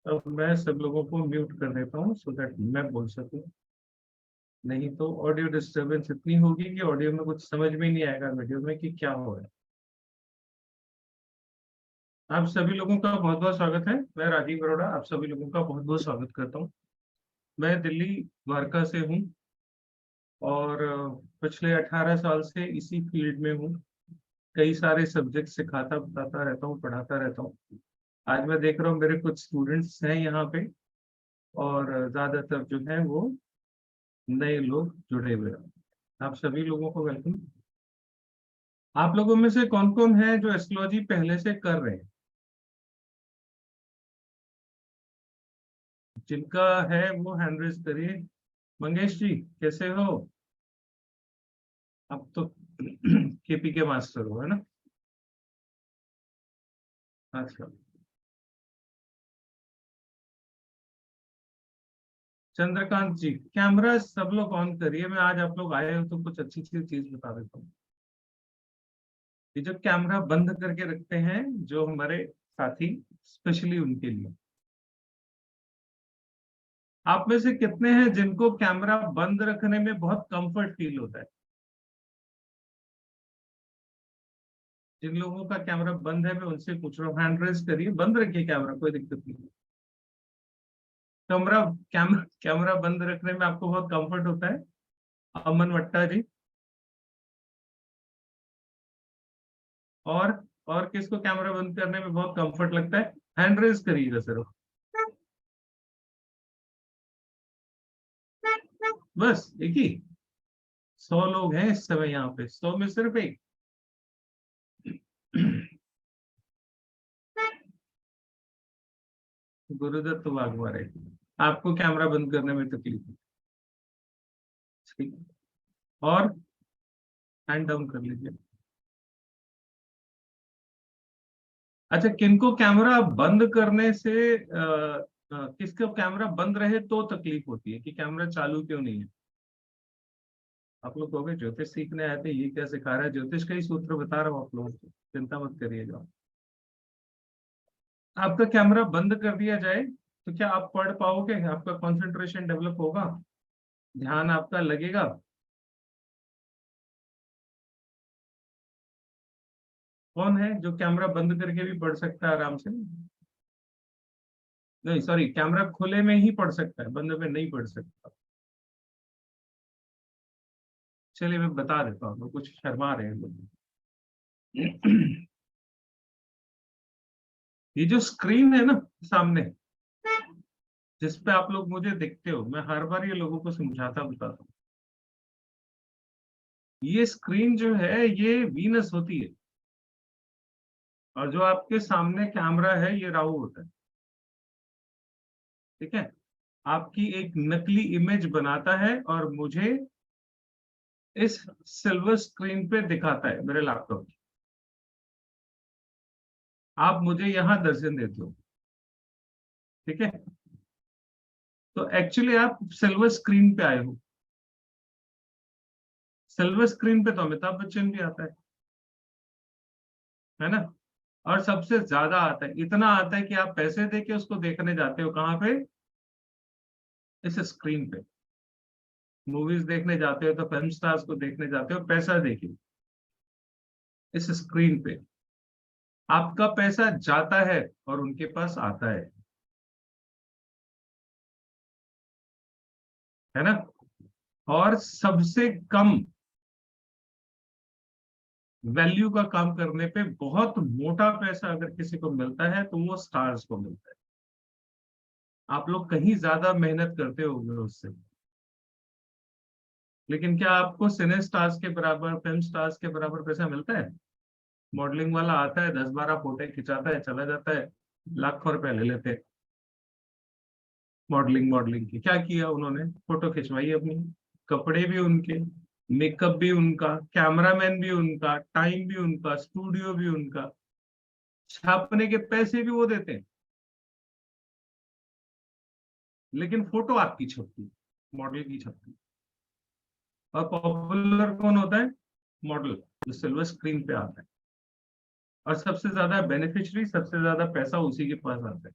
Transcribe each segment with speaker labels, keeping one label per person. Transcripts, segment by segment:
Speaker 1: अब मैं सब लोगों को म्यूट कर देता हूँ सो दैट मैं बोल सकूं। नहीं तो ऑडियो डिस्टरबेंस इतनी होगी कि ऑडियो में कुछ समझ में ही नहीं आएगा वीडियो में कि क्या हो रहा है। आप सभी लोगों का बहुत बहुत स्वागत है। मैं राजीव अरोड़ा आप सभी लोगों का बहुत बहुत स्वागत करता हूँ। मैं दिल्ली द्वारका से हूँ और पिछले 18 साल से इसी फील्ड में हूँ। कई सारे सब्जेक्ट सिखाता बताता रहता हूँ, पढ़ाता रहता हूँ। आज मैं देख रहा हूँ मेरे कुछ स्टूडेंट्स हैं यहाँ पे और ज्यादातर जो है वो नए लोग जुड़े हुए हैं। आप सभी लोगों को वेलकम। आप लोगों में से कौन कौन है जो एस्ट्रोलॉजी पहले से कर रहे हैं? जिनका है वो हैंड रेज करिए। मंगेश जी कैसे हो? अब तो केपी के मास्टर हो, है ना? अच्छा। चंद्रकांत जी कैमरा सब लोग ऑन करिए। मैं आज आप लोग आए हो तो कुछ अच्छी सी चीज बता देता हूँ। ये जो कैमरा बंद करके रखते हैं जो हमारे साथी, स्पेशली उनके लिए। आप में से कितने हैं जिनको कैमरा बंद रखने में बहुत कंफर्ट फील होता है? जिन लोगों का कैमरा बंद है मैं उनसे पूछ रहा हूँ, हैंड रेज करिए। बंद रखिए कैमरा, कोई दिक्कत नहीं। कैमरा कैमरा बंद रखने में आपको बहुत कंफर्ट होता है? अमन वट्टा जी। और और किसको कैमरा बंद करने में बहुत कंफर्ट लगता है? हैंड रेज करिएगा सिर्फ। बस एक ही? 100 लोग हैं इस समय यहाँ पे, 100 में सिर्फ एक। गुरुदत्त वाघमारे, आपको कैमरा बंद करने में तकलीफ है? ठीक। और हैंड डाउन कर लीजिए। अच्छा, किनको कैमरा बंद करने से किसका कैमरा बंद रहे तो तकलीफ होती है कि कैमरा चालू क्यों नहीं है? आप लोग कहोगे ज्योतिष सीखने आए थे, ये क्या सिखा रहा है? ज्योतिष का ही सूत्र बता रहा हूँ आप लोगों को, चिंता मत करिएगा। आपका कैमरा बंद कर दिया जाए तो क्या आप पढ़ पाओगे? आपका कंसंट्रेशन डेवलप होगा? ध्यान आपका लगेगा? कौन है जो कैमरा बंद करके भी पढ़ सकता है आराम से? नहीं सॉरी, कैमरा खुले में ही पढ़ सकता है, बंद में नहीं पढ़ सकता। चलिए मैं बता देता हूँ, कुछ शर्मा रहे हैं लोग। ये जो स्क्रीन है ना सामने, जिस पे आप लोग मुझे देखते हो, मैं हर बार ये लोगों को समझाता बताता हूँ। ये स्क्रीन जो है ये वीनस होती है और जो आपके सामने कैमरा है ये राहु होता है। ठीक है? आपकी एक नकली इमेज बनाता है और मुझे इस सिल्वर स्क्रीन पे दिखाता है मेरे लैपटॉप। आप मुझे यहाँ दर्शन देते हो। ठीक है? तो एक्चुअली आप सिल्वर स्क्रीन पे आए हो। सिल्वर स्क्रीन पे तो अमिताभ बच्चन भी आता है ना? और सबसे ज्यादा आता है, इतना आता है कि आप पैसे दे के उसको देखने जाते हो। कहाँ पे? इस स्क्रीन पे। मूवीज देखने जाते हो तो फिल्म स्टार्स को देखने जाते हो पैसा देके। इस स्क्रीन पे आपका पैसा जाता है और उनके पास आता है ना? और सबसे कम वैल्यू का काम करने पे बहुत मोटा पैसा अगर किसी को मिलता है तो वो स्टार्स को मिलता है। आप लोग कहीं ज्यादा मेहनत करते होंगे उससे, लेकिन क्या आपको सिने स्टार्स के बराबर, फिल्म स्टार्स के बराबर पैसा मिलता है? मॉडलिंग वाला आता है, 10-12 फोटो खिंचाता है, चला जाता है, लाखों रुपए ले लेते हैं। मॉडलिंग मॉडलिंग की क्या किया उन्होंने? फोटो खिंचवाई अपनी, कपड़े भी उनके, मेकअप भी उनका, कैमरामैन भी उनका, टाइम भी उनका, स्टूडियो भी उनका, छापने के पैसे भी वो देते हैं, लेकिन फोटो आपकी छपती है, मॉडल की छपती है। और पॉपुलर कौन होता है? मॉडल, जो सिल्वर स्क्रीन पे आता है। और सबसे ज्यादा बेनिफिशियरी, सबसे ज्यादा पैसा उसी के पास आता है।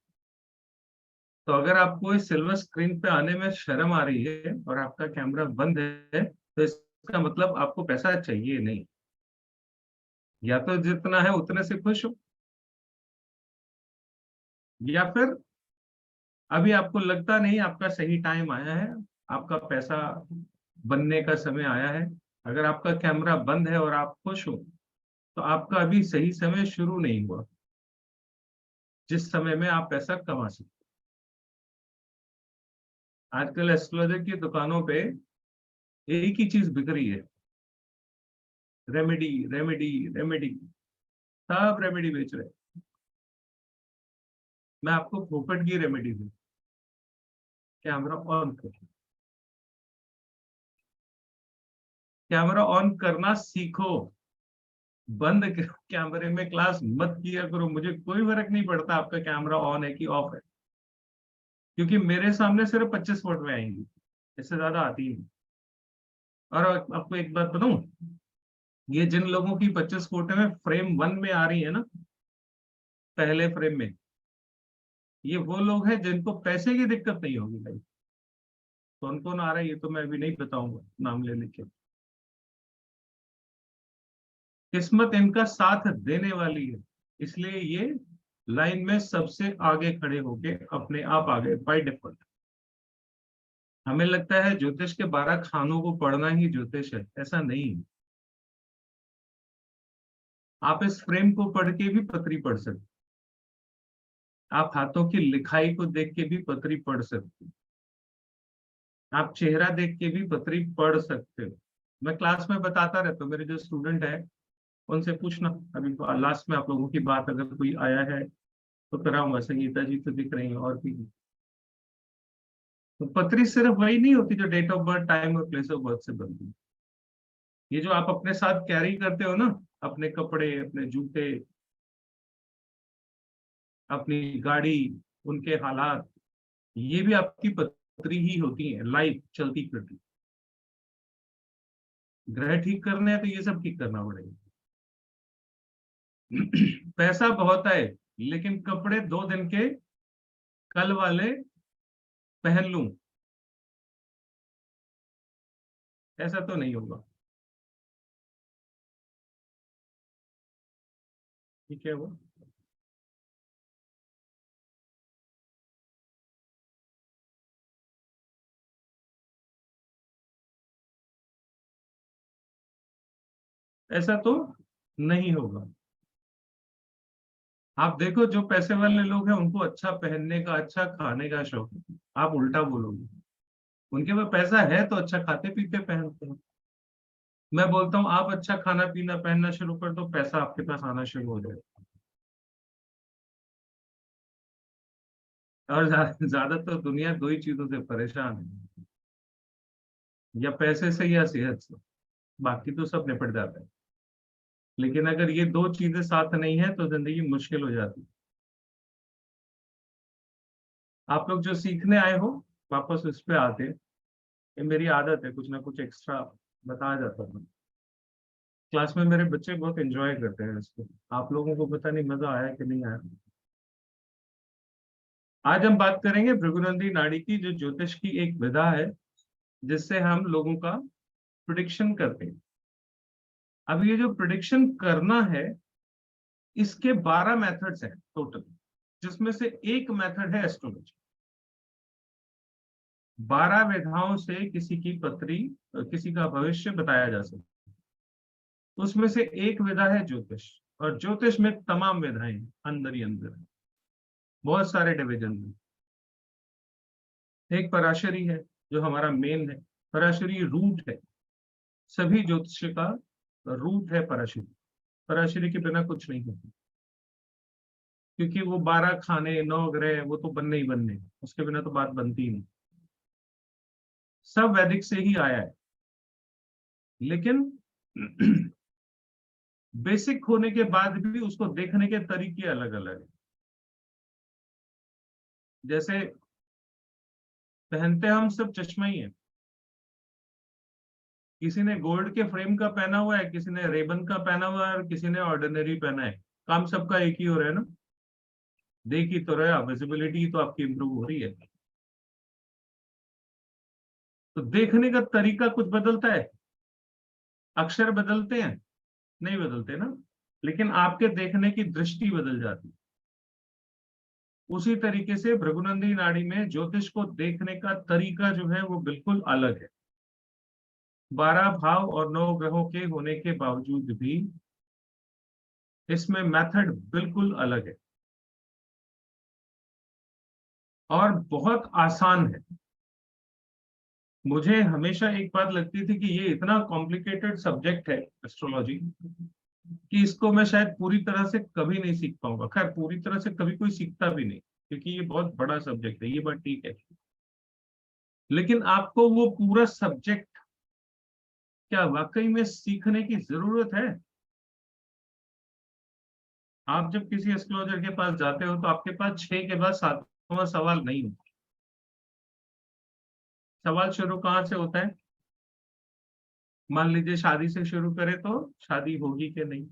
Speaker 1: तो अगर आपको इस सिल्वर स्क्रीन पे आने में शर्म आ रही है और आपका कैमरा बंद है, तो इसका मतलब आपको पैसा चाहिए नहीं, या तो जितना है उतने से खुश हो, या फिर अभी आपको लगता नहीं आपका सही टाइम आया है, आपका पैसा बनने का समय आया है। अगर आपका कैमरा बंद है और आप खुश हो, तो आपका अभी सही समय शुरू नहीं हुआ, जिस समय में आप पैसा कमा सकते। आजकल एस्ट्रोलॉजर की दुकानों पे एक ही चीज बिक रही है, रेमेडी रेमेडी रेमेडी। सब रेमेडी बेच रहे हैं। मैं आपको फोकट की रेमेडी दूं, कैमरा ऑन कर, कैमरा ऑन करना सीखो। बंद कैमरे में क्लास मत किया करो। मुझे कोई फर्क नहीं पड़ता आपका कैमरा ऑन है कि ऑफ है, क्योंकि मेरे सामने सिर्फ 25 फोटो आएंगी, इससे ज्यादा आती ही नहीं। और आपको एक बात बताऊं, ये जिन लोगों की 25 फोटो में फ्रेम 1 में आ रही है ना, पहले फ्रेम में, ये वो लोग हैं जिनको पैसे की दिक्कत नहीं होगी भाई। कौन कौन आ रहा है ये तो मैं अभी नहीं बताऊंगा नाम ले लेके। किस्मत इनका साथ देने वाली है, इसलिए ये लाइन में सबसे आगे खड़े होके अपने आप आ गए बाय डिफॉल्ट। हमें लगता है ज्योतिष के 12 खानों को पढ़ना ही ज्योतिष है, ऐसा नहीं है। आप इस फ्रेम को पढ़ के भी पतरी पढ़ सकते, आप हाथों की लिखाई को देख के भी पतरी पढ़ सकते, आप चेहरा देख के भी पतरी पढ़ सकते हो। मैं क्लास में बताता रहता हूँ, मेरे जो स्टूडेंट है उनसे पूछना, अभी लास्ट में आप लोगों की बात अगर कोई आया है तो कराऊंगा, संगीता जी तो दिख रही है और भी। तो पत्री सिर्फ वही नहीं होती जो डेट ऑफ बर्थ, टाइम और प्लेस ऑफ बर्थ से बनती है। ये जो आप अपने साथ कैरी करते हो ना, अपने कपड़े, अपने जूते, अपनी गाड़ी, उनके हालात, ये भी आपकी पत्री ही होती है, लाइफ चलती फिरती। ग्रह ठीक करने हैं तो ये सब ठीक करना पड़ेगा। पैसा बहुत है, लेकिन कपड़े 2 दिन के कल वाले पहन लूं, ऐसा तो नहीं होगा। ठीक है वो, ऐसा तो नहीं होगा। आप देखो जो पैसे वाले लोग हैं उनको अच्छा पहनने का, अच्छा खाने का शौक है, आप उल्टा बोलोगे। उनके पास पैसा है तो अच्छा खाते पीते पहनते हैं। मैं बोलता हूँ आप अच्छा खाना पीना पहनना शुरू कर दो, पैसा आपके पास आना शुरू हो जाएगा। और ज्यादातर दुनिया दो ही चीजों से परेशान है, या पैसे से या सेहत से। बाकी तो सब निपट जाता है, लेकिन अगर ये दो चीजें साथ नहीं है तो जिंदगी मुश्किल हो जाती है। आप लोग जो सीखने आए हो, वापस उस पे आते हैं। ये मेरी आदत है, कुछ ना कुछ एक्स्ट्रा बताया जाता है। क्लास में मेरे बच्चे बहुत एंजॉय करते हैं इसको। आप लोगों को पता नहीं मजा आया कि नहीं आया। आज हम बात करेंगे भृगुनंदी नाड़ी की, जो ज्योतिष की एक विधा है जिससे हम लोगों का प्रिडिक्शन करते हैं। अब ये जो प्रिडिक्शन करना है, इसके 12 मेथड्स हैं टोटल, जिसमें से एक मेथड है एस्ट्रोलॉजी। 12 विधाओं से किसी की पत्री, किसी का भविष्य बताया जा सकता है। उसमें से एक विधा है ज्योतिष, और ज्योतिष में तमाम विधाएं हैं, अंदर ही अंदर है, बहुत सारे डिवीजन हैं। एक पराशरी है जो हमारा मेन है। पराशरी रूट है, सभी ज्योतिष का रूट है पराशरी। पराशरी के बिना कुछ नहीं होता, क्योंकि वो 12 खाने 9 ग्रह वो तो बनने ही बनने हैं, उसके बिना तो बात बनती ही नहीं। सब वैदिक से ही आया है, लेकिन बेसिक होने के बाद भी उसको देखने के तरीके अलग अलग है। जैसे पहनते हम सब चश्मा ही है, किसी ने गोल्ड के फ्रेम का पहना हुआ है, किसी ने रेबन का पहना हुआ है, और किसी ने ऑर्डिनरी पहना है, काम सबका एक ही हो रहा है ना। देख ही तो रहे, विजिबिलिटी तो आपकी इंप्रूव हो रही है। तो देखने का तरीका कुछ बदलता है, अक्षर बदलते हैं, नहीं बदलते ना, लेकिन आपके देखने की दृष्टि बदल जाती है। उसी तरीके से भृगुनंदी नाड़ी में ज्योतिष को देखने का तरीका जो है वो बिल्कुल अलग है। 12 भाव और 9 ग्रहों के होने के बावजूद भी इसमें मेथड बिल्कुल अलग है और बहुत आसान है। मुझे हमेशा एक बात लगती थी कि ये इतना कॉम्प्लिकेटेड सब्जेक्ट है एस्ट्रोलॉजी, कि इसको मैं शायद पूरी तरह से कभी नहीं सीख पाऊंगा। खैर, पूरी तरह से कभी कोई सीखता भी नहीं, क्योंकि ये बहुत बड़ा सब्जेक्ट है, ये बात ठीक है। लेकिन आपको वो पूरा सब्जेक्ट क्या वाकई में सीखने की जरूरत है? आप जब किसी एस्ट्रोलॉजर के पास जाते हो तो आपके पास 6 के बाद 7वां सवाल नहीं होता। सवाल शुरू कहाँ से होता है? मान लीजिए शादी से शुरू करें तो शादी होगी कि नहीं,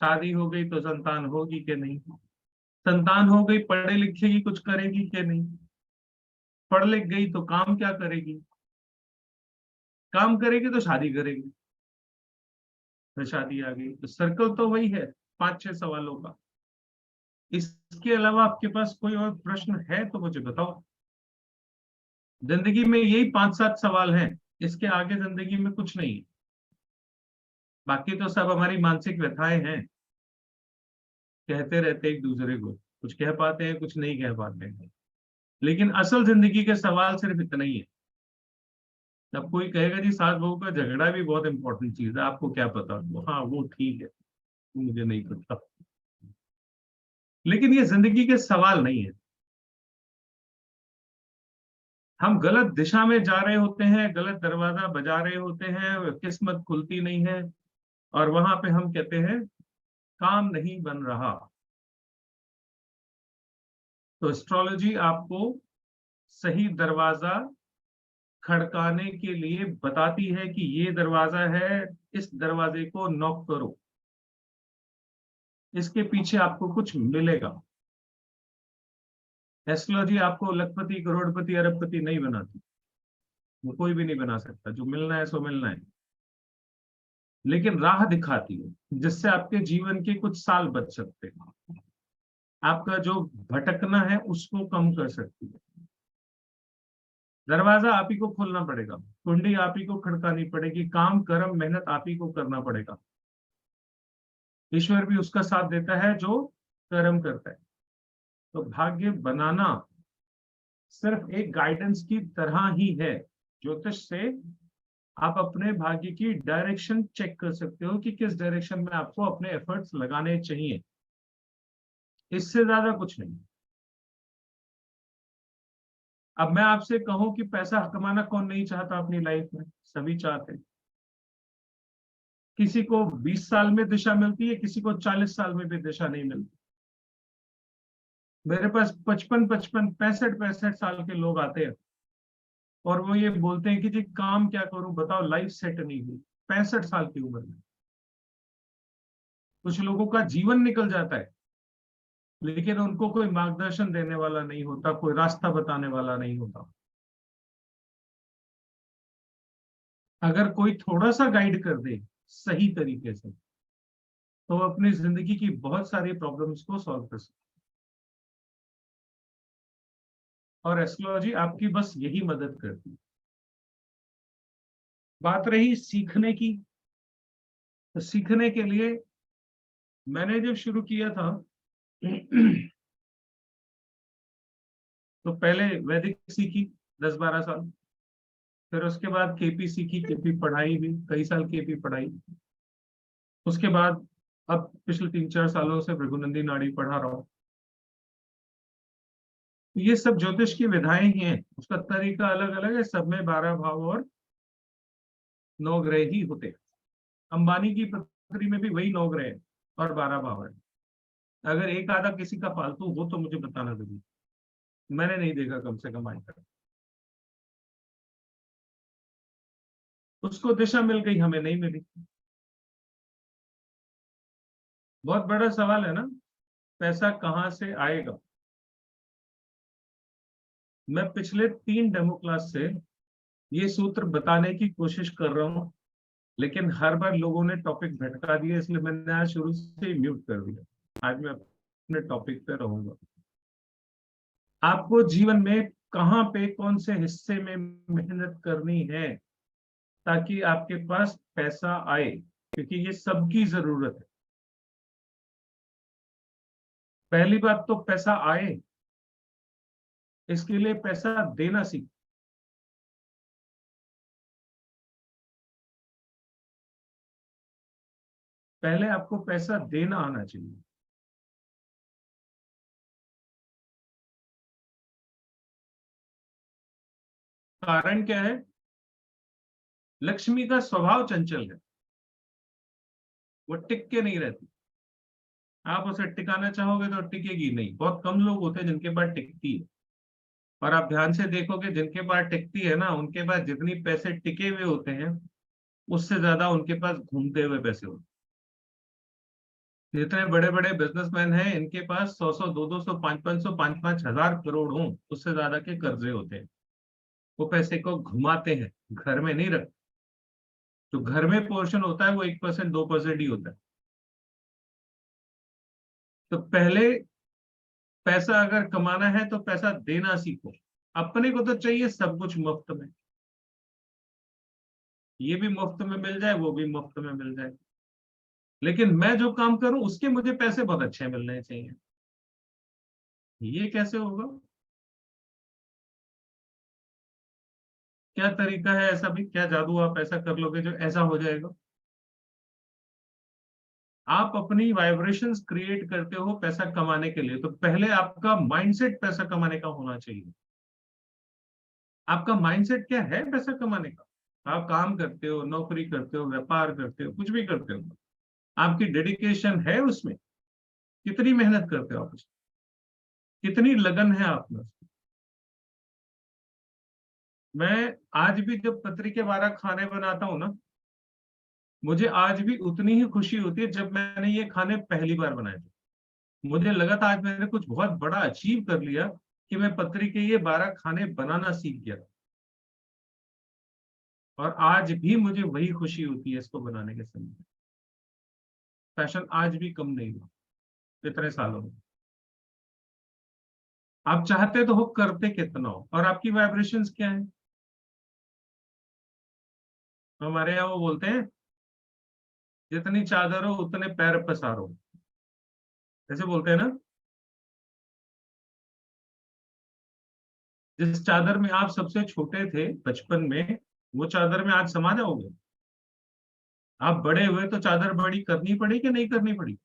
Speaker 1: शादी हो गई तो संतान होगी कि नहीं, संतान हो गई पढ़े लिखेगी कुछ करेगी कि नहीं, पढ़ लिख गई तो काम क्या करेगी, काम करेगी तो शादी करेगी, फिर शादी आ गई, तो सर्कल तो वही है 5-6 सवालों का। इसके अलावा आपके पास कोई और प्रश्न है तो मुझे बताओ। जिंदगी में यही 5-7 सवाल हैं, इसके आगे जिंदगी में कुछ नहीं है। बाकी तो सब हमारी मानसिक व्यथाएं हैं, कहते रहते एक दूसरे को, कुछ कह पाते हैं कुछ नहीं कह पाते हैं, लेकिन असल जिंदगी के सवाल सिर्फ इतना ही है। अब कोई कहेगा जी सास बहू का झगड़ा भी बहुत इंपॉर्टेंट चीज है, आपको क्या पता, हाँ वो ठीक है, मुझे नहीं पता, लेकिन ये जिंदगी के सवाल नहीं है। हम गलत दिशा में जा रहे होते हैं, गलत दरवाजा बजा रहे होते हैं, किस्मत खुलती नहीं है, और वहां पे हम कहते हैं काम नहीं बन रहा। तो एस्ट्रोलॉजी आपको सही दरवाजा खड़काने के लिए बताती है कि ये दरवाजा है, इस दरवाजे को नॉक करो, इसके पीछे आपको कुछ मिलेगा। एस्ट्रोलॉजी आपको लखपति करोड़पति अरबपति नहीं बनाती, वो कोई भी नहीं बना सकता, जो मिलना है सो मिलना है, लेकिन राह दिखाती है जिससे आपके जीवन के कुछ साल बच सकते हैं, आपका जो भटकना है उसको कम कर सकती है। दरवाजा आप ही को खोलना पड़ेगा, कुंडी आप ही को खड़कानी पड़ेगी, काम कर्म मेहनत आप ही को करना पड़ेगा। ईश्वर भी उसका साथ देता है जो कर्म करता है। तो भाग्य बनाना सिर्फ एक गाइडेंस की तरह ही है। ज्योतिष से आप अपने भाग्य की डायरेक्शन चेक कर सकते हो कि किस डायरेक्शन में आपको अपने एफर्ट्स लगाने चाहिए, इससे ज्यादा कुछ नहीं। अब मैं आपसे कहूं कि पैसा कमाना कौन नहीं चाहता अपनी लाइफ में, सभी चाहते हैं। किसी को 20 साल में दिशा मिलती है, किसी को 40 साल में भी दिशा नहीं मिलती। मेरे पास 55-55 65-65 साल के लोग आते हैं और वो ये बोलते हैं कि जी काम क्या करूं बताओ, लाइफ सेट नहीं हुई 65 साल की उम्र में। कुछ लोगों का जीवन निकल जाता है, लेकिन उनको कोई मार्गदर्शन देने वाला नहीं होता, कोई रास्ता बताने वाला नहीं होता। अगर कोई थोड़ा सा गाइड कर दे सही तरीके से, तो वो अपनी जिंदगी की बहुत सारी प्रॉब्लम्स को सॉल्व कर सकते। और एस्ट्रोलॉजी आपकी बस यही मदद करती है। बात रही सीखने की, तो सीखने के लिए मैंने जब शुरू किया था तो पहले वैदिक सीखी 10-12 साल, फिर उसके बाद केपी सीखी, केपी पढ़ाई भी कई साल केपी पढ़ाई। उसके बाद अब पिछले 3-4 सालों से भृगुनंदी नाड़ी पढ़ा रहा हूँ। ये सब ज्योतिष की विधाएं ही हैं, उसका तरीका अलग अलग है, सब में 12 भाव और 9 ग्रह ही होते हैं। अंबानी की पत्री में भी वही 9 ग्रह है और 12 भाव है। अगर एक आधा किसी का फालतू हो तो मुझे बताना जरूर, मैंने नहीं देखा कम से कम आज तक। उसको दिशा मिल गई, हमें नहीं मिली। बहुत बड़ा सवाल है ना। पैसा कहाँ से आएगा। मैं पिछले 3 डेमो क्लास से ये सूत्र बताने की कोशिश कर रहा हूँ, लेकिन हर बार लोगों ने टॉपिक भटका दिया, इसलिए मैंने आज शुरू से ही म्यूट कर दिया। आज मैं अपने टॉपिक पे रहूंगा। आपको जीवन में कहाँ पे, कौन से हिस्से में मेहनत करनी है ताकि आपके पास पैसा आए, क्योंकि ये सबकी जरूरत है। पहली बात तो पैसा आए, इसके लिए पैसा देना सीखो। पहले आपको पैसा देना आना चाहिए। कारण क्या है? लक्ष्मी का स्वभाव चंचल है, वो टिक के नहीं रहती। आप उसे टिकाना चाहोगे तो टिकेगी नहीं। बहुत कम लोग होते हैं जिनके पास टिकती है, और आप ध्यान से देखोगे जिनके पास टिकती है ना, उनके पास जितनी पैसे टिके हुए होते हैं उससे ज्यादा उनके पास घूमते हुए पैसे होते हैं। जितने बड़े बड़े बिजनेसमैन हैं, इनके पास 100 100 200 500 5 हजार करोड़ हो, उससे ज्यादा के कर्जे होते हैं। वो पैसे को घुमाते हैं, घर में नहीं रखते। जो घर में पोर्शन होता है वो 1% 2% ही होता है। तो पहले पैसा अगर कमाना है तो पैसा देना सीखो। अपने को तो चाहिए सब कुछ मुफ्त में, ये भी मुफ्त में मिल जाए, वो भी मुफ्त में मिल जाए, लेकिन मैं जो काम करूं उसके मुझे पैसे बहुत अच्छे मिलने चाहिए। ये कैसे होगा? क्या तरीका है ऐसा भी? क्या जादू आप ऐसा कर लोगे जो ऐसा हो जाएगा? आप अपनी वाइब्रेशंस क्रिएट करते हो पैसा कमाने के लिए, तो पहले आपका माइंडसेट पैसा कमाने का होना चाहिए। आपका माइंडसेट क्या है पैसा कमाने का? आप काम करते हो, नौकरी करते हो, व्यापार करते हो, कुछ भी करते हो, आपकी डेडिकेशन है उसमें? कितनी मेहनत करते हो आप उसमें? कितनी लगन है आप में? मैं आज भी जब पत्री के 12 खाने बनाता हूँ ना, मुझे आज भी उतनी ही खुशी होती है जब मैंने ये खाने पहली बार बनाए थे। मुझे लगा था आज मैंने कुछ बहुत बड़ा अचीव कर लिया कि मैं पत्री के ये 12 खाने बनाना सीख गया। और आज भी मुझे वही खुशी होती है इसको बनाने के समय। पैशन आज भी कम नहीं हुआ इतने सालों में। आप चाहते तो हो, करते कितना हो, और आपकी वाइब्रेशंस क्या है? हमारे यहाँ वो बोलते हैं, जितनी चादर हो उतने पैर पसारो, ऐसे बोलते हैं ना। जिस चादर में आप सबसे छोटे थे बचपन में, वो चादर में आज समा जाओगे। आप बड़े हुए तो चादर बड़ी करनी पड़ी कि नहीं करनी पड़ी?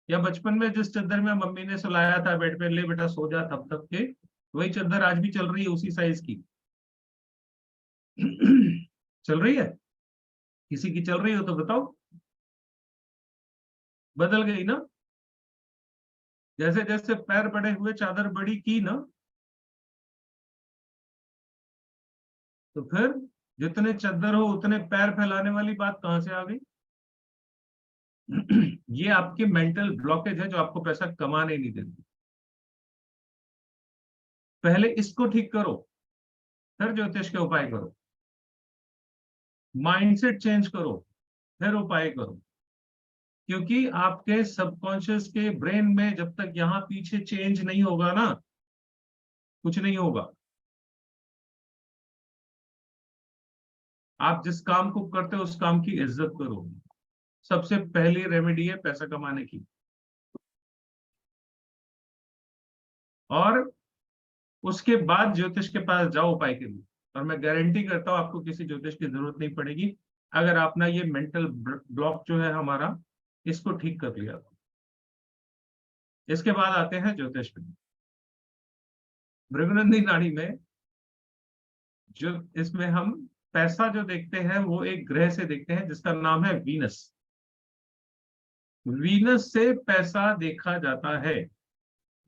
Speaker 1: या बचपन में जिस चादर में मम्मी ने सुलाया था बेड पे, ले बेटा सो जा तब तक के, वही चादर आज भी चल रही है उसी साइज की। चल रही है? किसी की चल रही हो तो बताओ। बदल गई ना? जैसे जैसे पैर बड़े हुए चादर बड़ी की ना, तो फिर जितने चादर हो उतने पैर फैलाने वाली बात कहां से आ गई? ये आपकी मेंटल ब्लॉकेज है जो आपको पैसा कमाने नहीं देती। पहले इसको ठीक करो, फिर ज्योतिष के उपाय करो। माइंडसेट चेंज करो, फिर उपाय करो। क्योंकि आपके सबकॉन्शियस के ब्रेन में जब तक यहाँ पीछे चेंज नहीं होगा ना, कुछ नहीं होगा। आप जिस काम को करते हो उस काम की इज्जत करो। सबसे पहली रेमेडी है पैसा कमाने की। और उसके बाद ज्योतिष के पास जाओ उपाय के लिए। और मैं गारंटी करता हूं आपको किसी ज्योतिष की जरूरत नहीं पड़ेगी, अगर आपने ये मेंटल ब्लॉक जो है हमारा, इसको ठीक कर लिया तो। इसके बाद आते हैं ज्योतिष में। भृगुनंदी नाड़ी में जो, इसमें हम पैसा जो देखते हैं वो एक ग्रह से देखते हैं जिसका नाम है वीनस। वीनस से पैसा देखा जाता है।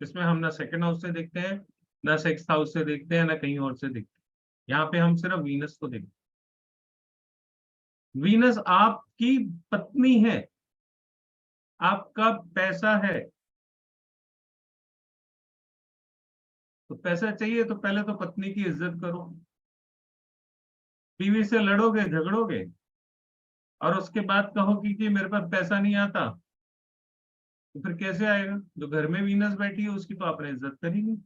Speaker 1: इसमें हम ना सेकंड हाउस से देखते हैं, ना सिक्स हाउस से देखते हैं, ना कहीं और से देखते हैं। यहाँ पे हम सिर्फ वीनस को देखते हैं। वीनस आपकी पत्नी है, आपका पैसा है। तो पैसा चाहिए तो पहले तो पत्नी की इज्जत करो। बीवी से लड़ोगे झगड़ोगे और उसके बाद कहो कि मेरे पास पैसा नहीं आता, तो फिर कैसे आएगा? जो घर में वीनस बैठी है उसकी तो आपने इज्जत करी नहीं।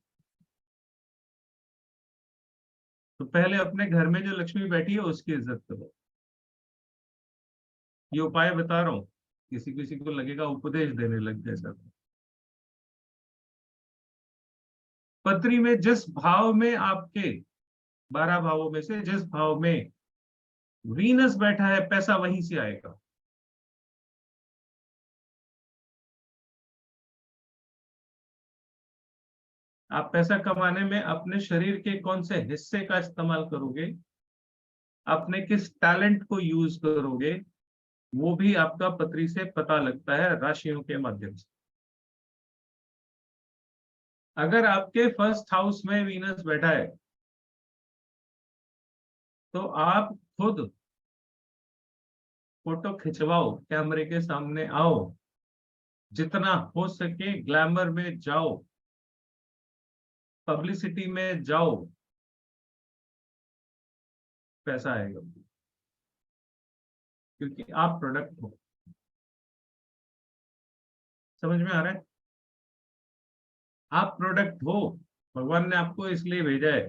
Speaker 1: तो पहले अपने घर में जो लक्ष्मी बैठी है उसकी इज्जत करो। ये उपाय बता रहा हूँ, किसी किसी को लगेगा उपदेश देने लग गए सब। पत्री में जिस भाव में आपके 12 भावों में से जिस भाव में वीनस बैठा है, पैसा वहीं से आएगा। आप पैसा कमाने में अपने शरीर के कौन से हिस्से का इस्तेमाल करोगे, अपने किस टैलेंट को यूज करोगे, वो भी आपका पत्री से पता लगता है राशियों के माध्यम से। अगर आपके फर्स्ट हाउस में वीनस बैठा है तो आप खुद फोटो खिंचवाओ, कैमरे के सामने आओ, जितना हो सके ग्लैमर में जाओ, पब्लिसिटी में जाओ, पैसा आएगा, क्योंकि आप प्रोडक्ट हो। समझ में आ रहा है? आप प्रोडक्ट हो, भगवान ने आपको इसलिए भेजा है।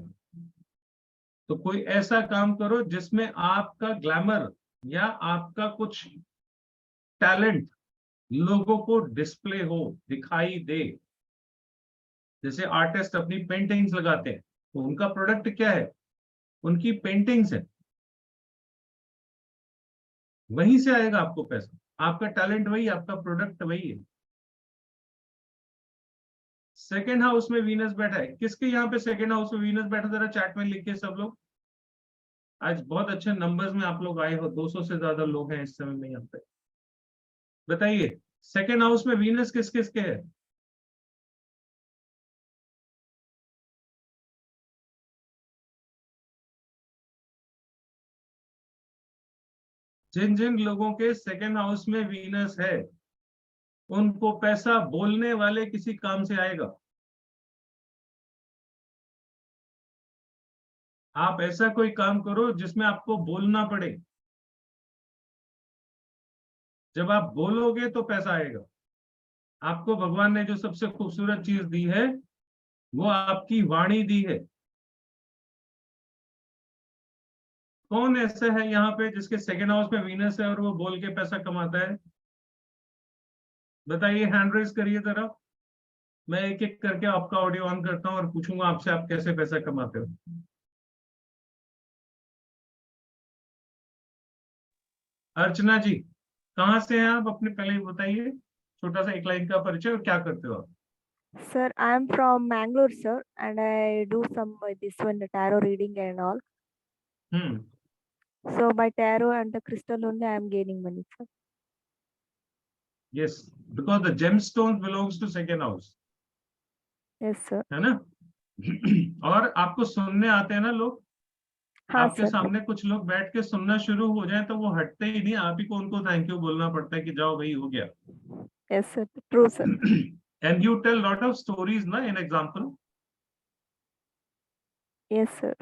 Speaker 1: तो कोई ऐसा काम करो जिसमें आपका ग्लैमर या आपका कुछ टैलेंट लोगों को डिस्प्ले हो, दिखाई दे। जैसे आर्टिस्ट अपनी पेंटिंग्स लगाते हैं, तो उनका प्रोडक्ट क्या है? उनकी पेंटिंग्स है। वहीं से आएगा आपको पैसा। आपका टैलेंट वही, आपका प्रोडक्ट वही है। सेकेंड हाउस में वीनस बैठा है, किसके यहाँ पे सेकेंड हाउस में वीनस बैठा, जरा चैट में लिखिए सब लोग। आज बहुत अच्छे नंबर्स में आप लोग आए हो, 200 से ज्यादा लोग हैं इस समय में यहाँ पे। बताइए, सेकेंड हाउस में वीनस किस किस के है? जिन जिन लोगों के सेकेंड हाउस में वीनस है, उनको पैसा बोलने वाले किसी काम से आएगा। आप ऐसा कोई काम करो जिसमें आपको बोलना पड़े। जब आप बोलोगे तो पैसा आएगा। आपको भगवान ने जो सबसे खूबसूरत चीज दी है, वो आपकी वाणी दी है। कौन ऐसा है यहाँ पे जिसके सेकेंड हाउस में वीनस है और वो बोल के पैसा कमाता है? बताइए, हैंड रेज करिए जरा। मैं एक एक करके आपका ऑडियो ऑन करता हूँ और पूछूंगा आपसे, आप कैसे पैसा कमाते हो। अर्चना जी, कहाँ से हैं आप? अपने पहले बताइए, छोटा सा एक लाइन का परिचय, और क्या करते हो आप?
Speaker 2: Sir, I am from Mangalore, sir, and I do some this one the tarot reading and all.
Speaker 1: Hmm.
Speaker 2: So by tarot and the crystal only I am gaining money, sir.
Speaker 1: Yes, because the gemstone belongs to second house,
Speaker 2: Yes, sir.
Speaker 1: है ना? और आपको सुनने आते हैं ना लोग?
Speaker 2: हाँ
Speaker 1: आपके
Speaker 2: सर.
Speaker 1: सामने कुछ लोग बैठ के सुनना शुरू हो जाए तो वो हटते ही नहीं, आप ही को उनको थैंक यू बोलना पड़ता है कि जाओ भाई, हो गया।
Speaker 2: Yes, sir. True, sir.
Speaker 1: And you tell lot of stories, na, in example.
Speaker 2: Yes, sir.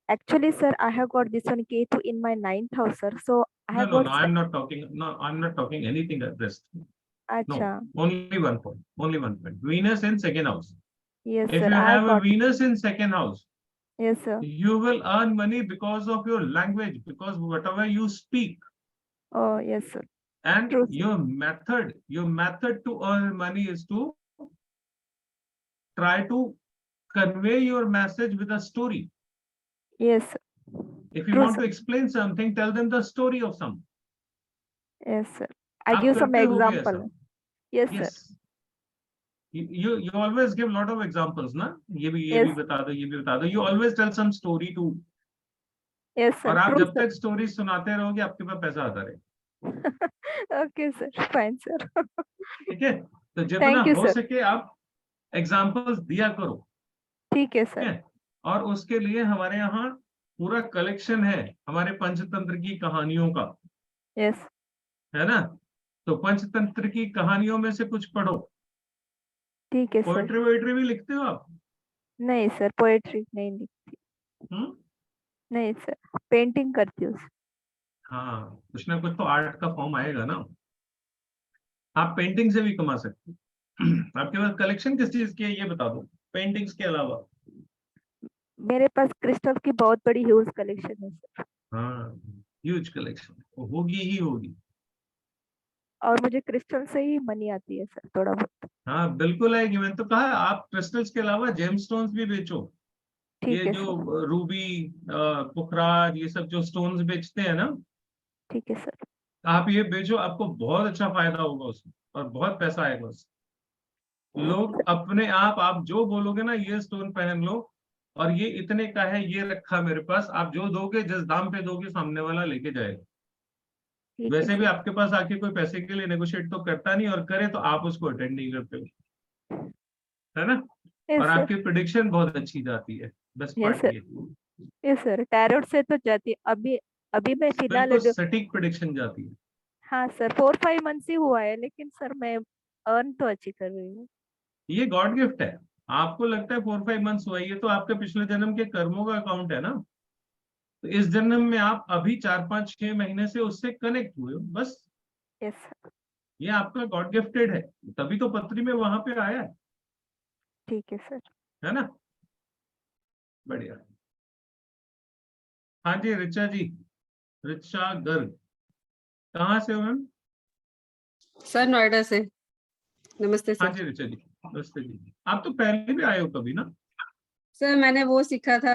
Speaker 2: Actually, sir, I have got this one K2 in my ninth house, sir. So I
Speaker 1: No,
Speaker 2: have
Speaker 1: no,
Speaker 2: got.
Speaker 1: no. I'm not talking. No, I'm not talking anything at this. No,
Speaker 2: Acha.
Speaker 1: only one point. Only one point. Venus in second house.
Speaker 2: Yes,
Speaker 1: If
Speaker 2: sir.
Speaker 1: you
Speaker 2: I have
Speaker 1: have a
Speaker 2: got.
Speaker 1: Venus in second house,
Speaker 2: Yes, sir.
Speaker 1: you will earn money because of your language, because whatever you speak,
Speaker 2: Oh, yes, sir.
Speaker 1: and
Speaker 2: True, sir.
Speaker 1: your method to earn money is to try to convey your message with a story.
Speaker 2: Yes, sir.
Speaker 1: If you
Speaker 2: True,
Speaker 1: want
Speaker 2: sir.
Speaker 1: to explain something, tell them the story of some.
Speaker 2: Yes, sir. I
Speaker 1: आप
Speaker 2: give some
Speaker 1: करते होगे ऐसा?
Speaker 2: example. Yes, sir.
Speaker 1: Yes. You always give lot of examples, ना? ये भी
Speaker 2: Yes.
Speaker 1: बता दो, ये भी बता दो. You always tell some story too.
Speaker 2: Yes, sir.
Speaker 1: और आप
Speaker 2: True,
Speaker 1: जब
Speaker 2: sir.
Speaker 1: तक स्टोरी सुनाते रहोगे, आपके पास पैसा आता रहेगा।
Speaker 2: Okay, sir. Fine, sir.
Speaker 1: ठीक है? तो जितना
Speaker 2: Thank you,
Speaker 1: हो
Speaker 2: sir.
Speaker 1: सके आप एग्जाम्पल्स दिया करो।
Speaker 2: ठीक है,
Speaker 1: ठीक
Speaker 2: sir.
Speaker 1: है? और उसके लिए हमारे यहाँ पूरा कलेक्शन है हमारे पंचतंत्र की कहानियों का,
Speaker 2: Yes.
Speaker 1: है ना? तो पंचतंत्र की कहानियों में से कुछ पढ़ो।
Speaker 2: ठीक है सर।
Speaker 1: पोएट्री वोएट्री भी लिखते हो आप?
Speaker 2: नहीं सर, पोएट्री नहीं लिखती।
Speaker 1: हम्म।
Speaker 2: नहीं सर, पेंटिंग करती हूँ sir।
Speaker 1: हाँ, कुछ ना कुछ तो आर्ट का फॉर्म आएगा ना। आप पेंटिंग से भी कमा सकते हो। आपके पास कलेक्शन किस चीज की है ये बता दो, पेंटिंग्स के अलावा।
Speaker 2: मेरे पास क्रिस्टल की बहुत बड़ी ह्यूज कलेक्शन है सर।
Speaker 1: हाँ, ह्यूज कलेक्शन होगी ही होगी।
Speaker 2: और मुझे क्रिस्टल से ही मनी आती है सर, थोड़ा बहुत।
Speaker 1: हाँ बिल्कुल आएगी, मैंने तो कहा आप क्रिस्टल्स के अलावा जेमस्टोन्स भी बेचो।
Speaker 2: ठीक
Speaker 1: ये
Speaker 2: है
Speaker 1: जो
Speaker 2: सर।
Speaker 1: रूबी, पुखराज, ये सब जो स्टोन्स बेचते हैं ना,
Speaker 2: ठीक है सर।
Speaker 1: आप ये बेचो, आपको बहुत अच्छा फायदा होगा उसमें और बहुत पैसा आएगा उससे। लोग अपने आप जो बोलोगे ना ये स्टोन पहन लो और ये इतने का है, ये रखा मेरे पास, आप जो दोगे जिस दाम पे दोगे सामने वाला लेके जाएगा।
Speaker 2: ठीक है
Speaker 1: वैसे भी
Speaker 2: सर।
Speaker 1: आपके पास आके कोई पैसे के लिए नेगोशिएट तो करता नहीं, और करे तो आप उसको अटेंड नहीं करते हो, है ना। और
Speaker 2: यस सर।
Speaker 1: आपकी प्रिडिक्शन बहुत अच्छी जाती है, बेस्ट
Speaker 2: यस
Speaker 1: पार्ट
Speaker 2: सर।
Speaker 1: ये।
Speaker 2: यस सर, टैरोट से तो जाती है अभी। अभी मैं फिलहाल
Speaker 1: बिल्कुल सटीक प्रिडिक्शन जाती है।
Speaker 2: हाँ सर, 4-5 मंथ्स ही हुआ है, लेकिन सर मैं अर्न तो अच्छी कर रही हूँ।
Speaker 1: ये गॉड गिफ्ट है। आपको लगता है 4-5 मंथ्स हुआ, ये तो आपके पिछले जन्म के कर्मों का अकाउंट है ना। तो इस जन्म में आप अभी 4-5-6 महीने से उससे कनेक्ट हुए हो बस।
Speaker 2: Yes sir.
Speaker 1: ये आपका गॉड गिफ्टेड है, तभी तो पत्री में वहां पे आया
Speaker 2: ठीक है सर।
Speaker 1: है ना। बढ़िया। हाँ जी ऋचा जी, ऋचा गर्ग, कहाँ से हो मैम?
Speaker 3: सर नोएडा से। नमस्ते
Speaker 1: हाँ
Speaker 3: सर।
Speaker 1: जी ऋचा जी, नमस्ते जी। आप तो पहले भी आए हो कभी ना।
Speaker 3: सर मैंने वो सीखा था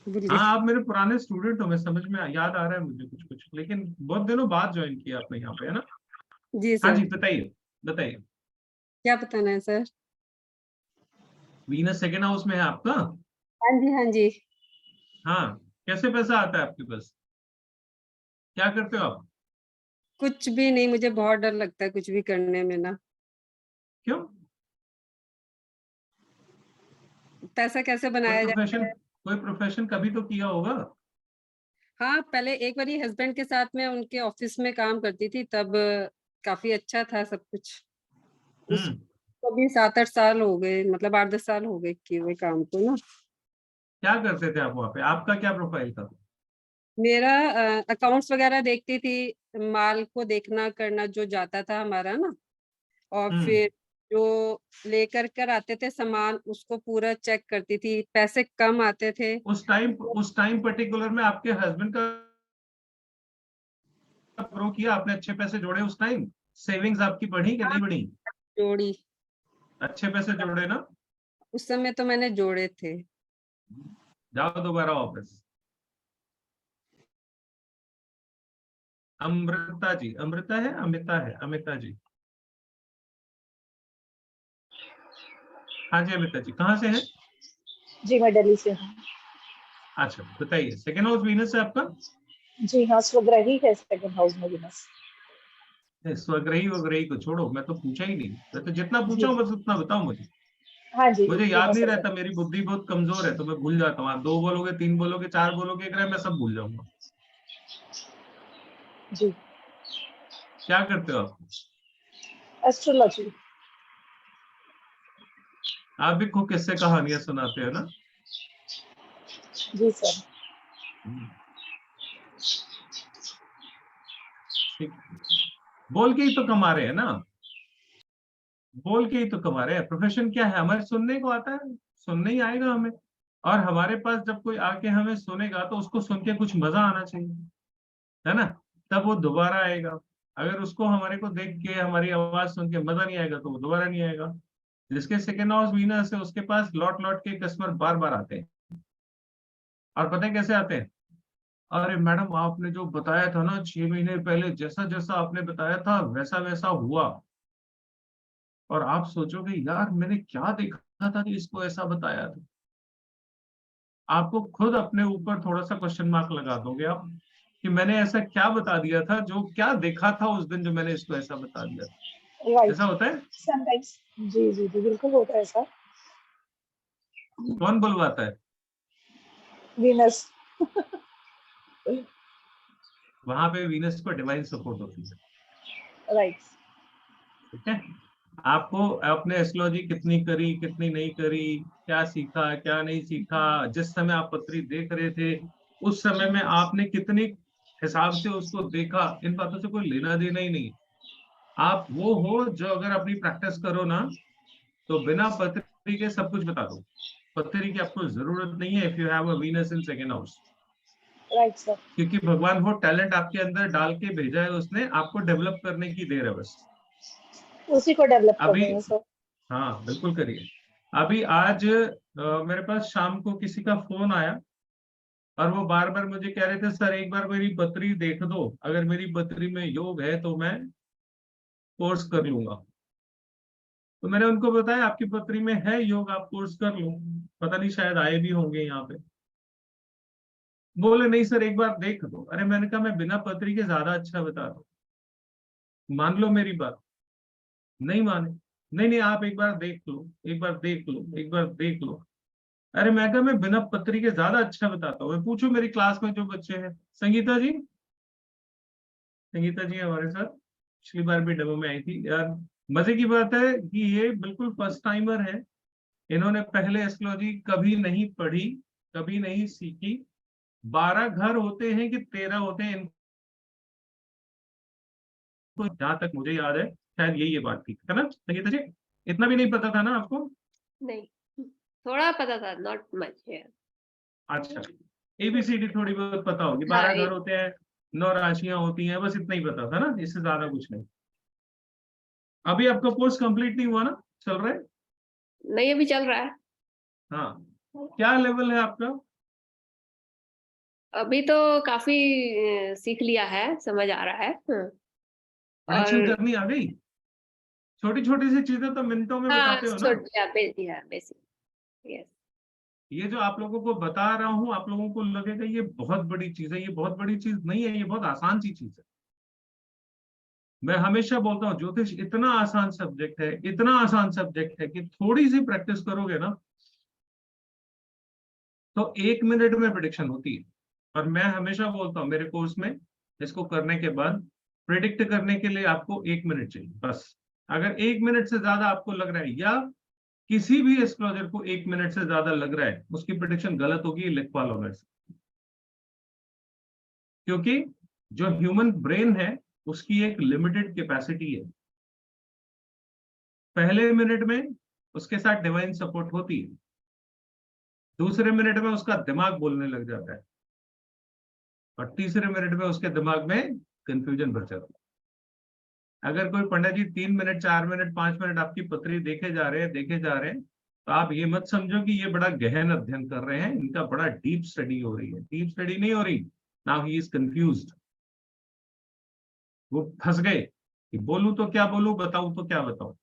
Speaker 3: भूल
Speaker 1: हाँ,
Speaker 3: गई।
Speaker 1: आप मेरे पुराने स्टूडेंट हो, मैं समझ में याद आ रहा है मुझे कुछ कुछ, लेकिन बहुत दिनों बाद ज्वाइन किया आपने यहाँ पे, है ना।
Speaker 3: जी
Speaker 1: हाँ
Speaker 3: सर।
Speaker 1: जी बताइए, बताइए।
Speaker 3: क्या बताना है सर?
Speaker 1: वीनस सेकेंड हाउस में है आपका।
Speaker 3: हाँ जी हाँ जी।
Speaker 1: हाँ, कैसे पैसा आता है आपके पास, क्या करते हो आप?
Speaker 3: कुछ भी नहीं, मुझे बहुत डर लगता है कुछ भी करने में ना।
Speaker 1: क्यों?
Speaker 3: पैसा कैसे
Speaker 1: कोई
Speaker 3: बनाया जाता
Speaker 1: प्रोफेशन,
Speaker 3: है?
Speaker 1: कोई प्रोफेशन कभी तो किया होगा।
Speaker 3: हाँ, पहले एक बारी हस्बैंड के साथ में उनके ऑफिस में काम करती थी, तब काफी अच्छा था सब कुछ।
Speaker 1: हम्म।
Speaker 3: उसको भी 7-8 साल हो गए, मतलब 8-10 साल हो गए किए हुए काम को ना।
Speaker 1: क्या करते थे आप वहाँ पे, आपका क्या प्रोफाइल था?
Speaker 3: मेरा अकाउंट्स वगैरह देखती थी, माल को देखना करना जो जाता था हमारा ना, और
Speaker 1: हम्म।
Speaker 3: फिर जो लेकर कर आते थे सामान उसको पूरा चेक करती थी, पैसे कम आते थे।
Speaker 1: उस टाइम पर्टिकुलर में आपके हस्बैंड का ग्रो किया आपने, अच्छे पैसे जोड़े उस टाइम, सेविंग्स आपकी बढ़ी कि
Speaker 3: हाँ,
Speaker 1: नहीं बढ़ी?
Speaker 3: जोड़ी।
Speaker 1: अच्छे पैसे जोड़े ना।
Speaker 3: उस समय तो मैंने जोड़े थे।
Speaker 1: जाओ दोबारा ऑफिस। अमृता जी, अमृता है अमिता है, अमिता जी। हाँ जी अमिता जी, कहाँ से हैं?
Speaker 4: जी मैं दिल्ली से हूँ।
Speaker 1: अच्छा बताइए, सेकेंड हाउस वीनस है आपका।
Speaker 4: जी हाँ, स्वग्रही है सेकंड हाउस में वीनस।
Speaker 1: स्वग्रही वग्रही को छोड़ो, मैं तो पूछा ही नहीं, मैं तो जितना पूछा
Speaker 4: जी
Speaker 1: हूँ बस उतना बताओ मुझे।
Speaker 4: हाँ जी,
Speaker 1: मुझे याद
Speaker 4: वीनस
Speaker 1: नहीं
Speaker 4: स्वग्रही।
Speaker 1: रहता, मेरी बुद्धि बहुत कमजोर है, तो मैं भूल जाता हूँ। आप 2 बोलोगे, 3 बोलोगे, 4 बोलोगे, एक रहे मैं सब भूल जाऊंगा।
Speaker 4: जी।
Speaker 1: क्या करते हो आप?
Speaker 4: एस्ट्रोलॉजी।
Speaker 1: आप भी खूब किस्से कहानियां सुनाते हो ना।
Speaker 4: जी सर।
Speaker 1: हम्म, ठीक। बोल के ही तो कमा रहे हैं ना, बोल के ही तो कमा रहे हैं। प्रोफेशन क्या है हमारे, सुनने को आता है, सुनने ही आएगा हमें। और हमारे पास जब कोई आके हमें सुनेगा तो उसको सुन के कुछ मजा आना चाहिए, है ना, तब वो दोबारा आएगा। अगर उसको हमारे को देख के हमारी आवाज सुन के मजा नहीं आएगा तो वो दोबारा नहीं आएगा। जिसके सेकेंड हाउस वीनस है उसके पास लौट लौट के कस्टमर बार बार आते हैं। और पता है कैसे आते हैं? अरे मैडम आपने जो बताया था ना 6 महीने पहले, जैसा जैसा आपने बताया था वैसा वैसा हुआ। और आप सोचोगे यार मैंने क्या देखा था कि इसको ऐसा बताया था। आपको खुद अपने ऊपर थोड़ा सा क्वेश्चन मार्क लगा दोगे आप, कि मैंने ऐसा क्या बता दिया था, जो क्या देखा था उस दिन जो मैंने इसको ऐसा बता दिया था।
Speaker 4: राइट।
Speaker 1: ऐसा होता है।
Speaker 4: समटाइम्स। जी जी जी, बिल्कुल होता है ऐसा।
Speaker 1: कौन बुलवाता है?
Speaker 4: वीनस।
Speaker 1: वहां पे वीनस को डिवाइन सपोर्ट होती है।
Speaker 4: राइट।
Speaker 1: ठीक है। आपको अपने एस्ट्रोलॉजी कितनी करी, कितनी नहीं करी, क्या सीखा, क्या नहीं सीखा, जिस समय आप पत्री देख रहे थे उस समय में आपने कितनी हिसाब से उसको देखा, इन बातों से कोई लेना देना ही नहीं है। आप वो हो जो अगर अपनी प्रैक्टिस करो ना तो बिना पत्री के सब कुछ बता दो। पत्री की आपको जरूरत नहीं है if you have a Venus in second house,
Speaker 4: right sir.
Speaker 1: क्योंकि भगवान वो टैलेंट आपके अंदर डाल के भेजा है, उसने आपको डेवलप करने की देर है बस।
Speaker 4: उसी को डेवलप
Speaker 1: अभी
Speaker 4: करनी है सर।
Speaker 1: हाँ बिल्कुल करिए। अभी आज मेरे पास शाम को किसी का फोन आया और वो बार बार मुझे कह रहे थे सर एक बार मेरी पत्री देख दो, अगर मेरी पत्री में योग है तो मैं कोर्स कर लूंगा। तो मैंने उनको बताया आपकी पत्री में है योग, आप कोर्स कर लो। पता नहीं शायद आए भी होंगे यहाँ पे। बोले नहीं सर एक बार देख दो। अरे मैंने कहा मैं बिना पत्री के ज्यादा अच्छा बता दूं, मान लो मेरी बात। नहीं माने। नहीं नहीं आप एक बार देख लो, एक बार देख लो, एक बार देख लो। अरे मैं कहा मैं बिना पत्री के ज्यादा अच्छा बताता हूँ। पूछो मेरी क्लास में जो बच्चे हैं, संगीता जी, संगीता जी हमारे साथ पिछली बार भी डेमो में आई थी यार। मजे की बात है कि ये बिल्कुल फर्स्ट टाइमर है, इन्होंने पहले एस्ट्रोलॉजी कभी नहीं पढ़ी, कभी नहीं सीखी। 12 घर होते हैं कि 13 होते हैं, इनको जहां तक मुझे याद है शायद यही ये बात थी, है ना संगीता जी? इतना भी नहीं पता था ना आपको?
Speaker 5: नहीं, थोड़ा पता था, नॉट मच है।
Speaker 1: अच्छा, एबीसीडी थोड़ी बहुत पता होगी।
Speaker 5: हाँ
Speaker 1: 12 घर होते हैं, 9 राशियां होती हैं, बस इतना ही पता था ना, इससे ज्यादा कुछ नहीं। अभी आपका कोर्स कंप्लीट नहीं हुआ ना, चल रहा है?
Speaker 5: नहीं, अभी चल रहा है।
Speaker 1: हाँ, क्या लेवल है आपका?
Speaker 5: अभी तो काफी सीख लिया है, समझ आ रहा है।
Speaker 1: प्रेडिक्शन
Speaker 5: और
Speaker 1: करनी आ गई? छोटी छोटी सी चीजें तो मिनटों में
Speaker 5: हाँ,
Speaker 1: बताते हो ना।
Speaker 5: Basic, yes.
Speaker 1: ये जो आप लोगों को बता रहा हूँ, आप लोगों को लगेगा ये बहुत बड़ी चीज है, ये बहुत बड़ी चीज नहीं है, ये बहुत आसान सी चीज है। मैं हमेशा बोलता हूँ ज्योतिष इतना आसान सब्जेक्ट है, इतना आसान सब्जेक्ट है कि थोड़ी सी प्रैक्टिस करोगे ना तो 1 मिनट में प्रिडिक्शन होती है। और मैं हमेशा बोलता हूँ मेरे कोर्स में इसको करने के बाद प्रिडिक्ट करने के लिए आपको 1 मिनट चाहिए बस। अगर 1 मिनट से ज्यादा आपको लग रहा है या किसी भी एस्ट्रोलॉजर को 1 मिनट से ज्यादा लग रहा है उसकी प्रिडिक्शन गलत होगी, लिखवा लो मेरे से। क्योंकि जो ह्यूमन ब्रेन है उसकी एक लिमिटेड कैपेसिटी है। पहले मिनट में उसके साथ डिवाइन सपोर्ट होती है, दूसरे मिनट में उसका दिमाग बोलने लग जाता है और तीसरे मिनट में उसके दिमाग में कंफ्यूजन भर जाता है। अगर कोई पंडित जी 3 मिनट 4 मिनट 5 मिनट आपकी पत्री देखे जा रहे हैं, देखे जा रहे हैं, तो आप ये मत समझो कि ये बड़ा गहन अध्ययन कर रहे हैं, इनका बड़ा डीप स्टडी हो रही है। डीप स्टडी नहीं हो रही, नाउ ही इज कंफ्यूज्ड। वो फंस गए कि बोलूं तो क्या बोलूं, बताऊं तो क्या बताऊं।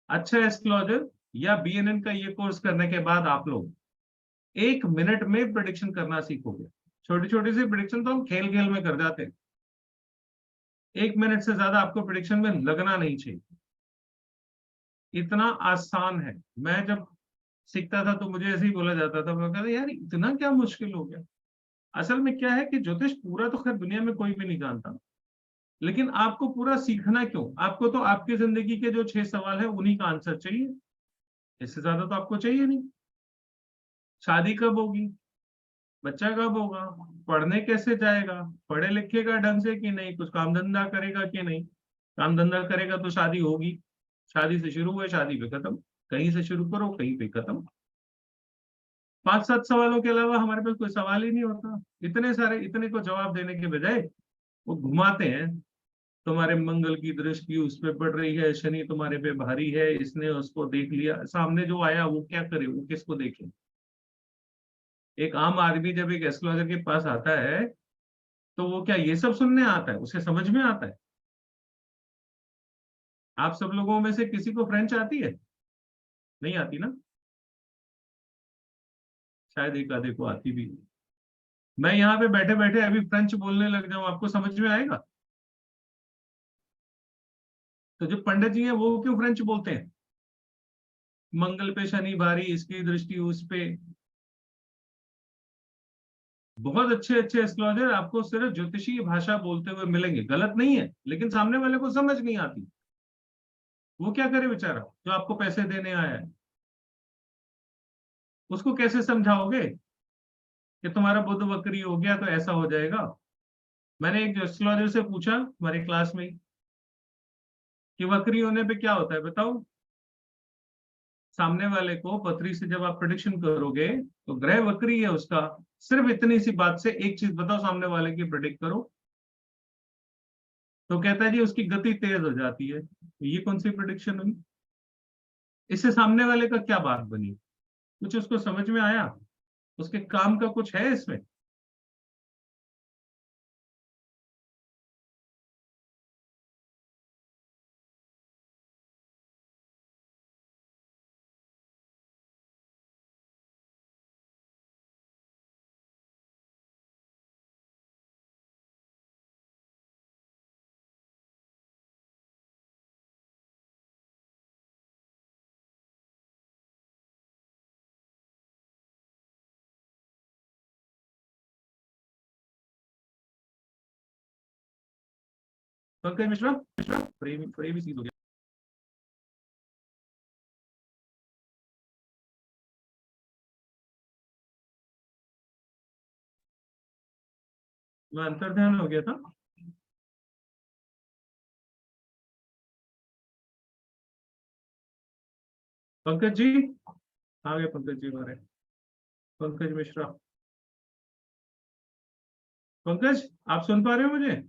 Speaker 1: अच्छा एस्ट्रोलॉजर या बीएनएन का ये कोर्स करने के बाद आप लोग 1 मिनट में प्रेडिक्शन करना सीखोगे। छोटी छोटी सी प्रेडिक्शन तो हम खेल खेल में कर जाते हैं, 1 मिनट से ज्यादा आपको प्रेडिक्शन में लगना नहीं चाहिए। इतना आसान है। मैं जब सीखता था तो मुझे ऐसे ही बोला जाता था, मैं कहता यार इतना क्या मुश्किल हो गया। असल में क्या है कि ज्योतिष पूरा तो खैर दुनिया में कोई भी नहीं जानता, लेकिन आपको पूरा सीखना क्यों? आपको तो आपकी जिंदगी के जो 6 सवाल है उन्हीं का आंसर चाहिए, इससे ज्यादा तो आपको चाहिए नहीं। शादी कब होगी, बच्चा कब होगा, पढ़ने कैसे जाएगा, पढ़े लिखेगा ढंग से कि नहीं, कुछ काम धंधा करेगा कि नहीं, काम धंधा करेगा तो शादी होगी। शादी से शुरू हुए शादी पे खत्म, कहीं से शुरू करो कहीं पे खत्म। 5-7 सवालों के अलावा हमारे पास कोई सवाल ही नहीं होता। इतने सारे, इतने को जवाब देने के बजाय वो घुमाते हैं। तुम्हारे मंगल की दृष्टि उस पे पड़ रही है, शनि तुम्हारे पे भारी है, इसने उसको देख लिया। सामने जो आया वो क्या करे, वो किसको देखे? एक आम आदमी जब एक एस्ट्रोलॉजर के पास आता है तो वो क्या ये सब सुनने आता है? उसे समझ में आता है? आप सब लोगों में से किसी को फ्रेंच आती है? नहीं आती ना? शायद एक आधे को आती भी। मैं यहाँ पे बैठे बैठे अभी फ्रेंच बोलने लग जाऊं, आपको समझ में आएगा? तो जो पंडित जी हैं वो क्यों फ्रेंच बोलते हैं? मंगल पे शनि भारी, इसकी दृष्टि उस पे। बहुत अच्छे अच्छे एस्ट्रोलॉजर आपको सिर्फ ज्योतिषी भाषा बोलते हुए मिलेंगे, गलत नहीं है, लेकिन सामने वाले को समझ नहीं आती। वो क्या करे बेचारा, जो आपको पैसे देने आया है? उसको कैसे समझाओगे कि तुम्हारा बुध वक्री हो गया तो ऐसा हो जाएगा? मैंने एक एस्ट्रोलॉजर से पूछा हमारे क्लास में कि वक्री होने पे क्या होता है, बताओ। सामने वाले को पत्री से जब आप प्रेडिक्शन करोगे तो ग्रह वक्री है उसका, सिर्फ इतनी सी बात से एक चीज बताओ सामने वाले की प्रेडिक्ट करो, तो कहता है जी उसकी गति तेज हो जाती है। ये कौन सी प्रेडिक्शन हुई? इससे सामने वाले का क्या बात बनी? कुछ उसको समझ में आया? उसके काम का कुछ है इसमें? पंकज मिश्रा, प्रेमी सीध हो गया। मैं अंतर्ध्यान हो गया था। पंकज जी आ गए, पंकज जी हमारे, पंकज मिश्रा। पंकज आप सुन पा रहे हो मुझे?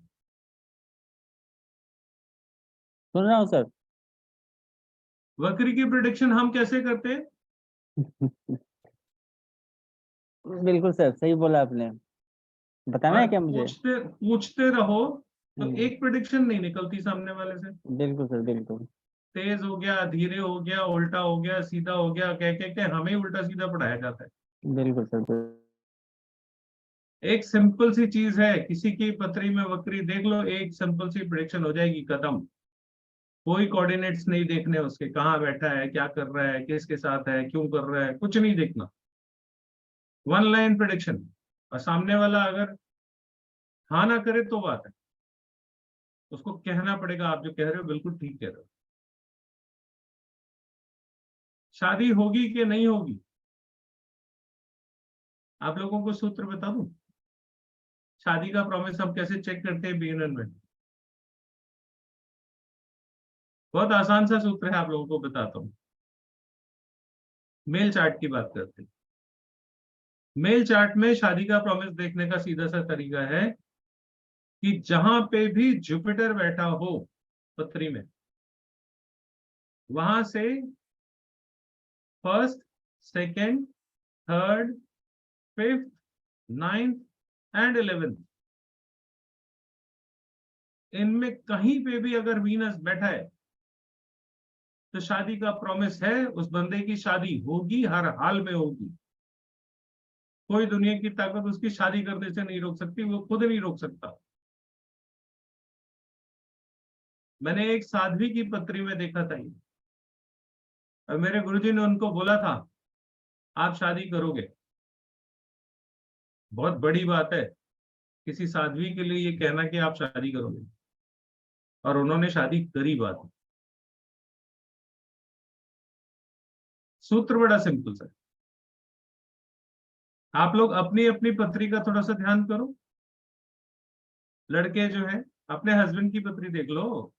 Speaker 6: सुन रहा हूँ सर।
Speaker 1: वक्री की प्रेडिक्शन हम कैसे करते हैं?
Speaker 6: बिल्कुल सर, सही बोला आपने। बताना है
Speaker 1: और
Speaker 6: क्या मुझे?
Speaker 1: पूछते पूछते रहो तो
Speaker 6: हम्म,
Speaker 1: एक प्रेडिक्शन नहीं निकलती सामने वाले से।
Speaker 6: बिल्कुल सर, बिल्कुल।
Speaker 1: तेज हो गया, धीरे हो गया, उल्टा हो गया, सीधा हो गया, कह हमें उल्टा सीधा पढ़ाया जाता है।
Speaker 6: बिल्कुल सर, बिल्कुल।
Speaker 1: एक सिंपल सी चीज है, किसी की पत्री में वक्री देख लो, एक सिंपल सी प्रेडिक्शन हो जाएगी, खत्म। कोई कोऑर्डिनेट्स नहीं देखने उसके, कहाँ बैठा है, क्या कर रहा है, किसके साथ है, क्यों कर रहा है, कुछ नहीं देखना, वन लाइन प्रेडिक्शन। और सामने वाला अगर हाँ ना करे तो बात है, उसको कहना पड़ेगा आप जो कह रहे हो बिल्कुल ठीक कह रहे हो। शादी होगी कि नहीं होगी? आप लोगों को सूत्र बता दूं, शादी का प्रॉमिस हम कैसे चेक करते हैं बीएनएन में? बहुत आसान सा सूत्र है, आप लोगों को बताता हूँ। मेल चार्ट की बात करते हैं। मेल चार्ट में शादी का प्रॉमिस देखने का सीधा सा तरीका है कि जहां पे भी जुपिटर बैठा हो पत्री में, वहां से first, second, third, fifth, ninth and 11th, इनमें कहीं पे भी अगर वीनस बैठा है तो शादी का प्रॉमिस है, उस बंदे की शादी होगी, हर हाल में होगी। कोई दुनिया की ताकत उसकी शादी करने से नहीं रोक सकती, वो खुद नहीं रोक सकता। मैंने एक साध्वी की पत्री में देखा था ये, और मेरे गुरुजी ने उनको बोला था आप शादी करोगे। बहुत बड़ी बात है किसी साध्वी के लिए ये कहना कि आप शादी करोगे, और उन्होंने शादी करी। बात, सूत्र बड़ा सिंपल सा। आप लोग अपनी अपनी पत्री का थोड़ा सा ध्यान करो। लड़के जो है अपने हस्बैंड की पत्री देख लो।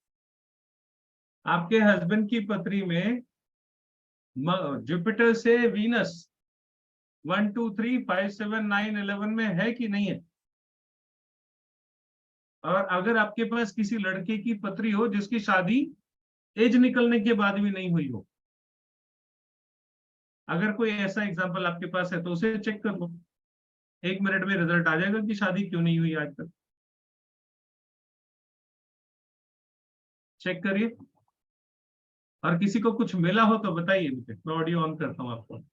Speaker 1: आपके हस्बैंड की पत्री में जुपिटर से वीनस 1 2 3 5 7 9 11 में है कि नहीं है? और अगर आपके पास किसी लड़के की पत्री हो जिसकी शादी एज निकलने के बाद भी नहीं हुई हो, अगर कोई ऐसा एग्जांपल आपके पास है तो उसे चेक कर लो, 1 मिनट में रिजल्ट आ जाएगा कि शादी क्यों नहीं हुई आज तक। चेक करिए, और किसी को कुछ मिला हो तो बताइए मुझे, मैं ऑडियो ऑन करता हूँ आपको।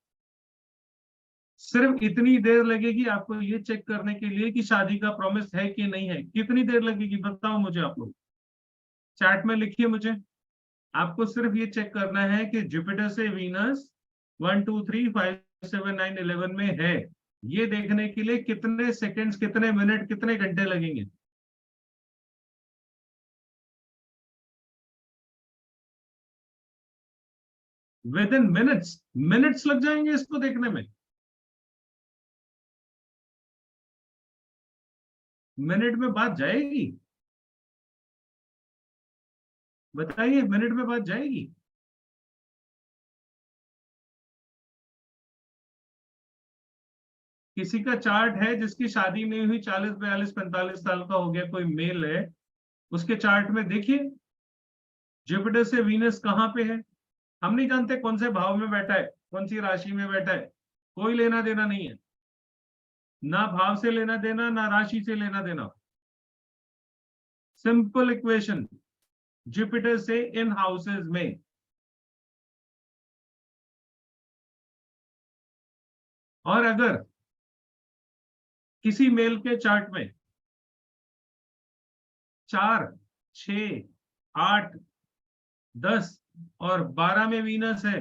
Speaker 1: सिर्फ इतनी देर लगेगी आपको ये चेक करने के लिए कि शादी का प्रॉमिस है कि नहीं है। कितनी देर लगेगी बताओ मुझे आप लोग, चैट में लिखिए मुझे। आपको सिर्फ ये चेक करना है कि जुपिटर से वीनस 1 2 3 5 7 9 11 में है, ये देखने के लिए कितने सेकंड्स, कितने मिनट, कितने घंटे लगेंगे? विद इन मिनट्स लग जाएंगे इसको देखने में। मिनट में बात जाएगी? बताइए, मिनट में बात जाएगी? किसी का चार्ट है जिसकी शादी नहीं हुई, 40, 42, 45 साल का हो गया, कोई मेल है, उसके चार्ट में देखिए जुपिटर से वीनस कहाँ पे है। हम नहीं जानते कौन से भाव में बैठा है, कौन सी राशि में बैठा है, कोई लेना देना नहीं है, ना भाव से लेना देना, ना राशि से लेना देना। सिंपल इक्वेशन, जुपिटर से इन हाउसेस में। और अगर किसी मेल के चार्ट में 4, 6, 8, 10 और 12 में वीनस है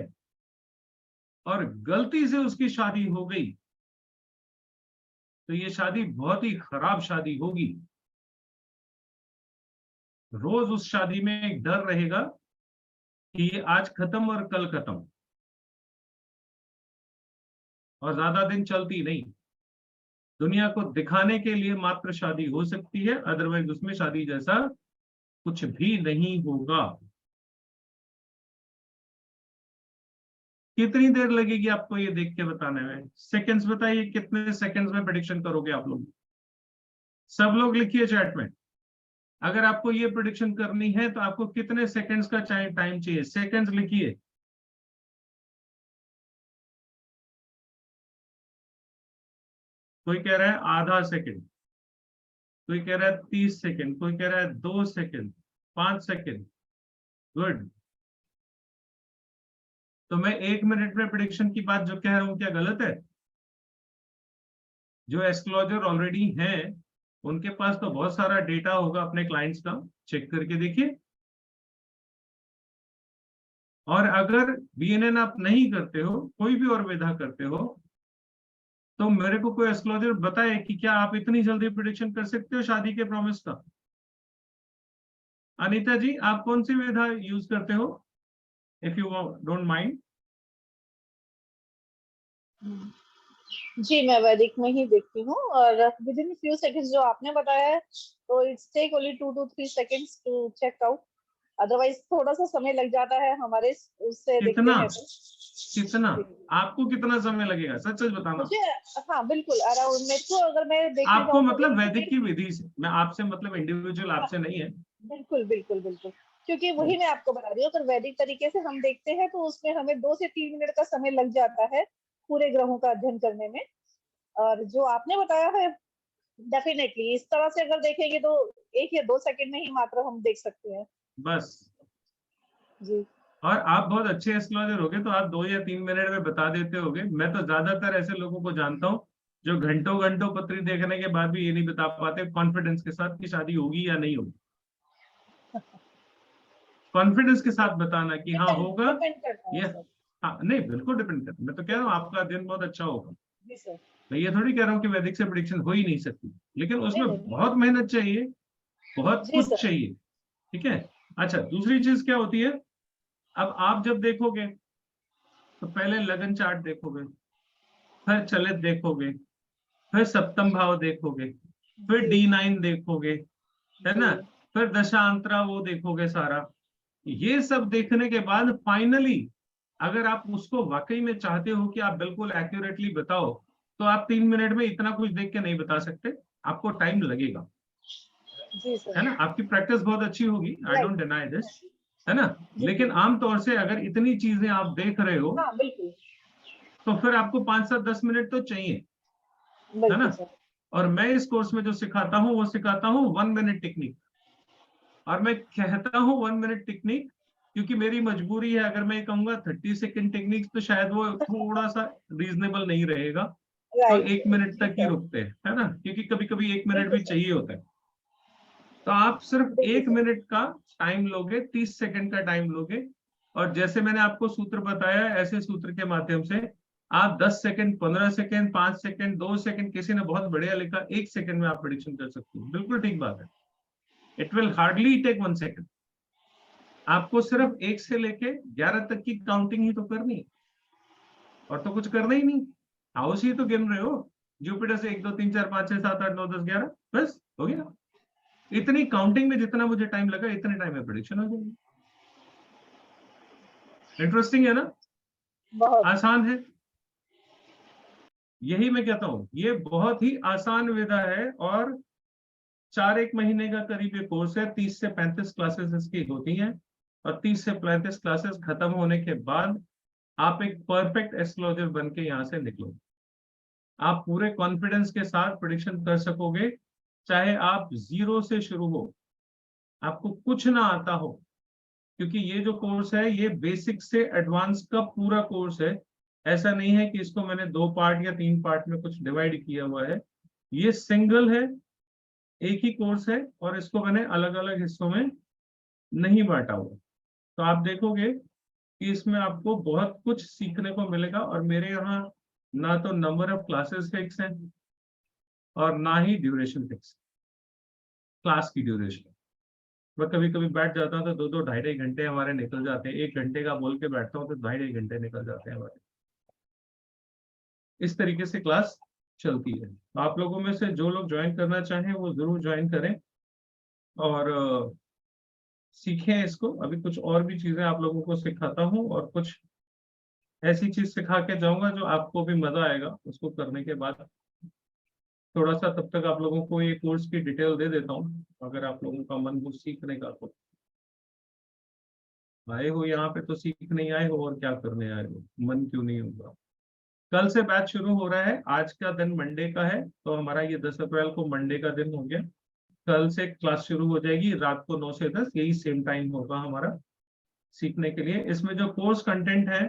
Speaker 1: और गलती से उसकी शादी हो गई, तो ये शादी बहुत ही खराब शादी होगी। रोज उस शादी में एक डर रहेगा कि ये आज खत्म और कल खत्म, और ज्यादा दिन चलती नहीं। दुनिया को दिखाने के लिए मात्र शादी हो सकती है, अदरवाइज उसमें शादी जैसा कुछ भी नहीं होगा। कितनी देर लगेगी आपको ये देख के बताने में? सेकंड्स बताइए, कितने सेकंड्स में प्रेडिक्शन करोगे आप लोग? सब लोग लिखिए चैट में। अगर आपको ये प्रेडिक्शन करनी है तो आपको कितने सेकंड्स का टाइम चाहिए? सेकंड्स लिखिए। कोई कह रहा है आधा सेकंड, कोई कह रहा है 30 सेकंड, कोई कह रहा है 2 सेकंड, 5 सेकंड। गुड। तो मैं 1 मिनट में प्रेडिक्शन की बात जो कह रहा हूं, क्या गलत है? जो एस्ट्रोलॉजर ऑलरेडी हैं उनके पास तो बहुत सारा डेटा होगा अपने क्लाइंट्स का, चेक करके देखिए। और अगर बीएनएन आप नहीं करते हो, कोई भी और विधा करते हो, तो मेरे को कोई एस्ट्रोलॉजर बताए कि क्या आप इतनी जल्दी प्रेडिक्शन कर सकते हो शादी के प्रॉमिस का? अनीता जी, आप कौन सी विधा यूज करते हो, इफ यू डोंट माइंड?
Speaker 4: जी, मैं वैदिक में ही देखती हूँ, और विद इन फ्यू सेकंड्स जो आपने बताया है, तो it's take only 2 to 3 seconds to check out. Otherwise थोड़ा सा समय लग जाता है हमारे उससे देखते
Speaker 1: कितना?
Speaker 4: हैं तो।
Speaker 1: कितना? आपको कितना समय लगेगा, सच सच बताना।
Speaker 4: मुझे, हाँ बिल्कुल, अराउंड, मेरे को अगर मैं देखने
Speaker 1: आपको
Speaker 4: जाऊँ तो
Speaker 1: मतलब
Speaker 4: 1 से
Speaker 1: वैदिक
Speaker 4: 1.5
Speaker 1: की विधि से, मैं आपसे मतलब इंडिविजुअल आपसे नहीं है।
Speaker 4: बिल्कुल बिल्कुल बिल्कुल, क्योंकि वही मैं आपको बता रही हूँ, अगर वैदिक तरीके से हम देखते हैं तो उसमें हमें 2 से 3 मिनट का समय लग जाता है पूरे ग्रहों का अध्ययन करने में। और जो आपने बताया है, डेफिनेटली इस तरह से अगर देखेंगे तो 1 या 2 सेकंड में ही मात्र हम देख सकते हैं।
Speaker 1: बस।
Speaker 4: जी।
Speaker 1: और आप बहुत अच्छे एस्ट्रोलॉजर होगे तो आप 2 या 3 मिनट में बता देते होगे। मैं तो ज्यादातर ऐसे लोगों को जानता हूँ जो घंटों घंटों पत्री देखने के बाद भी ये नहीं बता पाते कॉन्फिडेंस के साथ कि शादी होगी या नहीं होगी। कॉन्फिडेंस के साथ बताना कि हाँ होगा
Speaker 4: डिपेंड करता है
Speaker 1: या
Speaker 4: सर।
Speaker 1: हाँ नहीं, बिल्कुल डिपेंड करता है। मैं तो कह रहा हूँ आपका दिन बहुत अच्छा होगा।
Speaker 4: जी सर।
Speaker 1: मैं ये थोड़ी कह रहा हूँ कि वैदिक से प्रेडिक्शन हो ही नहीं सकती, लेकिन उसमें
Speaker 4: नहीं।
Speaker 1: बहुत मेहनत चाहिए, बहुत
Speaker 4: जी
Speaker 1: कुछ
Speaker 4: सर।
Speaker 1: चाहिए। ठीक है। अच्छा, दूसरी चीज क्या होती है, अब आप जब देखोगे तो पहले लगन चार्ट देखोगे, फिर चलित देखोगे, फिर सप्तम भाव देखोगे, फिर D9 देखोगे, है ना, फिर दशांतरा वो देखोगे सारा। ये सब देखने के बाद फाइनली अगर आप उसको वाकई में चाहते हो कि आप बिल्कुल एक्यूरेटली बताओ, तो आप 3 मिनट में इतना कुछ देख के नहीं बता सकते, आपको टाइम लगेगा।
Speaker 4: जी सर।
Speaker 1: है ना, आपकी प्रैक्टिस बहुत अच्छी होगी, आई डोंट डिनाई दिस, है ना।
Speaker 4: जी।
Speaker 1: लेकिन आमतौर से अगर इतनी चीजें आप देख रहे हो
Speaker 4: हाँ बिल्कुल
Speaker 1: तो फिर आपको 5 से 10 मिनट तो चाहिए, है
Speaker 4: बिल्कुल
Speaker 1: ना।
Speaker 4: सर।
Speaker 1: और मैं इस कोर्स में जो सिखाता हूँ वो सिखाता हूँ 1 मिनट टेक्निक। और मैं कहता हूँ 1 मिनट टेक्निक क्योंकि मेरी मजबूरी है। अगर मैं कहूंगा 30 सेकंड टेक्निक तो शायद वो थोड़ा सा रीजनेबल नहीं रहेगा, तो
Speaker 4: राइट।
Speaker 1: 1 मिनट
Speaker 4: जी
Speaker 1: तक ही
Speaker 4: सर।
Speaker 1: रुकते हैं, है ना, क्योंकि कभी कभी 1 मिनट
Speaker 4: बिल्कुल
Speaker 1: भी
Speaker 4: सर।
Speaker 1: चाहिए होता है। तो आप सिर्फ
Speaker 4: बिल्कुल
Speaker 1: 1
Speaker 4: सर।
Speaker 1: मिनट का टाइम लोगे, 30 सेकंड का टाइम लोगे, और जैसे मैंने आपको सूत्र बताया ऐसे सूत्र के माध्यम से आप 10 सेकंड, 15 सेकंड, 5 सेकंड, 2 सेकंड, किसी ने बहुत बढ़िया लिखा, 1 सेकंड में आप प्रेडिक्शन कर सकते हो, बिल्कुल ठीक बात है। It will hardly take 1 second. आपको सिर्फ 1 से लेके 11 तक की काउंटिंग ही तो करनी है, और तो कुछ करना ही नहीं। हाउस ही तो गिन रहे हो, जुपिटर से 1 2 3 4 5 6 7 8 9 10 11, बस हो गया। इतनी काउंटिंग में जितना मुझे टाइम लगा, इतने टाइम में प्रेडिक्शन हो जाएगी। इंटरेस्टिंग है ना,
Speaker 4: बहुत
Speaker 1: आसान है। यही मैं कहता हूं, ये बहुत ही आसान विधा है, और 4-1 महीने का करीब ये कोर्स है। 30 से 35 क्लासेस इसकी होती हैं, और 30 से 35 क्लासेस खत्म होने के बाद आप एक परफेक्ट एस्ट्रोलॉजर बन के यहाँ से निकलोगे। आप पूरे कॉन्फिडेंस के साथ प्रेडिक्शन कर सकोगे, चाहे आप 0 से शुरू हो, आपको कुछ ना आता हो, क्योंकि ये जो कोर्स है ये बेसिक से एडवांस का पूरा कोर्स है। ऐसा नहीं है कि इसको मैंने 2 पार्ट या 3 पार्ट में कुछ डिवाइड किया हुआ है, ये सिंगल है, एक ही कोर्स है, और इसको मैंने अलग अलग हिस्सों में नहीं बांटा हुआ। तो आप देखोगे कि इसमें आपको बहुत कुछ सीखने को मिलेगा। और मेरे यहाँ ना तो नंबर ऑफ क्लासेस फिक्स हैं, और ना ही ड्यूरेशन फिक्स, क्लास की ड्यूरेशन। मैं कभी कभी बैठ जाता हूँ तो 2-2 ढाई घंटे हमारे निकल जाते हैं। 1 घंटे का बोल के बैठता हूँ तो 2.5 घंटे निकल जाते हैं हमारे। इस तरीके से क्लास चलती है। आप लोगों में से जो लोग ज्वाइन करना चाहें वो जरूर ज्वाइन करें, और सीखें इसको। अभी कुछ और भी चीजें आप लोगों को सिखाता हूँ, और कुछ ऐसी चीज सिखा के जाऊंगा जो आपको भी मजा आएगा उसको करने के बाद। थोड़ा सा तब तक आप लोगों को ये कोर्स की डिटेल दे देता हूँ, अगर आप लोगों का मन हो सीखने का तो। आए हो यहाँ पे तो सीखने ही आए हो, और क्या करने आए हो, मन क्यों नहीं होगा। कल से बैच शुरू हो रहा है। आज का दिन मंडे का है, तो हमारा ये 10 अप्रैल को मंडे का दिन हो गया। कल से क्लास शुरू हो जाएगी, रात को 9 से 10 यही सेम टाइम होगा हमारा सीखने के लिए। इसमें जो कोर्स कंटेंट है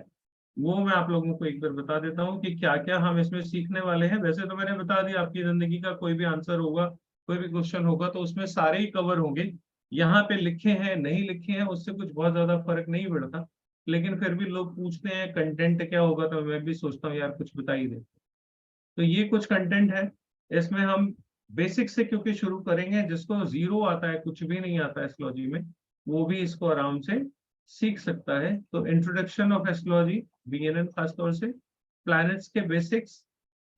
Speaker 1: वो मैं आप लोगों को एक बार बता देता हूँ कि क्या क्या हम इसमें सीखने वाले हैं। वैसे तो मैंने बता दिया, आपकी जिंदगी का कोई भी आंसर होगा, कोई भी क्वेश्चन होगा तो उसमें सारे ही कवर होंगे। यहाँ पे लिखे हैं नहीं लिखे हैं उससे कुछ बहुत ज्यादा फर्क नहीं पड़ता, लेकिन फिर भी लोग पूछते हैं कंटेंट क्या होगा, तो मैं भी सोचता हूँ यार कुछ बता ही दे। तो ये कुछ कंटेंट है, इसमें हम बेसिक से क्योंकि शुरू करेंगे। जिसको 0 आता है, कुछ भी नहीं आता एस्ट्रोलॉजी में, वो भी इसको आराम से सीख सकता है। तो इंट्रोडक्शन ऑफ एस्ट्रोलॉजी, बीएनएन खासतौर से, प्लैनेट्स के बेसिक्स,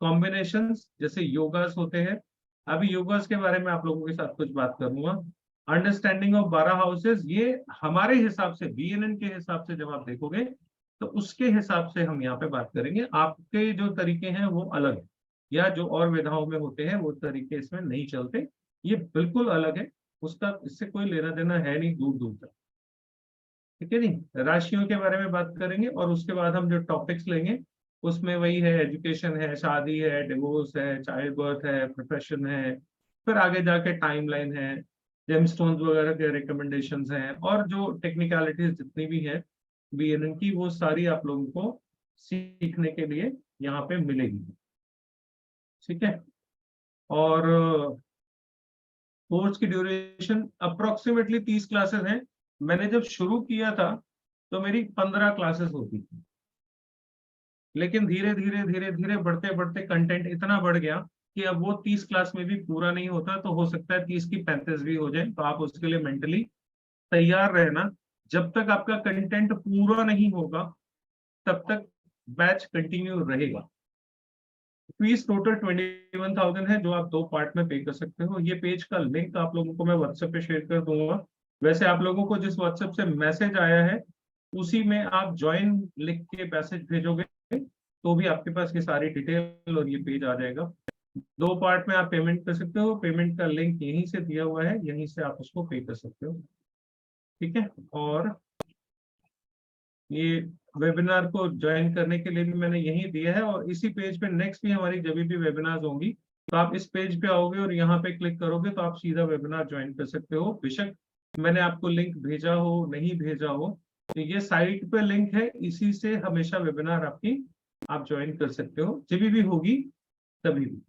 Speaker 1: कॉम्बिनेशंस, जैसे योगास होते हैं। अभी योगास के बारे में आप लोगों के साथ कुछ बात करूंगा। अंडरस्टैंडिंग ऑफ 12 हाउसेस, ये हमारे हिसाब से, बीएनएन के हिसाब से जब आप देखोगे तो उसके हिसाब से हम यहाँ पे बात करेंगे। आपके जो तरीके हैं वो अलग है, या जो और विधाओं में होते हैं वो तरीके इसमें नहीं चलते, ये बिल्कुल अलग है। उसका इससे कोई लेना देना है नहीं दूर दूर तक, ठीक है नहीं। राशियों के बारे में बात करेंगे, और उसके बाद हम जो टॉपिक्स लेंगे उसमें वही है, एजुकेशन है, शादी है, डिवोर्स है, चाइल्ड बर्थ है, प्रोफेशन है, फिर आगे जाके टाइमलाइन है, जेमस्टोन्स वगैरह के रिकमेंडेशंस हैं, और जो टेक्निकलिटीज जितनी भी है बीएनएन की, वो सारी आप लोगों को सीखने के लिए यहाँ पे मिलेगी, ठीक है। और कोर्स की ड्यूरेशन अप्रोक्सीमेटली 30 क्लासेस हैं। मैंने जब शुरू किया था तो मेरी 15 क्लासेस होती थी, लेकिन धीरे धीरे धीरे धीरे बढ़ते बढ़ते कंटेंट इतना बढ़ गया कि अब वो 30 क्लास में भी पूरा नहीं होता। तो हो सकता है 30 की 35 भी हो जाए, तो आप उसके लिए मेंटली तैयार रहना। जब तक आपका कंटेंट पूरा नहीं होगा तब तक बैच कंटिन्यू रहेगा। फीस टोटल 21,000 है, जो आप 2 पार्ट में पे कर सकते हो। ये पेज का लिंक आप लोगों को मैं व्हाट्सएप पे शेयर कर दूंगा। वैसे आप लोगों को जिस व्हाट्सएप से मैसेज आया है उसी में आप ज्वाइन लिख के मैसेज भेजोगे तो भी आपके पास ये सारी डिटेल और ये पेज आ जाएगा। 2 पार्ट में आप पेमेंट कर सकते हो, पेमेंट का लिंक यहीं से दिया हुआ है, यहीं से आप उसको पे कर सकते हो, ठीक है। और ये वेबिनार को ज्वाइन करने के लिए भी मैंने यही दिया है, और इसी पेज पे नेक्स्ट भी हमारी जब भी वेबिनार होंगी तो आप इस पेज पे आओगे और यहाँ पे क्लिक करोगे तो आप सीधा वेबिनार ज्वाइन कर सकते हो। बेशक मैंने आपको लिंक भेजा हो नहीं भेजा हो, तो ये साइट पे लिंक है, इसी से हमेशा वेबिनार आपकी आप ज्वाइन कर सकते हो जब भी होगी तभी भी।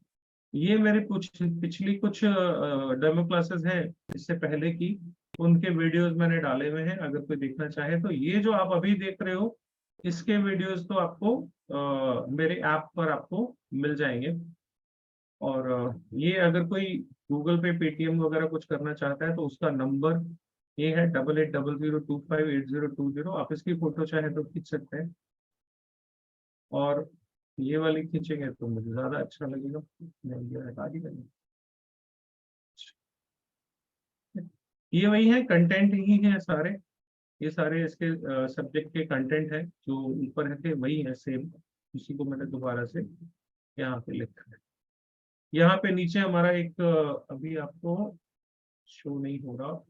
Speaker 1: ये मेरे पिछली कुछ डेमो क्लासेस हैं इससे पहले की, उनके वीडियोस मैंने डाले हुए हैं, अगर कोई देखना चाहे तो। ये जो आप अभी देख रहे हो इसके वीडियोस तो आपको मेरे ऐप पर आपको मिल जाएंगे। और ये अगर कोई गूगल पे, पेटीएम वगैरह कुछ करना चाहता है तो उसका नंबर ये है 8800258020। आप इसकी फोटो चाहे तो खींच सकते हैं, और ये वाली खींचेंगे तो मुझे ज्यादा अच्छा लगेगा। मैं ये हटा दी मैंने। ये वही है, कंटेंट ही है सारे, ये सारे इसके सब्जेक्ट के कंटेंट है जो ऊपर है थे वही है सेम। उसी को मैंने दोबारा से यहाँ पे लिखा है। यहाँ पे नीचे हमारा एक अभी आपको शो नहीं हो रहा,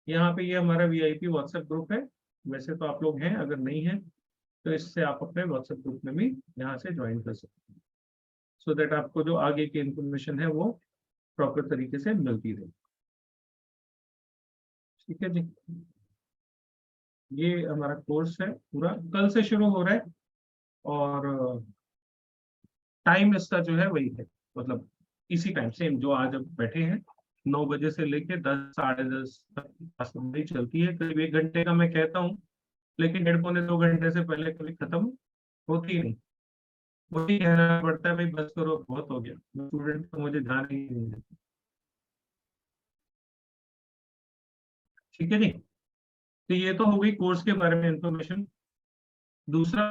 Speaker 1: यहाँ पे ये हमारा वीआईपी व्हाट्सएप ग्रुप है। वैसे तो आप लोग हैं, अगर नहीं है तो इससे आप अपने व्हाट्सएप ग्रुप में भी यहाँ से ज्वाइन कर सकते हैं, सो दैट आपको जो आगे की इंफॉर्मेशन है वो प्रॉपर तरीके से मिलती रहे। ठीक है जी, ये हमारा कोर्स है पूरा, कल से शुरू हो रहा है। और टाइम इसका जो है वही है, मतलब इसी टाइम सेम जो आज अब बैठे हैं 9 बजे से लेके 10 साढ़े 10 तक क्लास हमारी चलती है। करीब 1 घंटे का मैं कहता हूँ, लेकिन 1.5-2 घंटे से पहले कभी खत्म होती नहीं। वही कहना पड़ता है भाई बस करो, बहुत हो गया, स्टूडेंट तो मुझे ध्यान ही नहीं देते। ठीक है जी, तो ये तो हो गई कोर्स के बारे में इंफॉर्मेशन। दूसरा,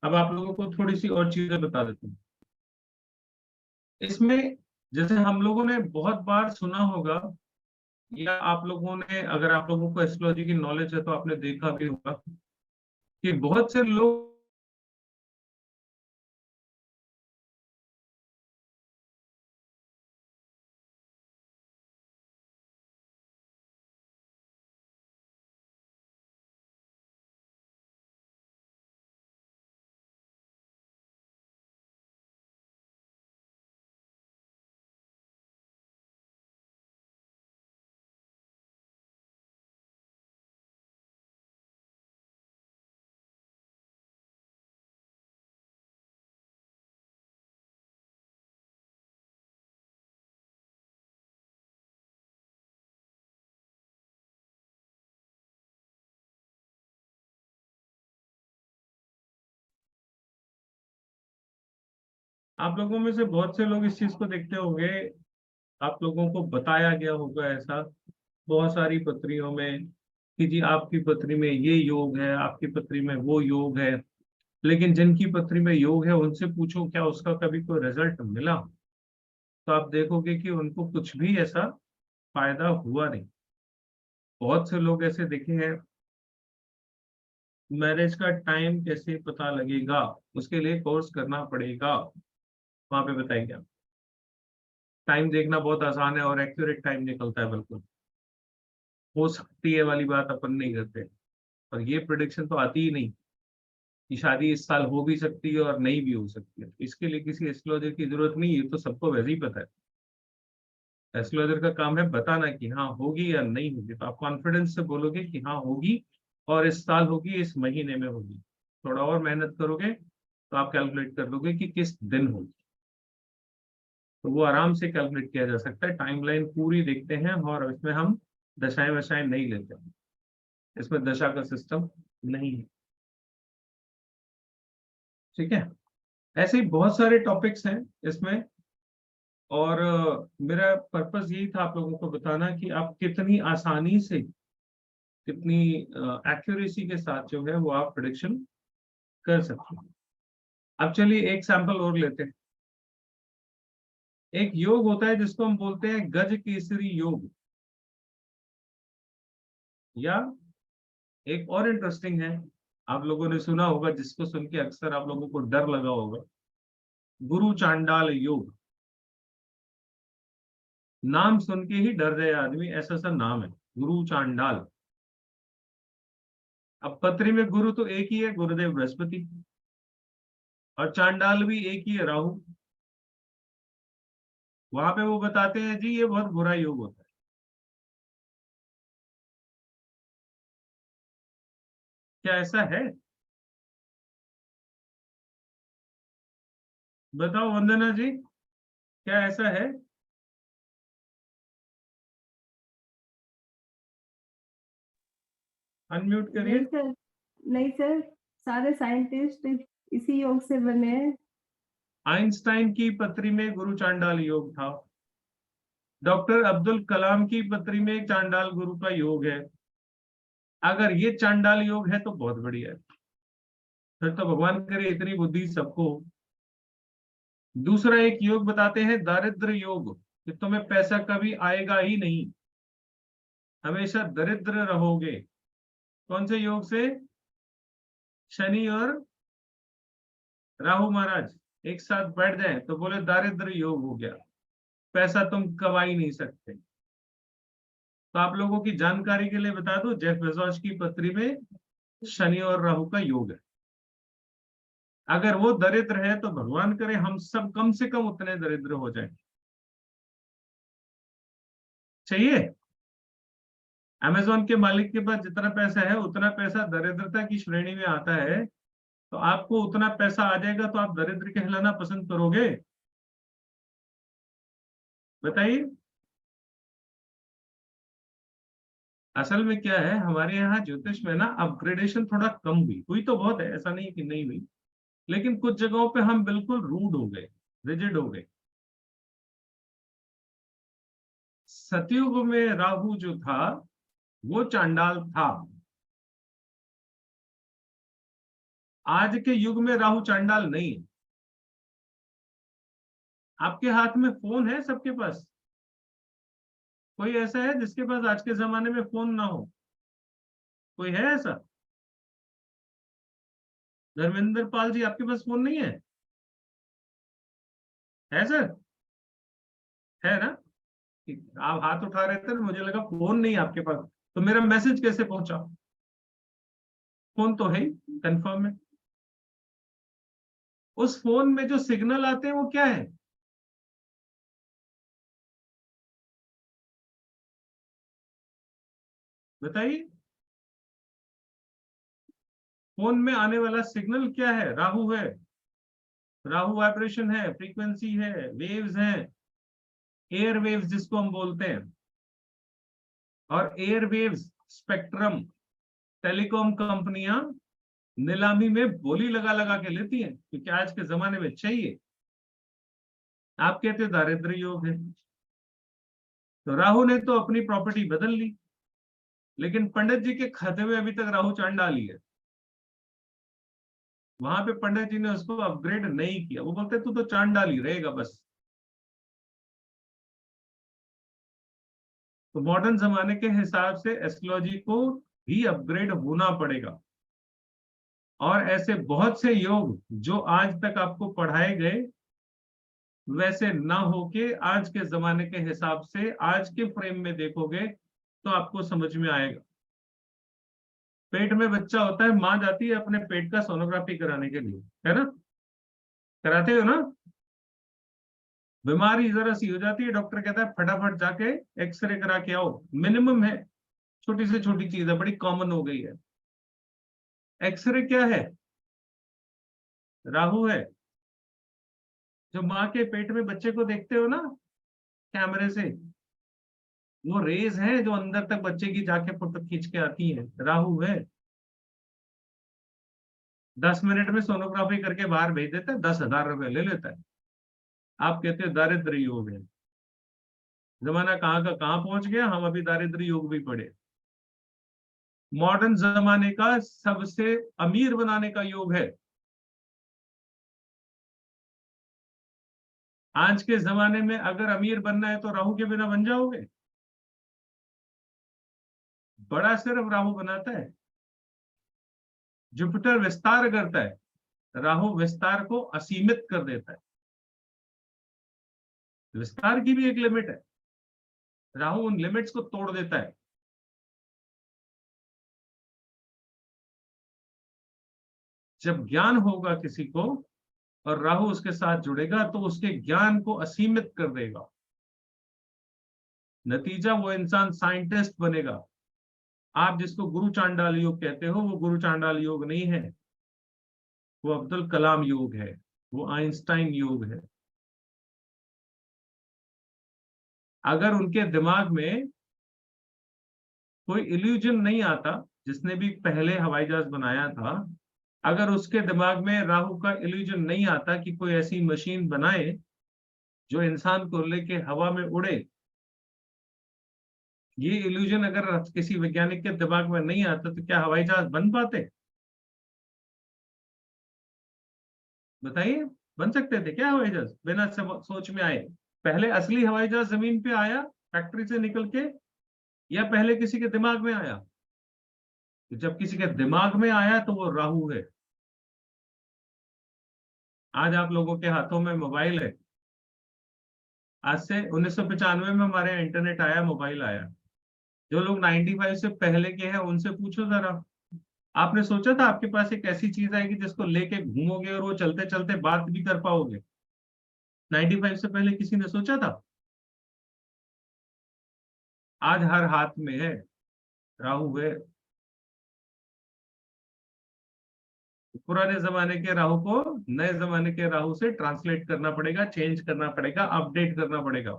Speaker 1: अब आप लोगों को थोड़ी सी और चीजें बता देता हूँ इसमें। जैसे हम लोगों ने बहुत बार सुना होगा, या आप लोगों ने, अगर आप लोगों को एस्ट्रोलॉजी की नॉलेज है तो आपने देखा भी होगा कि बहुत से लोग आप लोगों में से बहुत से लोग इस चीज को देखते होंगे, आप लोगों को बताया गया होगा ऐसा बहुत सारी पत्रियों में कि जी आपकी पत्री में ये योग है, आपकी पत्री में वो योग है। लेकिन जिनकी पत्री में योग है उनसे पूछो क्या उसका कभी कोई रिजल्ट मिला, तो आप देखोगे कि उनको कुछ भी ऐसा फायदा हुआ नहीं। बहुत से लोग ऐसे देखे हैं, मैरिज का टाइम कैसे पता लगेगा, उसके लिए कोर्स करना पड़ेगा, वहां पे बताएंगे। टाइम देखना बहुत आसान है और एक्यूरेट टाइम निकलता है, बिल्कुल हो सकती है वाली बात अपन नहीं करते। और ये प्रिडिक्शन तो आती ही नहीं कि शादी इस साल हो भी सकती है और नहीं भी हो सकती है। इसके लिए किसी एस्ट्रोलॉजर की जरूरत नहीं, ये तो सबको वैसे ही पता है। एस्ट्रोलॉजर का काम है बताना कि हाँ होगी या नहीं होगी, तो आप कॉन्फिडेंस से बोलोगे कि हाँ होगी, और इस साल होगी, इस महीने में होगी। थोड़ा और मेहनत करोगे तो आप कैलकुलेट कर लोगे कि किस दिन होगी, तो वो आराम से कैलकुलेट किया जा सकता है। टाइमलाइन पूरी देखते हैं, और इसमें हम दशाएं वशाएं नहीं लेते, इसमें दशा का सिस्टम नहीं है। ठीक है, ऐसे ही बहुत सारे टॉपिक्स हैं इसमें। और मेरा पर्पस यही था आप लोगों को बताना कि आप कितनी आसानी से, कितनी एक्यूरेसी के साथ जो है वो आप प्रेडिक्शन कर सकते हैं। अब चलिए एक सैंपल और लेते हैं। एक योग होता है जिसको हम बोलते हैं गज केसरी योग, या एक और इंटरेस्टिंग है, आप लोगों ने सुना होगा, जिसको सुन के अक्सर आप लोगों को डर लगा होगा, गुरु चांडाल योग। नाम सुन के ही डर जाए आदमी, ऐसा सा नाम है गुरु चांडाल। अब पत्री में गुरु तो एक ही है, गुरुदेव बृहस्पति, और चांडाल भी एक ही है, राहु। वहां पे वो बताते हैं जी ये बहुत बुरा योग होता है। क्या ऐसा है? बताओ वंदना जी, क्या ऐसा है? अनम्यूट करिए।
Speaker 7: नहीं सर, सारे साइंटिस्ट इसी योग से बने हैं।
Speaker 1: आइंस्टाइन की पत्री में गुरु चांडाल योग था। डॉक्टर अब्दुल कलाम की पत्री में चांडाल गुरु का योग है। अगर ये चांडाल योग है तो बहुत बढ़िया है, फिर तो भगवान करे इतनी बुद्धि सबको। दूसरा एक योग बताते हैं, दारिद्र योग, कि तुम्हें पैसा कभी आएगा ही नहीं, हमेशा दरिद्र रहोगे। कौन से योग से? शनि और राहु महाराज एक साथ बैठ जाए तो बोले दारिद्र योग हो गया, पैसा तुम कमा ही नहीं सकते। तो आप लोगों की जानकारी के लिए बता दो, जेफ बेजोस की पत्री में शनि और राहु का योग है। अगर वो दरिद्र है तो भगवान करे हम सब कम से कम उतने दरिद्र हो जाएं। चाहिए? अमेज़न के मालिक के पास जितना पैसा है उतना पैसा दरिद्रता की श्रेणी में आता है, तो आपको उतना पैसा आ जाएगा तो आप दरिद्र कहलाना पसंद करोगे? बताइए। असल में क्या है, हमारे यहाँ ज्योतिष में ना अपग्रेडेशन थोड़ा कम हुई तो बहुत है, ऐसा नहीं कि नहीं हुई, लेकिन कुछ जगहों पे हम बिल्कुल रूड हो गए, रिजिड हो गए। सतयुग में राहु जो था वो चांडाल था। आज के युग में राहु चांडाल नहीं है। आपके हाथ में फोन है, सबके पास? कोई ऐसा है जिसके पास आज के जमाने में फोन ना हो? कोई है ऐसा? धर्मेंद्र पाल जी, आपके पास फोन नहीं है? है सर? है ना? आप हाथ उठा रहे थे, मुझे लगा फोन नहीं आपके पास, तो मेरा मैसेज कैसे पहुंचा? फोन तो है ही, कंफर्म है। उस फोन में जो सिग्नल आते हैं वो क्या है? बताइए। फोन में आने वाला सिग्नल क्या है? राहु है। राहु वाइब्रेशन है, फ्रीक्वेंसी है, वेव्स हैं, एयर वेव्स जिसको हम बोलते हैं। और एयर वेव्स स्पेक्ट्रम टेलीकॉम कंपनियां नीलामी में बोली लगा लगा के लेती हैं, क्योंकि आज के जमाने में चाहिए। आप कहते दारिद्र्य योग है, तो राहु ने तो अपनी प्रॉपर्टी बदल ली, लेकिन पंडित जी के खाते में अभी तक राहु चांडाल ही है। वहां पे पंडित जी ने उसको अपग्रेड नहीं किया, वो बोलते तू तो चांडाल ही रहेगा बस। तो मॉडर्न जमाने के हिसाब से एस्ट्रोलॉजी को भी अपग्रेड होना पड़ेगा। और ऐसे बहुत से योग जो आज तक आपको पढ़ाए गए वैसे ना होके आज के जमाने के हिसाब से आज के फ्रेम में देखोगे तो आपको समझ में आएगा। पेट में बच्चा होता है, माँ जाती है अपने पेट का सोनोग्राफी कराने के लिए, है ना? कराते हो ना? बीमारी जरा सी हो जाती है, डॉक्टर कहता है फटाफट जाके एक्सरे करा के आओ। मिनिमम है, छोटी से छोटी चीज है, बड़ी कॉमन हो गई है। एक्सरे क्या है? राहु है। जो माँ के पेट में बच्चे को देखते हो ना कैमरे से, वो रेज है जो अंदर तक बच्चे की जाके फोटो खींच के आती है, राहु है। 10 मिनट में सोनोग्राफी करके बाहर भेज देता है, 10,000 रुपए ले लेता है। आप कहते हो दारिद्र्य योग है। जमाना कहाँ का कहाँ पहुंच गया, हम अभी दारिद्र्य योग भी पढ़े। मॉडर्न जमाने का सबसे अमीर बनाने का योग है। आज के जमाने में अगर अमीर बनना है तो राहु के बिना बन जाओगे? बड़ा सिर्फ राहु बनाता है। जुपिटर विस्तार करता है, राहु विस्तार को असीमित कर देता है। विस्तार की भी एक लिमिट है, राहु उन लिमिट्स को तोड़ देता है। जब ज्ञान होगा किसी को और राहु उसके साथ जुड़ेगा तो उसके ज्ञान को असीमित कर देगा। नतीजा वो इंसान साइंटिस्ट बनेगा। आप जिसको गुरु चांडाल योग कहते हो वो गुरु चांडाल योग नहीं है, वो अब्दुल कलाम योग है, वो आइंस्टाइन योग है। अगर उनके दिमाग में कोई इल्यूजन नहीं आता जिसने भी पहले हवाई जहाज बनाया था, अगर उसके दिमाग में राहु का इल्यूजन नहीं आता कि कोई ऐसी मशीन बनाए जो इंसान को लेके हवा में उड़े, ये इल्यूजन अगर किसी वैज्ञानिक के दिमाग में नहीं आता तो क्या हवाई जहाज बन पाते? बताइए, बन सकते थे क्या हवाई जहाज बिना सोच में आए? पहले असली हवाई जहाज जमीन पे आया फैक्ट्री से निकल के, या पहले किसी के दिमाग में आया? तो जब किसी के दिमाग में आया तो वो राहु है। आज आप लोगों के हाथों में मोबाइल है। आज से 1995 में हमारे यहाँ इंटरनेट आया, मोबाइल आया। जो लोग 95 से पहले के हैं उनसे पूछो जरा, आपने सोचा था आपके पास एक ऐसी चीज आएगी जिसको लेके घूमोगे और वो चलते चलते बात भी कर पाओगे? 95 से पहले किसी ने सोचा था? आज हर हाथ में है, राहु है। पुराने जमाने के राहु को नए जमाने के राहु से ट्रांसलेट करना पड़ेगा, चेंज करना पड़ेगा, अपडेट करना पड़ेगा।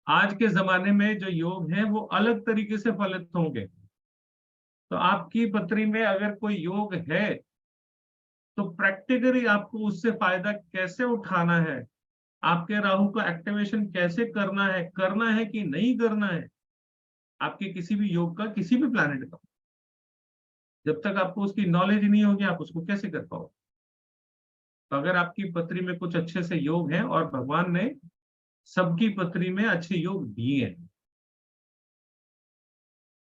Speaker 1: आज के जमाने में जो योग है वो अलग तरीके से फलित होंगे। तो आपकी पत्री में अगर कोई योग है तो प्रैक्टिकली आपको उससे फायदा कैसे उठाना है, आपके राहु का एक्टिवेशन कैसे करना है कि नहीं करना है, आपके किसी भी योग का, किसी भी प्लैनेट का, जब तक आपको उसकी नॉलेज नहीं होगी आप उसको कैसे कर पाओगे? तो अगर आपकी पत्री में कुछ अच्छे से योग हैं, और भगवान ने सबकी पत्री में अच्छे योग दिए हैं,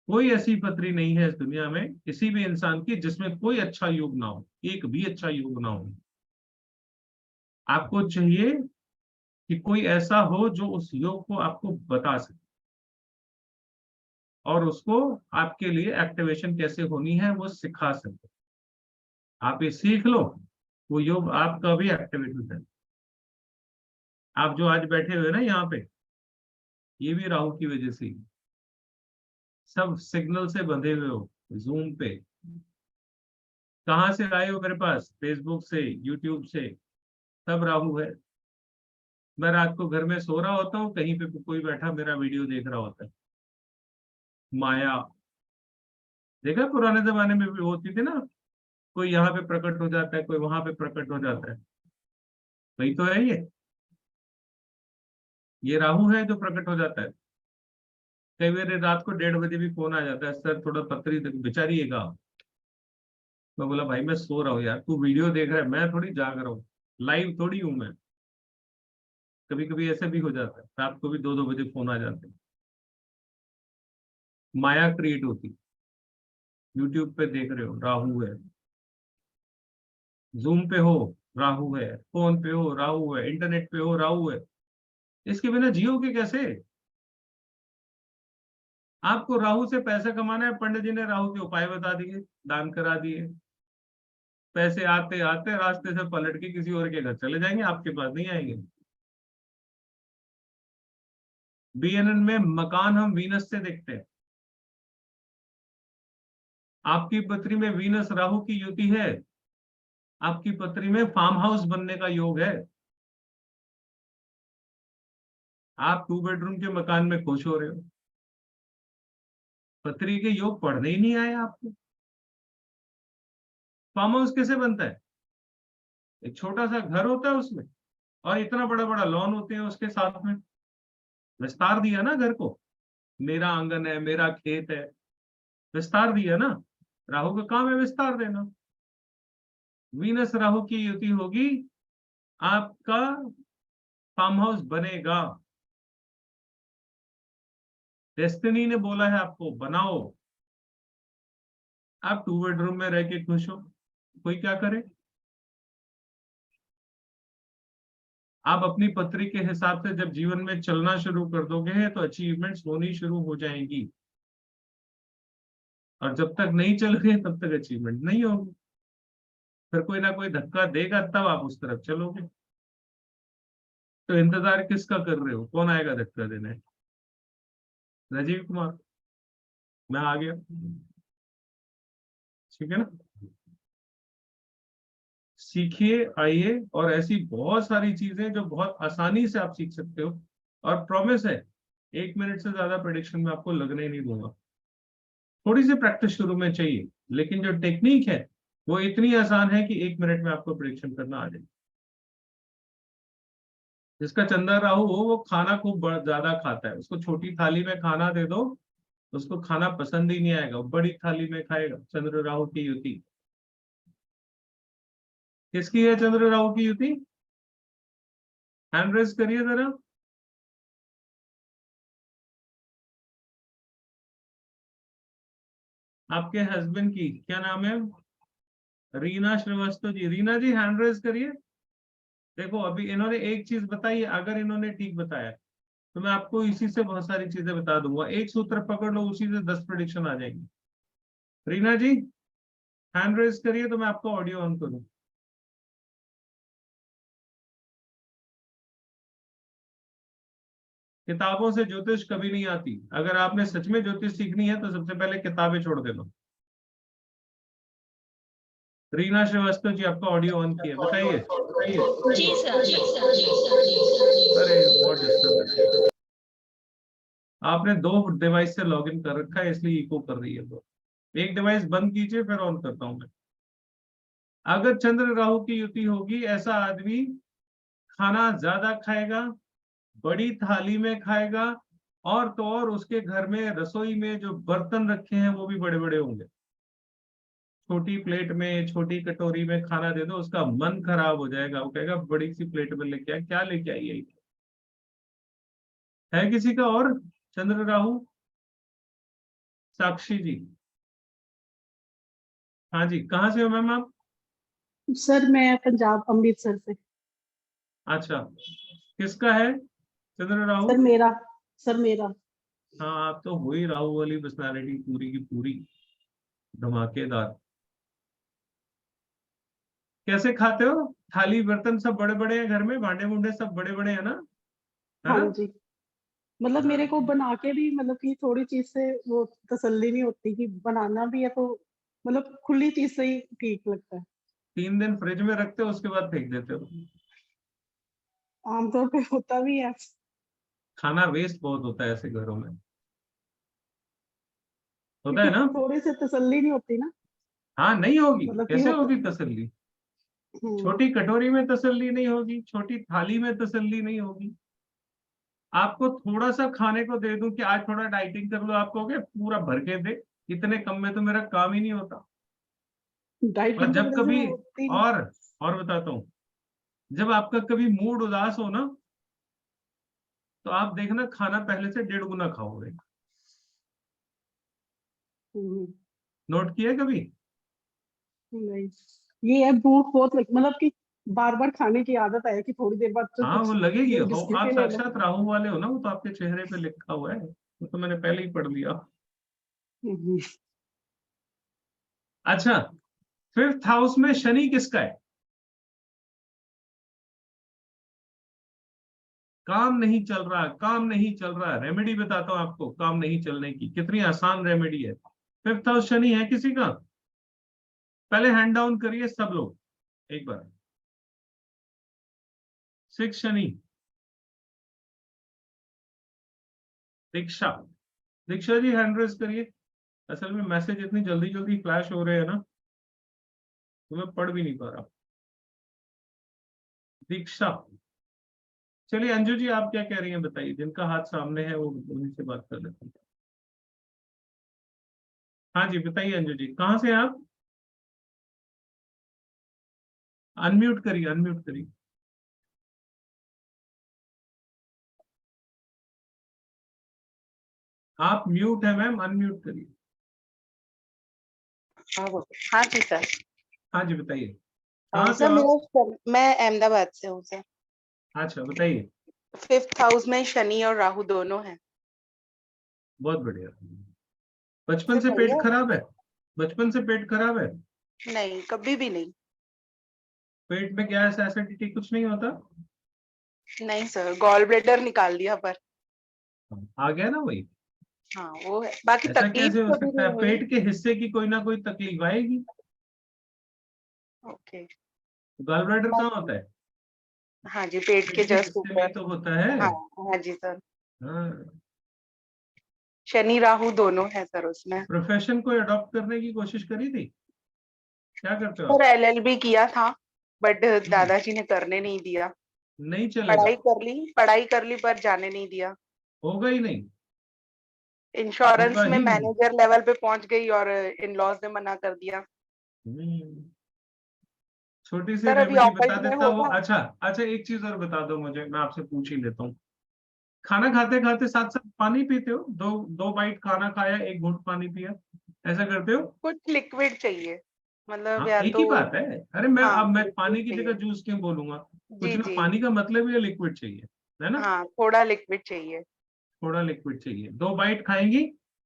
Speaker 1: कोई ऐसी पत्री नहीं है इस दुनिया में किसी भी इंसान की जिसमें कोई अच्छा योग ना हो, एक भी अच्छा योग ना हो। आपको चाहिए कि कोई ऐसा हो जो उस योग को आपको बता सके और उसको आपके लिए एक्टिवेशन कैसे होनी है वो सिखा सके। आप ये सीख लो, वो योग आपका भी एक्टिवेट हो जाए। आप जो आज बैठे हुए ना यहाँ पे, ये भी राहु की वजह से, सब सिग्नल से बंधे हुए हो जूम पे। कहाँ से आए हो मेरे पास? फेसबुक से, यूट्यूब से, सब राहु है। मैं रात को घर में सो रहा होता हूँ, कहीं पे कोई बैठा मेरा वीडियो देख रहा होता है। माया देखा, पुराने जमाने में भी होती थी ना, कोई यहाँ पे प्रकट हो जाता है, कोई वहां पे प्रकट हो जाता है। वही तो है ये राहु है जो प्रकट हो जाता है। कई बार रात को 1:30 बजे भी फोन आ जाता है, सर थोड़ा पत्री बिचारिएगा। मैं बोला भाई मैं सो रहा हूँ यार, तू वीडियो देख रहा है, मैं थोड़ी जाग रहा हूँ, लाइव थोड़ी हूं मैं। कभी कभी ऐसे भी हो जाता है, रात को भी 2-2 बजे फोन आ जाते हैं। माया क्रिएट होती। यूट्यूब पे देख रहे हो, राहु है। जूम पे हो, राहु है। फोन पे हो, राहु है। इंटरनेट पे हो, राहु है। इसके बिना जियोगे कैसे? आपको राहु से पैसा कमाना है, पंडित जी ने राहु के उपाय बता दिए, दान करा दिए। पैसे आते आते रास्ते से पलट के किसी और के घर चले जाएंगे, आपके पास नहीं आएंगे। बीएनएन में मकान हम वीनस से देखते हैं। आपकी पत्री में वीनस राहु की युति है, आपकी पत्री में फार्म हाउस बनने का योग है। आप 2 बेडरूम के मकान में खुश हो रहे हो, पत्री के योग पढ़ने ही नहीं आए आपको। फार्म हाउस कैसे बनता है? एक छोटा सा घर होता है उसमें, और इतना बड़ा बड़ा लॉन होते हैं उसके साथ में। विस्तार दिया ना घर को, मेरा आंगन है, मेरा खेत है, विस्तार दिया ना। राहु का काम है विस्तार देना। वीनस राहु की युति होगी, आपका फार्म हाउस बनेगा। डेस्टिनी ने बोला है आपको बनाओ। आप 2 बेडरूम में रह के खुश हो, कोई क्या करे? आप अपनी पत्री के हिसाब से जब जीवन में चलना शुरू कर दोगे तो अचीवमेंट्स होनी शुरू हो जाएंगी, और जब तक नहीं चल रही तब तक अचीवमेंट नहीं होगी। फिर कोई ना कोई धक्का देगा तब आप उस तरफ चलोगे। तो इंतजार किसका कर रहे हो? कौन आएगा धक्का देने? राजीव कुमार, मैं आ गया। ठीक है ना? सीखिए, आइए, और ऐसी बहुत सारी चीजें जो बहुत आसानी से आप सीख सकते हो। और प्रॉमिस है 1 मिनट से ज्यादा प्रेडिक्शन में आपको लगने ही नहीं दूंगा। थोड़ी सी प्रैक्टिस शुरू में चाहिए, लेकिन जो टेक्निक है वो इतनी आसान है कि 1 मिनट में आपको प्रेडिक्शन करना आ जाए। जिसका चंद्र राहु हो वो खाना खूब ज्यादा खाता है, उसको छोटी थाली में खाना दे दो, उसको खाना पसंद ही नहीं आएगा, वो बड़ी थाली में खाएगा। चंद्र राहु की युति किसकी है? चंद्र राहु की युति हैंड रेज करिए जरा। आपके हस्बैंड की क्या नाम है? रीना श्रीवास्तव जी। रीना जी हैंड रेज करिए। देखो अभी इन्होंने एक चीज बताई, अगर इन्होंने ठीक बताया तो मैं आपको इसी से बहुत सारी चीजें बता दूंगा। एक सूत्र पकड़ लो, उसी से 10 प्रेडिक्शन आ जाएंगी। रीना जी हैंड रेज करिए तो मैं आपको ऑडियो ऑन करूं। किताबों से ज्योतिष कभी नहीं आती। अगर आपने सच में ज्योतिष सीखनी है तो सबसे पहले किताबें छोड़ देना। रीना श्रीवास्तव जी आपका ऑडियो ऑन किया, बताइए।
Speaker 8: जी सर।
Speaker 1: अरे बहुत डिस्टर्ब है। आपने 2 डिवाइस से लॉगिन कर रखा है इसलिए इको कर रही है। तो एक डिवाइस बंद कीजिए फिर ऑन करता हूं मैं। अगर चंद्र राहु की युति होगी, ऐसा आदमी खाना ज्यादा खाएगा, बड़ी थाली में खाएगा, और तो और उसके घर में रसोई में जो बर्तन रखे हैं वो भी बड़े बड़े होंगे। छोटी प्लेट में छोटी कटोरी में खाना दे दो, उसका मन खराब हो जाएगा। वो कहेगा बड़ी सी प्लेट में लेके आए, क्या लेके आई है किसी का? और चंद्र राहु साक्षी जी। हाँ जी, कहाँ से हो मैम आप?
Speaker 9: सर मैं पंजाब अमृतसर से।
Speaker 1: अच्छा, किसका है चंद्र राहु?
Speaker 9: सर मेरा।
Speaker 1: हाँ, आप तो हो ही राहु वाली पर्सनालिटी पूरी की पूरी, धमाकेदार। कैसे खाते हो? थाली बर्तन सब बड़े बड़े हैं घर में, भांडे मुंडे सब बड़े बड़े हैं ना? है
Speaker 9: हाँ
Speaker 1: ना?
Speaker 9: जी, मतलब
Speaker 1: हाँ।
Speaker 9: मेरे को बना के भी मतलब कि थोड़ी चीज से वो तसल्ली नहीं होती कि बनाना भी है, तो मतलब खुली चीज से ही ठीक लगता है।
Speaker 1: 3 दिन फ्रिज में रखते हो उसके बाद फेंक देते हो।
Speaker 9: आमतौर पे होता भी है।
Speaker 1: खाना वेस्ट बहुत होता है ऐसे घरों में, होता है
Speaker 9: क्योंकि
Speaker 1: ना?
Speaker 9: थोड़ी से तसल्ली नहीं होती ना,
Speaker 1: हाँ, नहीं होगी,
Speaker 9: मतलब कि
Speaker 1: कैसे
Speaker 9: होता।
Speaker 1: होगी तसल्ली? छोटी कटोरी में तसल्ली नहीं होगी, छोटी थाली में तसल्ली नहीं होगी। आपको थोड़ा सा खाने को दे दूं कि आज थोड़ा डाइटिंग कर लो, आप कहोगे पूरा भर के दे, इतने कम में तो मेरा काम ही नहीं होता। और
Speaker 9: डाइटिंग की
Speaker 1: जब
Speaker 9: वजह से
Speaker 1: कभी
Speaker 9: होती।
Speaker 1: और बताता हूँ, जब आपका कभी मूड उदास हो ना, तो आप देखना खाना पहले से 1.5 गुना खाओगे। नोट किया कभी?
Speaker 9: नहीं, ये है भूख बहुत मतलब कि बार बार खाने की आदत है कि थोड़ी देर बाद तो
Speaker 1: हाँ,
Speaker 9: कुछ
Speaker 1: वो लगेगी हो।
Speaker 9: बिस्किट
Speaker 1: आप
Speaker 9: ही ले लो।
Speaker 1: साक्षात राहु वाले हो ना, वो तो आपके चेहरे पे लिखा हुआ है, वो तो मैंने पहले ही पढ़ लिया। अच्छा, 5th हाउस में शनि किसका है? काम नहीं चल रहा, काम नहीं चल रहा। रेमेडी बताता हूं आपको काम नहीं चलने की, कितनी आसान रेमेडी है। 5th हाउस शनि है किसी का? पहले हैंड डाउन करिए सब लोग एक बार। 6 शनि। दीक्षा, दीक्षा जी हैंड रेज करिए। असल में मैसेज इतनी जल्दी जल्दी फ्लैश हो रहे हैं ना, तो मैं पढ़ भी नहीं पा रहा। दीक्षा। चलिए अंजू जी आप क्या कह रही हैं बताइए, जिनका हाथ सामने है वो उन्हीं से बात कर लेते हैं। हाँ जी बताइए अंजू जी, कहाँ से हैं आप? अनम्यूट करिए, अनम्यूट करिए। आप म्यूट है मैम, अनम्यूट करिए।
Speaker 10: हाँ जी सर।
Speaker 1: हाँ जी बताइए, कहाँ से
Speaker 10: सर
Speaker 1: हो आप?
Speaker 10: मैं अहमदाबाद से हूँ सर।
Speaker 1: अच्छा बताइए।
Speaker 10: 5th हाउस में शनि और राहु दोनों हैं।
Speaker 1: बहुत बढ़िया। बचपन
Speaker 10: सर
Speaker 1: से पेट
Speaker 10: बढ़िया।
Speaker 1: खराब है? बचपन से पेट खराब है?
Speaker 10: नहीं, कभी भी नहीं।
Speaker 1: पेट में गैस एसिडिटी कुछ नहीं होता?
Speaker 10: नहीं सर, गॉल ब्लैडर निकाल दिया पर।
Speaker 1: आ गया ना वही।
Speaker 10: हाँ वो है, बाकी
Speaker 1: ऐसा
Speaker 10: तकलीफ
Speaker 1: कैसे हो
Speaker 10: कभी
Speaker 1: सकता है?
Speaker 10: नहीं हुई।
Speaker 1: पेट के हिस्से की कोई ना कोई तकलीफ आएगी।
Speaker 10: ओके।
Speaker 1: गॉल ब्लैडर कहाँ होता है?
Speaker 10: हाँ जी, पेट के
Speaker 1: पेट के
Speaker 10: जस्ट
Speaker 1: हिस्से में
Speaker 10: ऊपर।
Speaker 1: तो होता है।
Speaker 10: हाँ हाँ जी सर।
Speaker 1: हाँ,
Speaker 10: शनि राहु दोनों है सर उसमें।
Speaker 1: प्रोफेशन को अडॉप्ट करने की कोशिश करी थी? क्या करते हो?
Speaker 10: सर LLB किया था बट दादाजी ने करने नहीं दिया।
Speaker 1: नहीं चलेगा,
Speaker 10: पढ़ाई कर ली पर जाने नहीं दिया।
Speaker 1: होगा ही नहीं,
Speaker 10: इंश्योरेंस
Speaker 1: होगा
Speaker 10: में
Speaker 1: ही नहीं।
Speaker 10: मैनेजर लेवल पे पहुंच गई और इन लॉज ने मना कर दिया।
Speaker 1: छोटी सी
Speaker 10: सर अभी
Speaker 1: रेमेडी
Speaker 10: ऑकल्ट
Speaker 1: बता
Speaker 10: में
Speaker 1: देता हूँ।
Speaker 10: होगा।
Speaker 1: अच्छा अच्छा, एक चीज और बता दो मुझे, मैं आपसे पूछ ही लेता हूँ। खाना खाते खाते साथ साथ पानी पीते हो? दो दो बाइट खाना खाया, एक घूंट पानी पिया, ऐसा करते हो?
Speaker 10: कुछ लिक्विड चाहिए, मतलब
Speaker 1: हाँ,
Speaker 10: या
Speaker 1: एक
Speaker 10: तो
Speaker 1: ही बात है। अरे मैं
Speaker 10: हाँ
Speaker 1: अब मैं
Speaker 10: लिक्विड
Speaker 1: पानी की
Speaker 10: चाहिए।
Speaker 1: जगह जूस क्यों बोलूंगा? कुछ
Speaker 10: जी
Speaker 1: ना,
Speaker 10: जी
Speaker 1: पानी का मतलब ही है लिक्विड चाहिए, है ना?
Speaker 10: हाँ, थोड़ा लिक्विड चाहिए।
Speaker 1: थोड़ा लिक्विड चाहिए, 2 बाइट खाएंगी,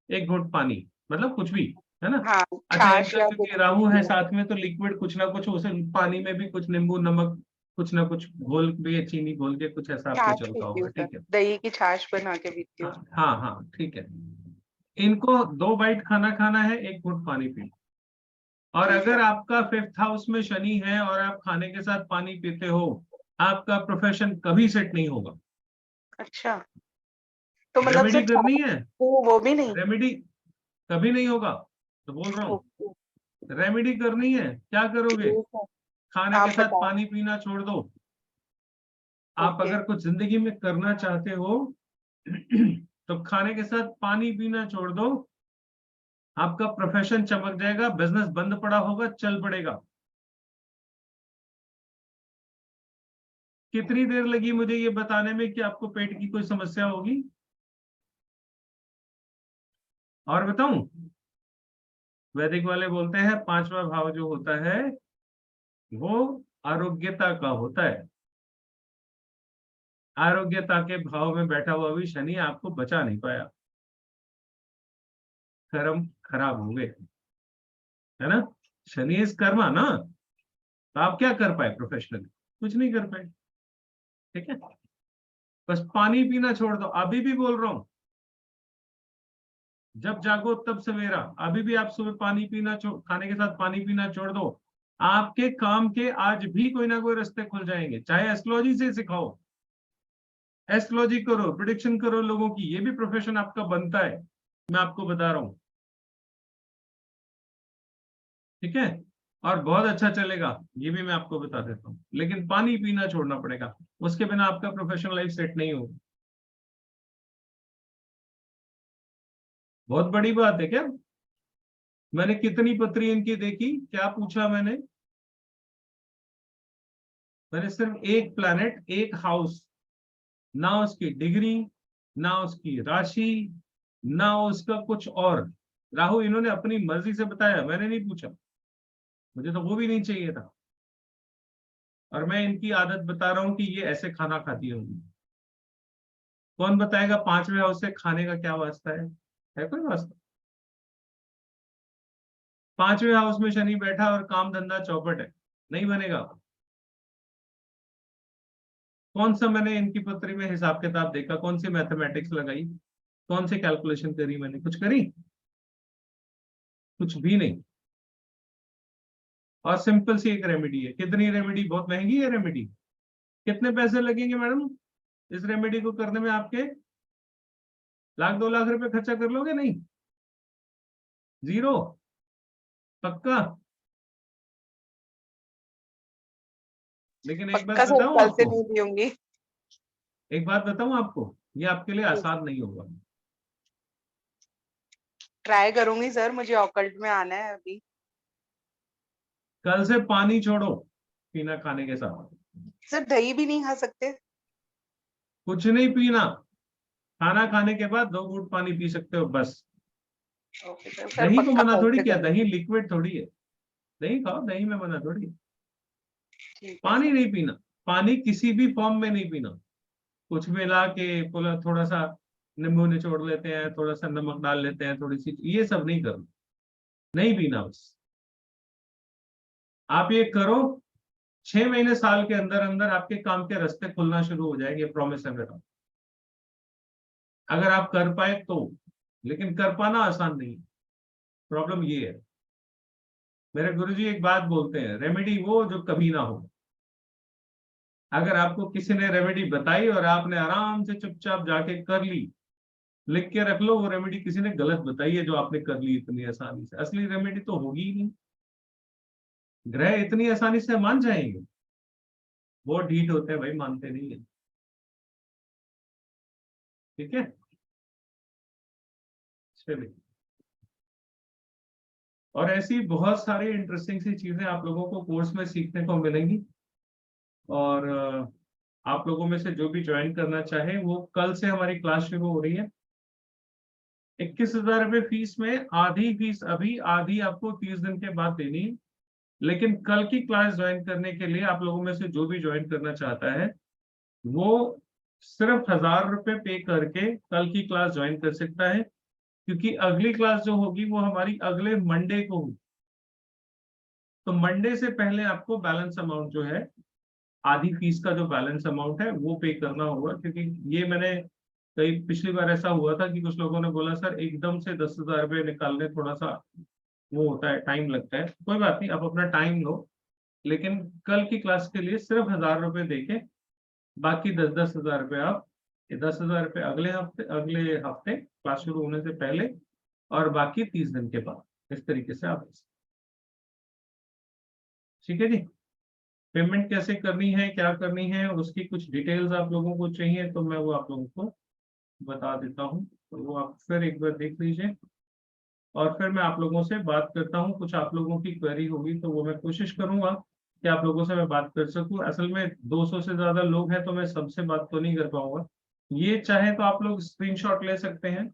Speaker 1: एक घूंट पानी, मतलब कुछ भी, है ना?
Speaker 10: हाँ,
Speaker 1: अच्छा,
Speaker 10: छाछ
Speaker 1: इनका
Speaker 10: या
Speaker 1: क्योंकि
Speaker 10: कुछ
Speaker 1: राहु है
Speaker 10: भी।
Speaker 1: साथ में तो लिक्विड कुछ ना कुछ उसे पानी में भी कुछ नींबू नमक कुछ ना कुछ घोल के, चीनी घोल के कुछ ऐसा आपके
Speaker 10: छाछ
Speaker 1: चलता
Speaker 10: पीती
Speaker 1: होगा,
Speaker 10: हूँ सर,
Speaker 1: ठीक है?
Speaker 10: दही की छाछ बना के पीती हूँ।
Speaker 1: हाँ हाँ हाँ, ठीक है। इनको 2 बाइट खाना खाना है, एक घूंट पानी पीना। और
Speaker 10: जी
Speaker 1: अगर
Speaker 10: सर।
Speaker 1: आपका 5th हाउस में शनि है और आप खाने के साथ पानी पीते हो, आपका प्रोफेशन कभी सेट नहीं होगा।
Speaker 10: अच्छा, तो मतलब
Speaker 1: रेमेडी
Speaker 10: सिर्फ
Speaker 1: करनी है,
Speaker 10: वो भी नहीं।
Speaker 1: रेमेडी कभी नहीं होगा, तो बोल रहा हूँ
Speaker 10: ओके,
Speaker 1: रेमेडी करनी है, क्या करोगे?
Speaker 10: जी सर,
Speaker 1: खाने
Speaker 10: आप
Speaker 1: के साथ
Speaker 10: बताओ।
Speaker 1: पानी पीना छोड़ दो। आप
Speaker 10: ओके,
Speaker 1: अगर कुछ जिंदगी में करना चाहते हो तो खाने के साथ पानी पीना छोड़ दो, आपका प्रोफेशन चमक जाएगा, बिजनेस बंद पड़ा होगा, चल पड़ेगा। कितनी देर लगी मुझे ये बताने में कि आपको पेट की कोई समस्या होगी? और बताऊं, वैदिक वाले बोलते हैं 5वां भाव जो होता है वो आरोग्यता का होता है। आरोग्यता के भाव में बैठा हुआ भी शनि आपको बचा नहीं पाया, कर्म खराब हो गए, है ना? शनि इज कर्मा ना, तो आप क्या कर पाए प्रोफेशनली? कुछ नहीं कर पाए, ठीक है? बस पानी पीना छोड़ दो, अभी भी बोल रहा हूं, जब जागो तब सवेरा। अभी भी आप सुबह पानी पीना खाने के साथ पानी पीना छोड़ दो, आपके काम के आज भी कोई ना कोई रास्ते खुल जाएंगे। चाहे एस्ट्रोलॉजी से सिखाओ, एस्ट्रोलॉजी करो, प्रिडिक्शन करो लोगों की, ये भी प्रोफेशन आपका बनता है, मैं आपको बता रहा हूं, ठीक है? और बहुत अच्छा चलेगा, ये भी मैं आपको बता देता हूँ। लेकिन पानी पीना छोड़ना पड़ेगा, उसके बिना आपका प्रोफेशनल लाइफ सेट नहीं होगा। बहुत बड़ी बात है क्या? मैंने कितनी पत्री इनकी देखी, क्या पूछा मैंने सिर्फ एक प्लैनेट, एक हाउस, ना उसकी डिग्री, ना उसकी राशि, ना उसका कुछ और। राहु इन्होंने अपनी मर्जी से बताया, मैंने नहीं पूछा, मुझे तो वो भी नहीं चाहिए था। और मैं इनकी आदत बता रहा हूं कि ये ऐसे खाना खाती होंगी। कौन बताएगा 5वें हाउस से खाने का क्या वास्ता है कोई वास्ता? 5वें हाउस में शनि बैठा और काम धंधा चौपट है, नहीं बनेगा। कौन सा मैंने इनकी पत्री में हिसाब किताब देखा, कौन सी मैथमेटिक्स लगाई, कौन सी कैलकुलेशन करी, मैंने कुछ करी? कुछ भी नहीं। और सिंपल सी एक रेमेडी है। कितनी रेमेडी? बहुत महंगी है रेमेडी। कितने पैसे लगेंगे मैडम इस रेमेडी को करने में आपके? 1-2 लाख रुपए खर्चा कर लोगे? नहीं, जीरो, पक्का? लेकिन एक बात
Speaker 10: पक्का सर,
Speaker 1: बताऊं
Speaker 10: कल से
Speaker 1: आपको,
Speaker 10: नहीं पीऊंगी।
Speaker 1: एक बात बताऊं आपको, ये आपके लिए आसान नहीं होगा।
Speaker 10: ट्राई करूंगी सर, मुझे ऑकल्ट में आना है अभी।
Speaker 1: कल से पानी छोड़ो पीना खाने के साथ,
Speaker 10: सर दही भी नहीं खा सकते?
Speaker 1: कुछ नहीं पीना। खाना खाने के बाद 2 घूंट पानी पी सकते हो बस।
Speaker 10: ओके सर, सर
Speaker 1: दही को
Speaker 10: पक्का
Speaker 1: मना
Speaker 10: कल
Speaker 1: थोड़ी
Speaker 10: से
Speaker 1: किया, दही
Speaker 10: करूंगी।
Speaker 1: लिक्विड थोड़ी है। दही खाओ, दही में मना थोड़ी है।
Speaker 10: ठीक है
Speaker 1: पानी
Speaker 10: सर।
Speaker 1: नहीं पीना, पानी किसी भी फॉर्म में नहीं पीना। कुछ मिला के थोड़ा सा नींबू निचोड़ लेते हैं, थोड़ा सा नमक डाल लेते हैं, थोड़ी सी, ये सब नहीं करना, नहीं पीना बस। आप ये करो, 6 महीने साल के अंदर अंदर आपके काम के रास्ते खुलना शुरू हो जाएंगे, प्रॉमिस है मेरा, अगर आप कर पाए तो। लेकिन कर पाना आसान नहीं, प्रॉब्लम ये है। मेरे गुरुजी एक बात बोलते हैं, रेमेडी वो जो कभी ना हो। अगर आपको किसी ने रेमेडी बताई और आपने आराम से चुपचाप जाके कर ली, लिख के रख लो, वो रेमेडी किसी ने गलत बताई है जो आपने कर ली इतनी आसानी से। असली रेमेडी तो होगी ही नहीं। ग्रह इतनी आसानी से मान जाएंगे? बहुत ढीठ होते हैं भाई, मानते नहीं है। ठीक है, चलिए। और ऐसी बहुत सारी इंटरेस्टिंग सी चीजें आप लोगों को कोर्स में सीखने को मिलेंगी। और आप लोगों में से जो भी ज्वाइन करना चाहे, वो कल से हमारी क्लास शुरू हो रही है। 21,000 रुपये फीस में आधी फीस अभी, आधी आपको 30 दिन के बाद देनी है। लेकिन कल की क्लास ज्वाइन करने के लिए आप लोगों में से जो भी ज्वाइन करना चाहता है, वो सिर्फ 1,000 रुपये पे करके कल की क्लास ज्वाइन कर सकता है, क्योंकि अगली क्लास जो होगी वो हमारी अगले मंडे को होगी। तो मंडे से पहले आपको बैलेंस अमाउंट जो है, आधी फीस का जो बैलेंस अमाउंट है वो पे करना होगा। क्योंकि ये मैंने कई पिछली बार ऐसा हुआ था कि कुछ लोगों ने बोला सर एकदम से 10,000 रुपये निकालने थोड़ा सा वो होता है, टाइम लगता है। कोई बात नहीं, आप अपना टाइम लो, लेकिन कल की क्लास के लिए सिर्फ 1,000 रुपये देके बाकी 10,000 रुपये आप, 10,000 रुपये अगले हफ्ते क्लास शुरू होने से पहले, और बाकी 30 दिन के बाद। इस तरीके से आप, ठीक है जी। पेमेंट कैसे करनी है, क्या करनी है, उसकी कुछ डिटेल्स आप लोगों को चाहिए तो मैं वो आप लोगों को बता देता हूँ। तो वो आप फिर एक बार देख लीजिए, और फिर मैं आप लोगों से बात करता हूँ। कुछ आप लोगों की क्वेरी होगी तो वो मैं कोशिश करूंगा कि आप लोगों से मैं बात कर सकूं। असल में 200 से ज्यादा लोग हैं तो मैं सबसे बात तो नहीं कर पाऊंगा। ये चाहे तो आप लोग स्क्रीनशॉट ले सकते हैं,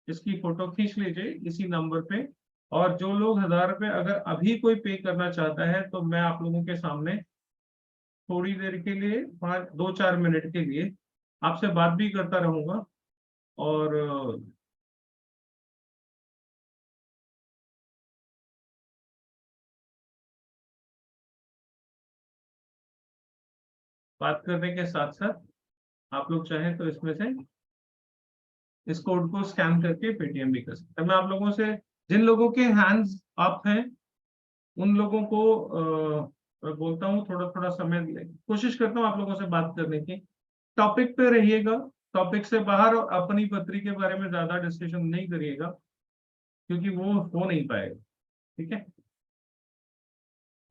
Speaker 1: इसकी फोटो खींच लीजिए इसी नंबर पे। और जो लोग 1,000 रुपये अगर अभी कोई पे करना चाहता है, तो मैं आप लोगों के सामने थोड़ी देर के लिए, 2-4 मिनट के लिए आपसे बात भी करता रहूंगा। और बात करने के साथ साथ आप लोग चाहें तो इसमें से इस कोड को स्कैन करके पेटीएम भी कर सकते हैं। मैं आप लोगों से, जिन लोगों के हैंड्स अप हैं उन लोगों को मैं बोलता हूँ थोड़ा थोड़ा समय कोशिश करता हूँ आप लोगों से बात करने की। टॉपिक पे रहिएगा, टॉपिक से बाहर और अपनी पत्री के बारे में ज्यादा डिस्कशन नहीं करिएगा, क्योंकि वो हो नहीं पाएगा। ठीक है,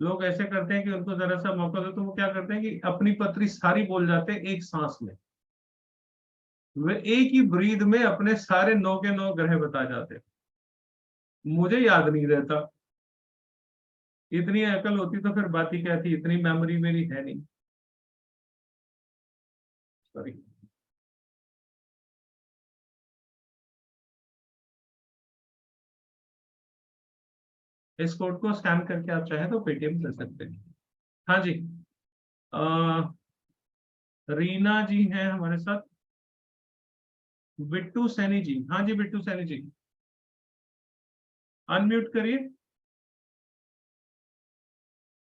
Speaker 1: लोग ऐसे करते हैं कि उनको जरा सा मौका दो तो वो क्या करते हैं कि अपनी पत्री सारी बोल जाते हैं एक सांस में। वे एक ही ब्रीद में अपने सारे 9 के 9 ग्रह बता जाते हैं। मुझे याद नहीं रहता। इतनी अकल होती तो फिर बात ही क्या थी, इतनी मेमोरी मेरी है नहीं। सॉरी। इस कोड को स्कैन करके आप चाहे तो पेटीएम कर सकते हैं। हाँ जी, रीना जी हैं हमारे साथ। बिट्टू सैनी जी, हाँ जी बिट्टू सैनी जी, अनम्यूट करिए।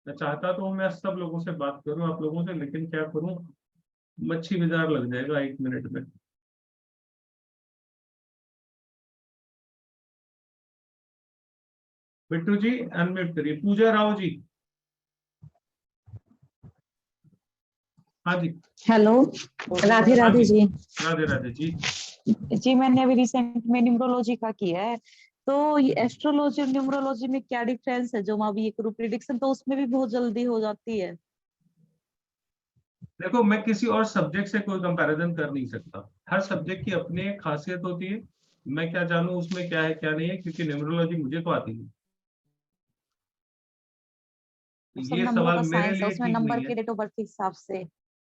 Speaker 1: मैं चाहता तो मैं सब लोगों से बात करूं, आप लोगों से, लेकिन क्या करूं, मच्छी बाजार लग जाएगा 1 मिनट में। बिट्टू जी अनम्यूट करिए। पूजा राव जी, हाँ जी।
Speaker 8: हेलो, राधे राधे जी।
Speaker 1: राधे राधे जी।
Speaker 8: जी मैंने अभी रिसेंट में न्यूमरोलॉजी का किया है, तो ये एस्ट्रोलॉजी और न्यूमरोलॉजी में क्या डिफरेंस है? जो मैं अभी ये करूँ प्रिडिक्शन, तो उसमें भी बहुत जल्दी हो जाती है।
Speaker 1: देखो, मैं किसी और सब्जेक्ट से कोई कंपैरिजन कर नहीं सकता। हर सब्जेक्ट की अपनी एक खासियत होती है। मैं क्या जानूं उसमें क्या है क्या नहीं है, क्योंकि न्यूमरोलॉजी मुझे तो आती नहीं।
Speaker 8: सब
Speaker 1: ये
Speaker 8: नंबरों
Speaker 1: सवाल
Speaker 8: का
Speaker 1: मेरे
Speaker 8: साइंस है,
Speaker 1: लिए
Speaker 8: उसमें
Speaker 1: ठीक
Speaker 8: नंबर
Speaker 1: नहीं
Speaker 8: के
Speaker 1: है।
Speaker 8: डेट ऑफ बर्थ के हिसाब से।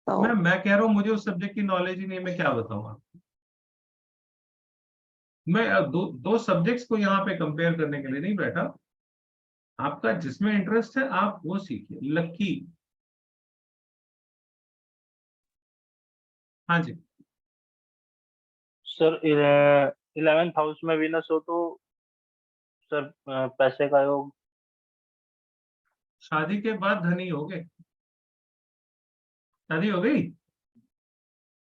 Speaker 8: तो
Speaker 1: मैं कह रहा हूँ मुझे उस सब्जेक्ट की नॉलेज ही नहीं है, मैं क्या बताऊँ आपको। मैं दो सब्जेक्ट्स को यहाँ पे कंपेयर करने के लिए नहीं बैठा। आपका जिसमें इंटरेस्ट है आप वो सीखिए। लक्की, हाँ जी।
Speaker 6: सर 11th हाउस में वीनस हो तो सर पैसे का योग।
Speaker 1: शादी के बाद धनी हो गए? शादी हो गई?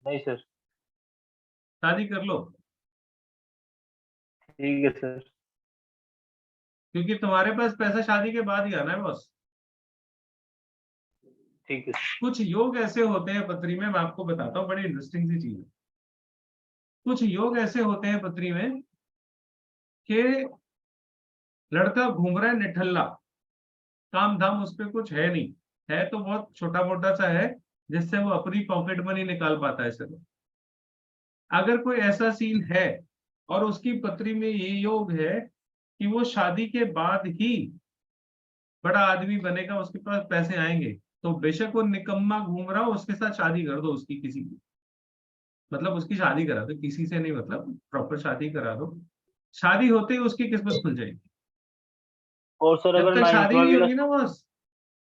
Speaker 6: नहीं सर।
Speaker 1: शादी कर लो,
Speaker 6: ठीक है सर।
Speaker 1: क्योंकि तुम्हारे पास पैसा शादी के बाद ही आना है बॉस।
Speaker 6: ठीक है।
Speaker 1: कुछ योग ऐसे होते हैं पत्री में, मैं आपको बताता हूँ, बड़ी इंटरेस्टिंग सी चीज है। कुछ योग ऐसे होते हैं पत्री में कि लड़का घूम रहा है निठल्ला, काम धाम उस पर कुछ है नहीं, है तो बहुत छोटा मोटा सा है जिससे वो अपनी पॉकेट मनी निकाल पाता है सिर्फ। अगर कोई ऐसा सीन है और उसकी पत्री में ये योग है कि वो शादी के बाद ही बड़ा आदमी बनेगा, उसके पास पैसे आएंगे, तो बेशक वो निकम्मा घूम रहा हो, उसके साथ शादी कर दो उसकी, किसी की, मतलब उसकी शादी करा दो, किसी से नहीं, मतलब प्रॉपर शादी करा दो। शादी होते ही उसकी किस्मत खुल जाएगी।
Speaker 6: और सर
Speaker 1: जब
Speaker 6: अगर
Speaker 1: तक शादी नहीं होगी
Speaker 6: वीनस
Speaker 1: ना बॉस,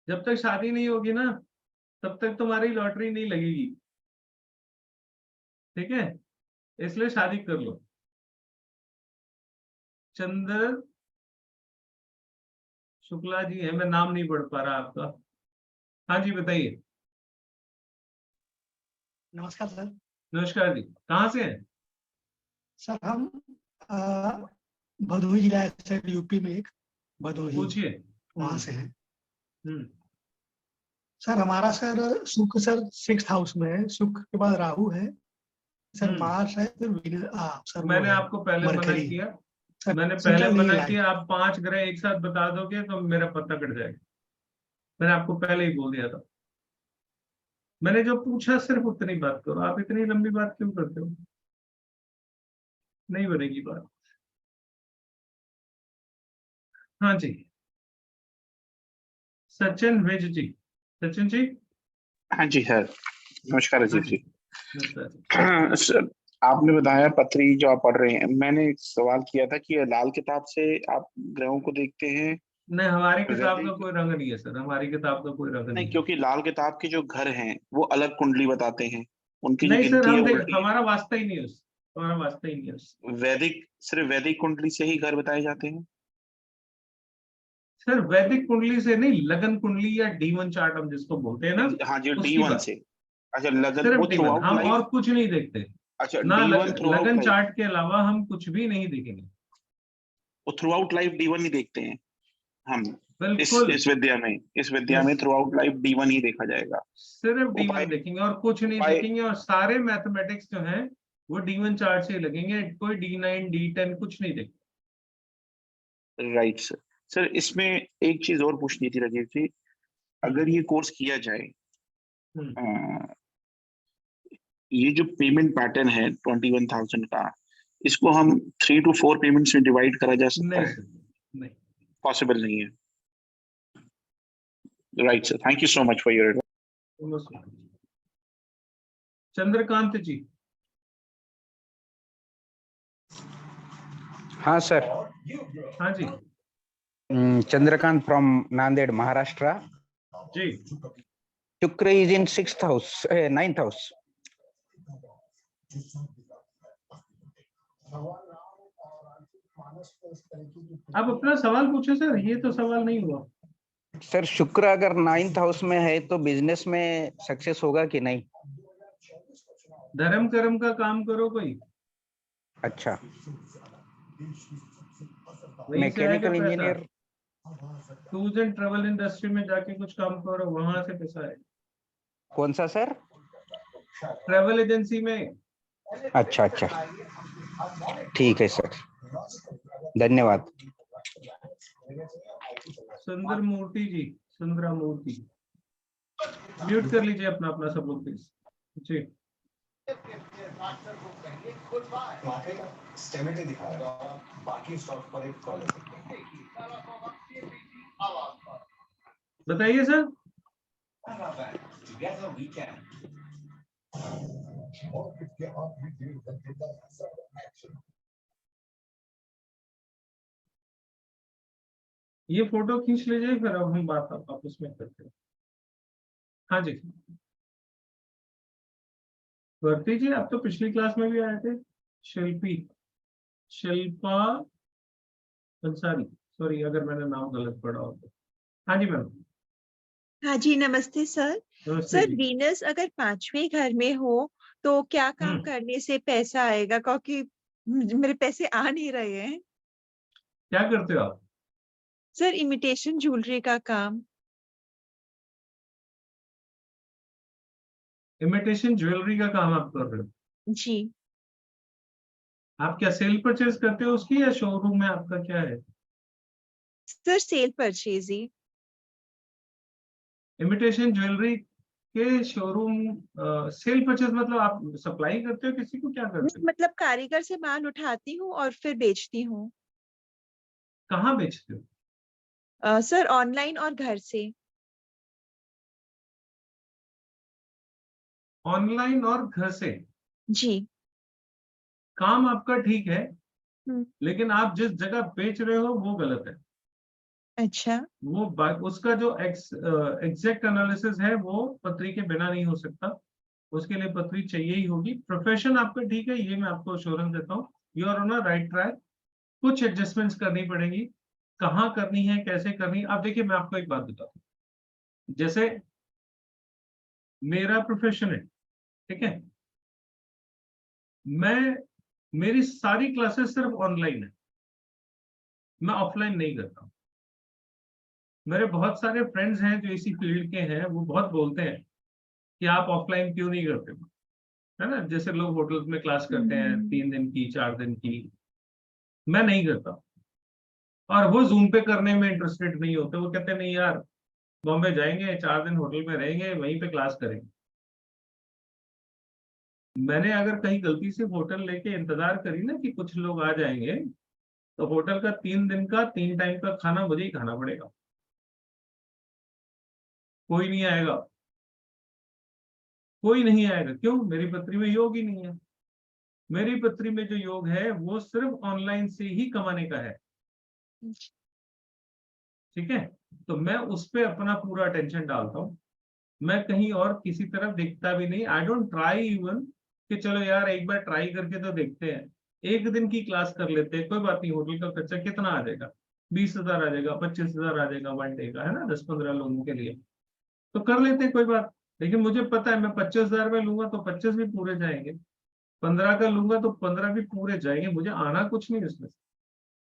Speaker 1: जब तक शादी नहीं होगी ना, तब तक तुम्हारी लॉटरी नहीं लगेगी। ठीक है, इसलिए शादी कर लो। चंद्र शुक्ला जी है, मैं नाम नहीं पढ़ पा रहा आपका। हाँ जी बताइए।
Speaker 11: नमस्कार सर।
Speaker 1: नमस्कार जी, कहाँ से हैं?
Speaker 11: सर हम भदोही जिला है सर, यूपी में एक भदोही,
Speaker 1: पूछिए।
Speaker 11: वहां से हैं।
Speaker 1: हम्म।
Speaker 11: सर हमारा सर शुक्र सर 6th हाउस में है, शुक्र के बाद राहु है सर, मार्स है, फिर सर वो
Speaker 1: मैंने
Speaker 11: है
Speaker 1: आपको पहले मना
Speaker 11: मरकरी।
Speaker 1: किया,
Speaker 11: सर
Speaker 1: मैंने पहले
Speaker 11: सेंट्रल नहीं है
Speaker 1: मना
Speaker 11: लाइफ।
Speaker 1: किया, आप 5 ग्रह एक साथ बता दोगे तो मेरा पता कट जाएगा। मैंने आपको पहले ही बोल दिया था। मैंने जो पूछा सिर्फ उतनी बात करो, आप इतनी लंबी बात क्यों करते हो? नहीं बनेगी बात। हाँ जी, सचिन विज जी। सचिन जी।
Speaker 12: हाँ जी सर, नमस्कार अजीत जी।
Speaker 1: नमस्कार।
Speaker 12: सर आपने बताया पत्री जो आप पढ़ रहे हैं, मैंने एक सवाल किया था कि लाल किताब से आप ग्रहों को देखते हैं?
Speaker 1: नहीं, हमारी किताब का कोई रंग नहीं है सर, हमारी किताब का कोई रंग नहीं है।
Speaker 12: क्योंकि लाल किताब के जो घर हैं वो अलग कुंडली बताते हैं, उनकी जो
Speaker 1: नहीं सर,
Speaker 12: गिनती है
Speaker 1: हम
Speaker 12: वो
Speaker 1: देख,
Speaker 12: उल्टी है।
Speaker 1: हमारा वास्ता ही नहीं है हमारा वास्ता ही नहीं है।
Speaker 12: वैदिक, सिर्फ वैदिक कुंडली से ही घर बताए जाते हैं?
Speaker 1: सर वैदिक कुंडली से नहीं, लगन कुंडली या D1 चार्ट हम जिसको बोलते हैं ना,
Speaker 12: हाँ जी,
Speaker 1: उसकी
Speaker 12: D1
Speaker 1: बात।
Speaker 12: से। अच्छा, लगन
Speaker 1: सिर्फ
Speaker 12: वो थ्रू
Speaker 1: D1,
Speaker 12: आउट
Speaker 1: हम
Speaker 12: लाइफ।
Speaker 1: और कुछ नहीं देखते।
Speaker 12: अच्छा,
Speaker 1: ना
Speaker 12: D1 थ्रू आउट
Speaker 1: लगन
Speaker 12: लाइफ,
Speaker 1: चार्ट के अलावा हम कुछ भी नहीं देखेंगे।
Speaker 12: वो थ्रू आउट लाइफ D1 ही देखते हैं हम।
Speaker 1: बिल्कुल।
Speaker 12: इस विद्या में थ्रू आउट लाइफ D1 ही देखा जाएगा।
Speaker 1: सिर्फ
Speaker 12: उपाय
Speaker 1: D1 देखेंगे और कुछ नहीं
Speaker 12: उपाय
Speaker 1: देखेंगे, और सारे मैथमेटिक्स जो हैं वो D1 चार्ट से ही लगेंगे, कोई D9 D10 कुछ नहीं देखेंगे।
Speaker 12: Right sir. सर इसमें एक चीज और पूछनी थी राजीव जी, अगर ये कोर्स किया जाए, ये जो पेमेंट पैटर्न है 21,000 का, इसको हम 3 to 4 पेमेंट्स में डिवाइड करा जा सकता
Speaker 1: नहीं
Speaker 12: है?
Speaker 1: सर, नहीं
Speaker 12: पॉसिबल नहीं है। Right sir, thank you so much for your advice.
Speaker 1: Chandrakant ji.
Speaker 13: हाँ सर।
Speaker 1: हाँ जी।
Speaker 13: Chandrakant from Nanded Maharashtra
Speaker 1: ji.
Speaker 13: Shukra is in 6th house, 9th house.
Speaker 1: आप अपना सवाल पूछे सर, ये तो सवाल नहीं हुआ।
Speaker 13: सर शुक्र अगर 9th हाउस में है तो बिजनेस में सक्सेस होगा कि नहीं?
Speaker 1: धर्म कर्म का काम करो कोई।
Speaker 13: अच्छा,
Speaker 1: वहीं से आएगा
Speaker 13: मैकेनिकल
Speaker 1: पैसा।
Speaker 13: Engineer.
Speaker 1: Tours and travel industry में जाके कुछ काम करो, वहां से पैसा आएगा।
Speaker 13: कौन सा सर?
Speaker 1: ट्रेवल एजेंसी में।
Speaker 13: अच्छा अच्छा, ठीक है सर, धन्यवाद।
Speaker 1: सुंदर मूर्ति जी, सुंदरा मूर्ति, म्यूट कर लीजिए अपना अपना सब लोग प्लीज जी। बताइए सर। ये फोटो खींच लीजिए, फिर अब हम बात आपस में करते हैं। हाँ जी भारती जी, आप तो पिछली क्लास में भी आए थे। शिल्पा अंसारी, सॉरी अगर मैंने नाम गलत पढ़ा हो तो। हाँ जी मैम।
Speaker 14: हाँ जी, नमस्ते सर।
Speaker 1: नमस्ते
Speaker 14: सर
Speaker 1: जी।
Speaker 14: वीनस अगर 5वें घर में हो तो क्या काम करने से पैसा आएगा, क्योंकि मेरे पैसे आ नहीं रहे हैं।
Speaker 1: क्या करते हो आप?
Speaker 14: सर इमिटेशन ज्वेलरी का काम।
Speaker 1: इमिटेशन ज्वेलरी का काम आप कर रहे हो?
Speaker 14: जी।
Speaker 1: आप क्या सेल परचेज करते हो उसकी या शोरूम में आपका क्या है?
Speaker 14: सर सेल परचेज ही।
Speaker 1: इमिटेशन ज्वेलरी के शोरूम सेल परचेज मतलब आप सप्लाई करते हो किसी को, क्या करते हो?
Speaker 14: मतलब कारीगर से माल उठाती हूँ और फिर बेचती हूँ।
Speaker 1: कहाँ बेचते हो?
Speaker 14: सर ऑनलाइन और घर से।
Speaker 1: ऑनलाइन और घर से?
Speaker 14: जी।
Speaker 1: काम आपका ठीक है,
Speaker 14: हम्म।
Speaker 1: लेकिन आप जिस जगह बेच रहे हो वो गलत है।
Speaker 14: अच्छा।
Speaker 1: वो उसका जो एग्जैक्ट एनालिसिस है वो पत्री के बिना नहीं हो सकता, उसके लिए पत्री चाहिए ही होगी। प्रोफेशन आपका ठीक है, ये मैं आपको अश्योरेंस देता हूँ, you are on a right track. कुछ एडजस्टमेंट्स करनी पड़ेगी, कहाँ करनी है, कैसे करनी है। अब देखिए मैं आपको एक बात बताता हूँ, जैसे मेरा प्रोफेशन है, ठीक है, मेरी सारी क्लासेस सिर्फ ऑनलाइन है, मैं ऑफलाइन नहीं करता। मेरे बहुत सारे फ्रेंड्स हैं जो इसी फील्ड के हैं, वो बहुत बोलते हैं कि आप ऑफलाइन क्यों नहीं करते, है ना, जैसे लोग होटल्स में क्लास करते हैं 3 दिन की 4 दिन की, मैं नहीं करता। और वो जूम पे करने में इंटरेस्टेड नहीं होते, वो कहते हैं नहीं यार, बॉम्बे जाएंगे 4 दिन होटल में रहेंगे, वहीं पे क्लास करेंगे। मैंने अगर कहीं गलती से होटल लेके इंतजार करी ना कि कुछ लोग आ जाएंगे, तो होटल का 3 दिन का 3 टाइम का खाना मुझे ही खाना पड़ेगा, कोई नहीं आएगा, कोई नहीं आएगा। क्यों? मेरी पत्री में योग ही नहीं है। मेरी पत्री में जो योग है वो सिर्फ ऑनलाइन से ही कमाने का है, ठीक है। तो मैं उस पे अपना पूरा अटेंशन डालता हूँ, मैं कहीं और किसी तरफ देखता भी नहीं। आई डोंट ट्राई इवन कि चलो यार एक बार ट्राई करके तो देखते हैं, एक दिन की क्लास कर लेते हैं, कोई बात नहीं, होटल का खर्चा कितना आ जाएगा, 20,000 आ जाएगा, 25,000 आ जाएगा वन डे का, है ना, 10-15 लोगों के लिए, तो कर लेते हैं, कोई बात। लेकिन मुझे पता है मैं 25,000 में लूंगा तो 25 भी पूरे जाएंगे, 15 का लूंगा तो 15 भी पूरे जाएंगे, मुझे आना कुछ नहीं इसमें।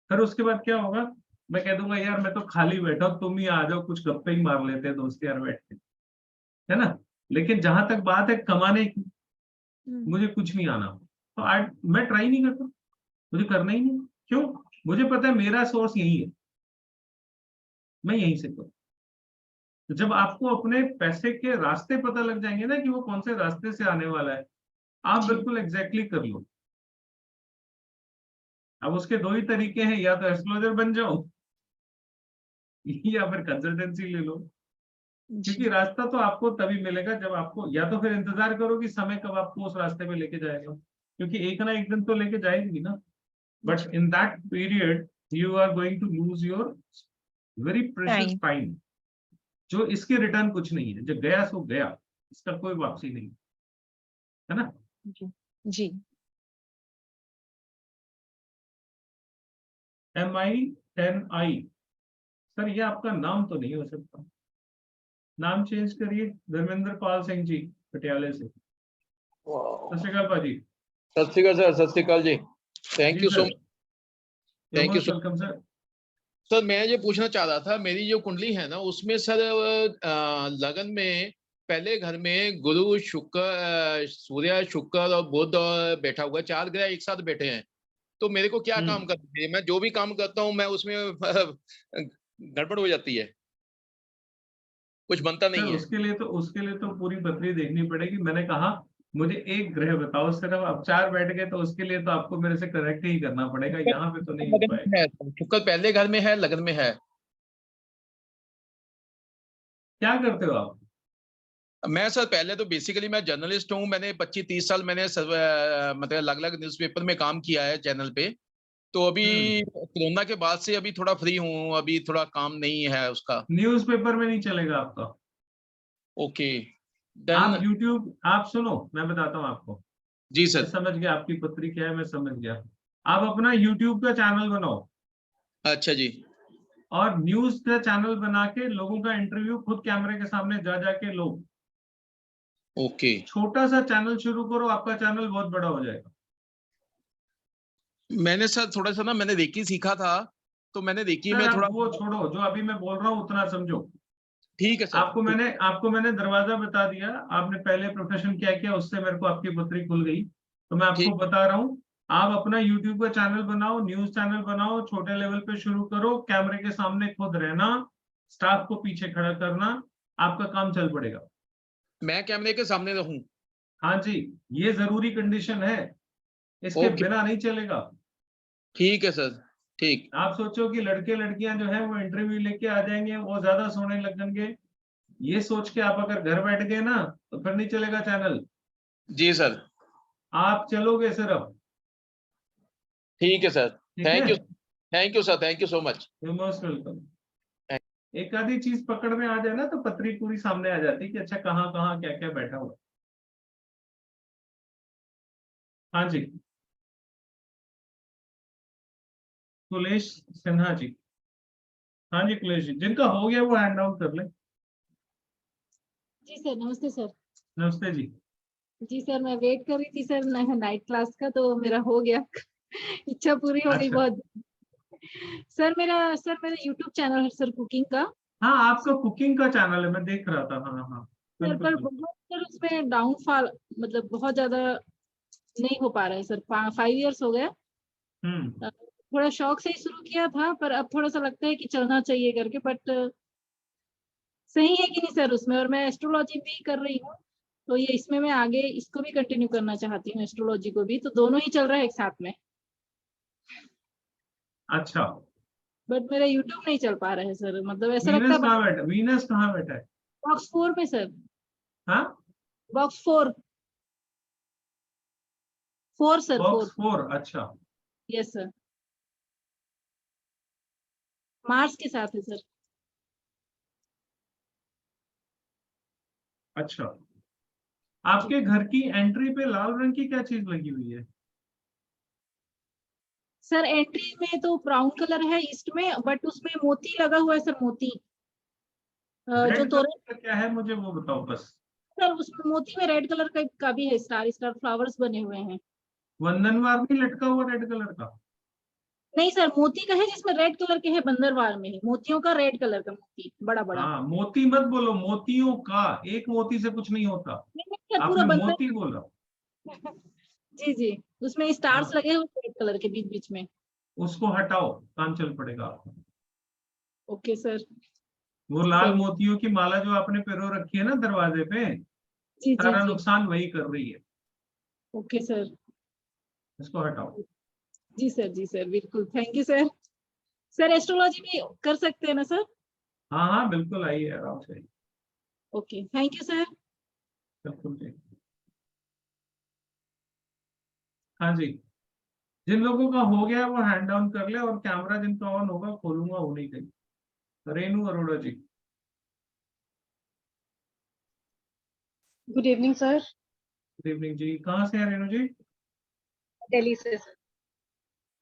Speaker 1: फिर उसके बाद क्या होगा, मैं कह दूंगा यार मैं तो खाली बैठा हूँ, तुम ही आ जाओ, कुछ गप्पे ही मार लेते हैं दोस्त यार बैठ के, है ना। लेकिन जहां तक बात है कमाने की, मुझे कुछ नहीं आना, तो मैं ट्राई नहीं करता, मुझे करना ही नहीं। क्यों? मुझे पता है मेरा सोर्स यही है, मैं यहीं से करूँ। तो जब आपको अपने पैसे के रास्ते पता लग जाएंगे ना कि वो कौन से रास्ते से आने वाला है, आप बिल्कुल एग्जैक्टली कर लो। अब उसके 2 ही तरीके हैं, या तो एस्ट्रोलॉजर बन जाओ या फिर कंसल्टेंसी ले लो, क्योंकि रास्ता तो आपको तभी मिलेगा जब आपको, या तो फिर इंतजार करो कि समय कब आपको उस रास्ते पे लेके जाएगा, क्योंकि एक ना एक दिन तो लेके जाएगी ना। But in that period you are going to lose your very precious time, जो इसके रिटर्न कुछ नहीं है, जो गया सो गया, इसका कोई वापसी नहीं, है ना।
Speaker 14: जी।
Speaker 1: MI10I, सर ये आपका नाम तो नहीं हो सकता, नाम चेंज करिए, धर्मेंद्र पाल सिंह जी पटियाले से। सत श्री अकाल पाजी।
Speaker 15: सत श्री अकाल सर, सत श्री अकाल जी, thank you so much, thank you so
Speaker 1: welcome sir.
Speaker 15: Sir मैं ये पूछना चाह रहा था, मेरी जो कुंडली है ना उसमें सर लगन में पहले घर में गुरु शुक्र सूर्य शुक्र और बुध बैठा हुआ, 4 ग्रह एक साथ बैठे हैं, तो मेरे को क्या काम करना चाहिए? मैं जो भी काम करता हूँ मैं उसमें गड़बड़ हो जाती है, कुछ बनता नहीं है।
Speaker 1: उसके लिए तो पूरी पत्री देखनी पड़ेगी। मैंने कहा मुझे एक ग्रह बताओ सिर्फ, अब 4 बैठ गए तो उसके लिए तो आपको मेरे से करेक्ट ही करना पड़ेगा, यहाँ पे तो नहीं हो पाएगा।
Speaker 15: शुक्र पहले घर में है, लगन में है।
Speaker 1: क्या करते हो आप?
Speaker 15: मैं सर पहले तो बेसिकली मैं जर्नलिस्ट हूँ, मैंने 25-30 साल मैंने मतलब अलग अलग न्यूज़पेपर में काम किया है चैनल पे, तो अभी कोरोना के बाद से अभी थोड़ा फ्री हूँ, अभी थोड़ा काम नहीं है उसका।
Speaker 1: न्यूज़पेपर में नहीं चलेगा आपका।
Speaker 15: ओके
Speaker 1: आप यूट्यूब, आप सुनो मैं बताता हूँ आपको।
Speaker 15: जी सर।
Speaker 1: मैं समझ गया आपकी पत्री क्या है, मैं समझ गया। आप अपना यूट्यूब का चैनल बनाओ।
Speaker 15: अच्छा जी।
Speaker 1: और न्यूज का चैनल बना के लोगों का इंटरव्यू खुद कैमरे के सामने जा जाके लो।
Speaker 15: ओके।
Speaker 1: छोटा सा चैनल शुरू करो, आपका चैनल बहुत बड़ा हो जाएगा।
Speaker 15: मैंने सर थोड़ा सा ना मैंने रेकी सीखा था, तो मैंने रेकी में थोड़ा,
Speaker 1: वो छोड़ो, जो अभी मैं बोल रहा हूँ उतना समझो।
Speaker 15: ठीक है सर।
Speaker 1: आपको मैंने दरवाजा बता दिया, आपने पहले प्रोफेशन क्या किया उससे मेरे को आपकी पत्री खुल गई, तो मैं आपको बता रहा हूँ आप अपना यूट्यूब का चैनल बनाओ, न्यूज चैनल बनाओ, छोटे लेवल पे शुरू करो, कैमरे के सामने खुद रहना, स्टाफ को पीछे खड़ा करना, आपका काम चल पड़ेगा।
Speaker 15: मैं कैमरे के सामने रहूं?
Speaker 1: हाँ जी, ये जरूरी कंडीशन है, इसके
Speaker 15: ओके।
Speaker 1: बिना नहीं चलेगा।
Speaker 15: ठीक है सर, ठीक।
Speaker 1: आप सोचो कि लड़के लड़कियां जो है वो इंटरव्यू लेके आ जाएंगे, वो ज्यादा सोने लगेंगे, ये सोच के आप अगर घर बैठ गए ना तो फिर नहीं चलेगा चैनल।
Speaker 15: जी सर।
Speaker 1: आप चलोगे सिर्फ।
Speaker 15: ठीक है सर,
Speaker 1: ठीक
Speaker 15: थैंक
Speaker 1: है?
Speaker 15: You, thank you sir, thank you so much.
Speaker 1: You most welcome. एक आधी चीज पकड़ में आ जाए ना तो पत्री पूरी सामने आ जाती है कि अच्छा कहाँ कहाँ क्या क्या बैठा हुआ। हाँ जी, कुलेश सिन्हा जी। हाँ जी कुलेश जी, जिनका हो गया वो हैंड डाउन कर ले।
Speaker 16: जी सर, नमस्ते सर।
Speaker 1: नमस्ते जी।
Speaker 16: जी सर, मैं वेट कर रही थी सर नाइट क्लास का, तो मेरा हो गया। इच्छा पूरी हो गई
Speaker 1: अच्छा।
Speaker 16: बहुत। सर मेरा यूट्यूब चैनल है सर कुकिंग का।
Speaker 1: हाँ, आपका कुकिंग का चैनल है, मैं देख रहा था। हाँ हाँ,
Speaker 16: सर
Speaker 1: बिल्कुल
Speaker 16: पर
Speaker 1: बिल्कुल।
Speaker 16: बहुत सर उसमें डाउनफॉल, मतलब बहुत ज्यादा नहीं हो पा रहा है सर। 5 इयर्स हो गया। थोड़ा शौक से ही शुरू किया था, पर अब थोड़ा सा लगता है कि चलना चाहिए करके, बट सही है कि नहीं सर उसमें। और मैं एस्ट्रोलॉजी भी कर रही हूँ, तो ये इसमें मैं आगे इसको भी कंटिन्यू करना चाहती हूँ, एस्ट्रोलॉजी को भी, तो दोनों ही चल रहा है एक साथ में।
Speaker 1: अच्छा,
Speaker 16: बट मेरा यूट्यूब नहीं चल पा रहा है सर, मतलब ऐसा लगता
Speaker 1: वीनस
Speaker 16: है।
Speaker 1: कहाँ बैठा, वीनस कहाँ बैठा है?
Speaker 16: बॉक्स 4 में सर।
Speaker 1: हाँ,
Speaker 16: बॉक्स 4 सर, 4।
Speaker 1: बॉक्स 4। अच्छा
Speaker 16: यस सर, मार्स के साथ है सर।
Speaker 1: अच्छा, आपके घर की एंट्री पे लाल रंग की क्या चीज लगी हुई है?
Speaker 16: सर एंट्री में तो ब्राउन कलर है ईस्ट में, बट उसमें मोती लगा हुआ है सर, मोती। जो
Speaker 1: रेड
Speaker 16: तोरण
Speaker 1: कलर का क्या है मुझे वो बताओ बस।
Speaker 16: सर, उसमें मोती में रेड कलर का भी है, स्टार स्टार फ्लावर्स बने हुए हैं।
Speaker 1: वंदनवार भी लटका हुआ रेड कलर का?
Speaker 16: नहीं सर, मोती का है जिसमें रेड कलर के है, बंदरवार में है मोतियों का, रेड कलर का मोती बड़ा बड़ा।
Speaker 1: हाँ, मोती मत बोलो, मोतियों का। एक मोती से कुछ नहीं होता,
Speaker 16: नहीं, पूरा
Speaker 1: आपने
Speaker 16: बंदर।
Speaker 1: मोती बोला।
Speaker 16: जी जी, उसमें स्टार्स
Speaker 1: हाँ,
Speaker 16: लगे हुए रेड कलर के बीच बीच में।
Speaker 1: उसको हटाओ, काम चल पड़ेगा आपको।
Speaker 16: Okay sir.
Speaker 1: वो लाल मोतियों की माला जो आपने पिरो रखी है ना दरवाजे पे,
Speaker 16: जी जी
Speaker 1: सारा
Speaker 16: जी।
Speaker 1: नुकसान वही कर रही है,
Speaker 16: ओके सर।
Speaker 1: इसको हटाओ।
Speaker 16: जी सर, जी सर, बिल्कुल, thank you sir. Sir astrology भी कर सकते हैं ना सर?
Speaker 1: हाँ हाँ बिल्कुल, आइए आराम से।
Speaker 16: Okay, thank you sir.
Speaker 1: बिल्कुल जी। हाँ जी, जिन लोगों का हो गया वो हैंड डाउन कर ले, और कैमरा जिनका ऑन होगा खोलूंगा उन्हीं के। Renu Arora ji.
Speaker 17: Good evening sir.
Speaker 1: Good evening जी, कहाँ से हैं रेनू जी?
Speaker 17: दिल्ली से सर।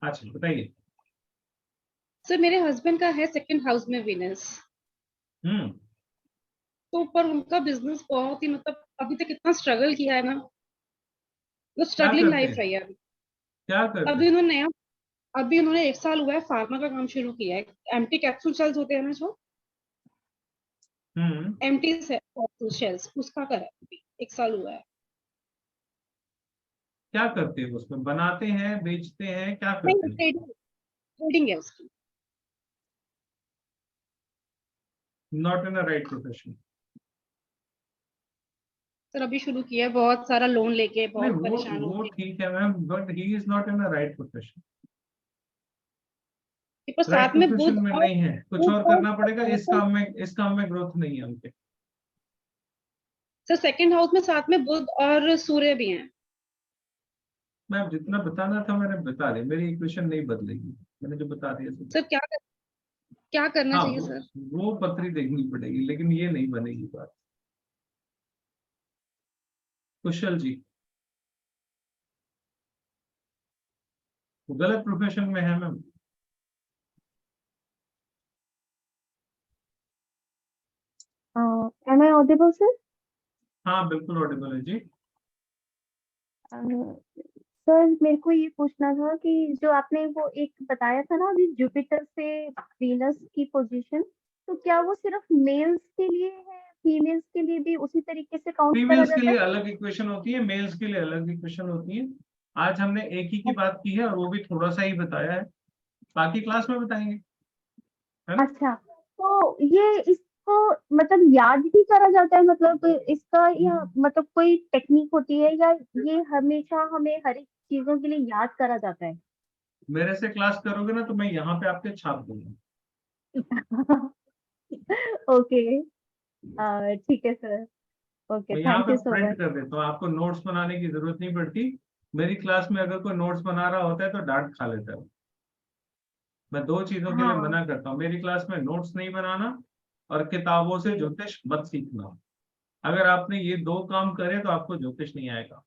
Speaker 1: अच्छा बताइए।
Speaker 17: सर मेरे हस्बैंड का है सेकंड हाउस में वीनस, तो पर उनका बिजनेस बहुत ही, मतलब अभी तक इतना स्ट्रगल किया है ना, वो
Speaker 1: क्या
Speaker 17: स्ट्रगलिंग
Speaker 1: करते
Speaker 17: लाइफ
Speaker 1: हैं?
Speaker 17: रही है अभी।
Speaker 1: क्या करते
Speaker 17: अभी
Speaker 1: हैं?
Speaker 17: उन्होंने 1 साल हुआ है फार्मा का काम शुरू किया है। एम्प्टी कैप्सूल शेल्स होते हैं ना, जो एम्प्टी कैप्सूल शेल्स, उसका करा है अभी 1 साल हुआ है।
Speaker 1: क्या करते हैं उसमें? बनाते हैं, बेचते हैं, क्या
Speaker 17: नहीं,
Speaker 1: करते हैं?
Speaker 17: ट्रेडिंग है उसकी।
Speaker 1: Not in a right profession.
Speaker 17: Sir अभी शुरू किया है, बहुत सारा लोन लेके,
Speaker 1: नहीं,
Speaker 17: बहुत परेशान
Speaker 1: वो
Speaker 17: होके।
Speaker 1: ठीक है ma'am, but he is not in a right profession.
Speaker 17: पर
Speaker 1: राइट
Speaker 17: साथ में
Speaker 1: प्रोफेशन
Speaker 17: बुध
Speaker 1: में
Speaker 17: और
Speaker 1: नहीं है, कुछ और करना पड़ेगा। इस काम में ग्रोथ नहीं है उनके।
Speaker 17: सर सेकंड हाउस में साथ में बुध और सूर्य भी हैं।
Speaker 1: मैम जितना बताना था मैंने बता दिया, मेरी इक्वेशन नहीं बदलेगी, मैंने जो बता दिया
Speaker 17: सर क्या करना
Speaker 1: हाँ,
Speaker 17: चाहिए सर?
Speaker 1: वो पत्री देखनी पड़ेगी, लेकिन ये नहीं बनेगी बात। कुशल जी, वो गलत प्रोफेशन में है ma'am.
Speaker 2: Am I audible, sir?
Speaker 1: हाँ बिल्कुल ऑडिबल है जी।
Speaker 2: सर मेरे को ये पूछना था कि जो आपने वो एक बताया था ना अभी, जुपिटर से वीनस की पोजीशन, तो क्या वो सिर्फ मेल्स के लिए है, फीमेल्स के लिए भी उसी तरीके से काउंट करा
Speaker 1: फीमेल्स के
Speaker 2: जाता
Speaker 1: लिए
Speaker 2: है?
Speaker 1: अलग इक्वेशन होती है, मेल्स के लिए अलग इक्वेशन होती है। आज हमने एक ही की बात की है और वो भी थोड़ा सा ही बताया है, बाकी क्लास में बताएंगे।
Speaker 2: अच्छा, तो ये इसको मतलब याद ही करा जाता है, मतलब इसका, या मतलब कोई टेक्निक होती है, या ये हमेशा हमें हर एक चीजों के लिए याद करा जाता है?
Speaker 1: मेरे से क्लास करोगे ना तो मैं यहाँ पे आपके छाप दूंगा।
Speaker 2: ओके, ठीक है सर। ओके,
Speaker 1: मैं यहाँ
Speaker 2: थैंक
Speaker 1: पे
Speaker 2: यू सो
Speaker 1: प्रिंट
Speaker 2: मच।
Speaker 1: कर देता हूँ, आपको नोट्स बनाने की जरूरत नहीं पड़ती। मेरी क्लास में अगर कोई नोट्स बना रहा होता है तो डांट खा लेता है। मैं दो चीजों के लिए
Speaker 2: हाँ,
Speaker 1: मना करता हूँ, मेरी क्लास में नोट्स नहीं बनाना और किताबों से
Speaker 2: जी,
Speaker 1: ज्योतिष मत सीखना। अगर आपने ये दो काम करे तो आपको ज्योतिष नहीं आएगा।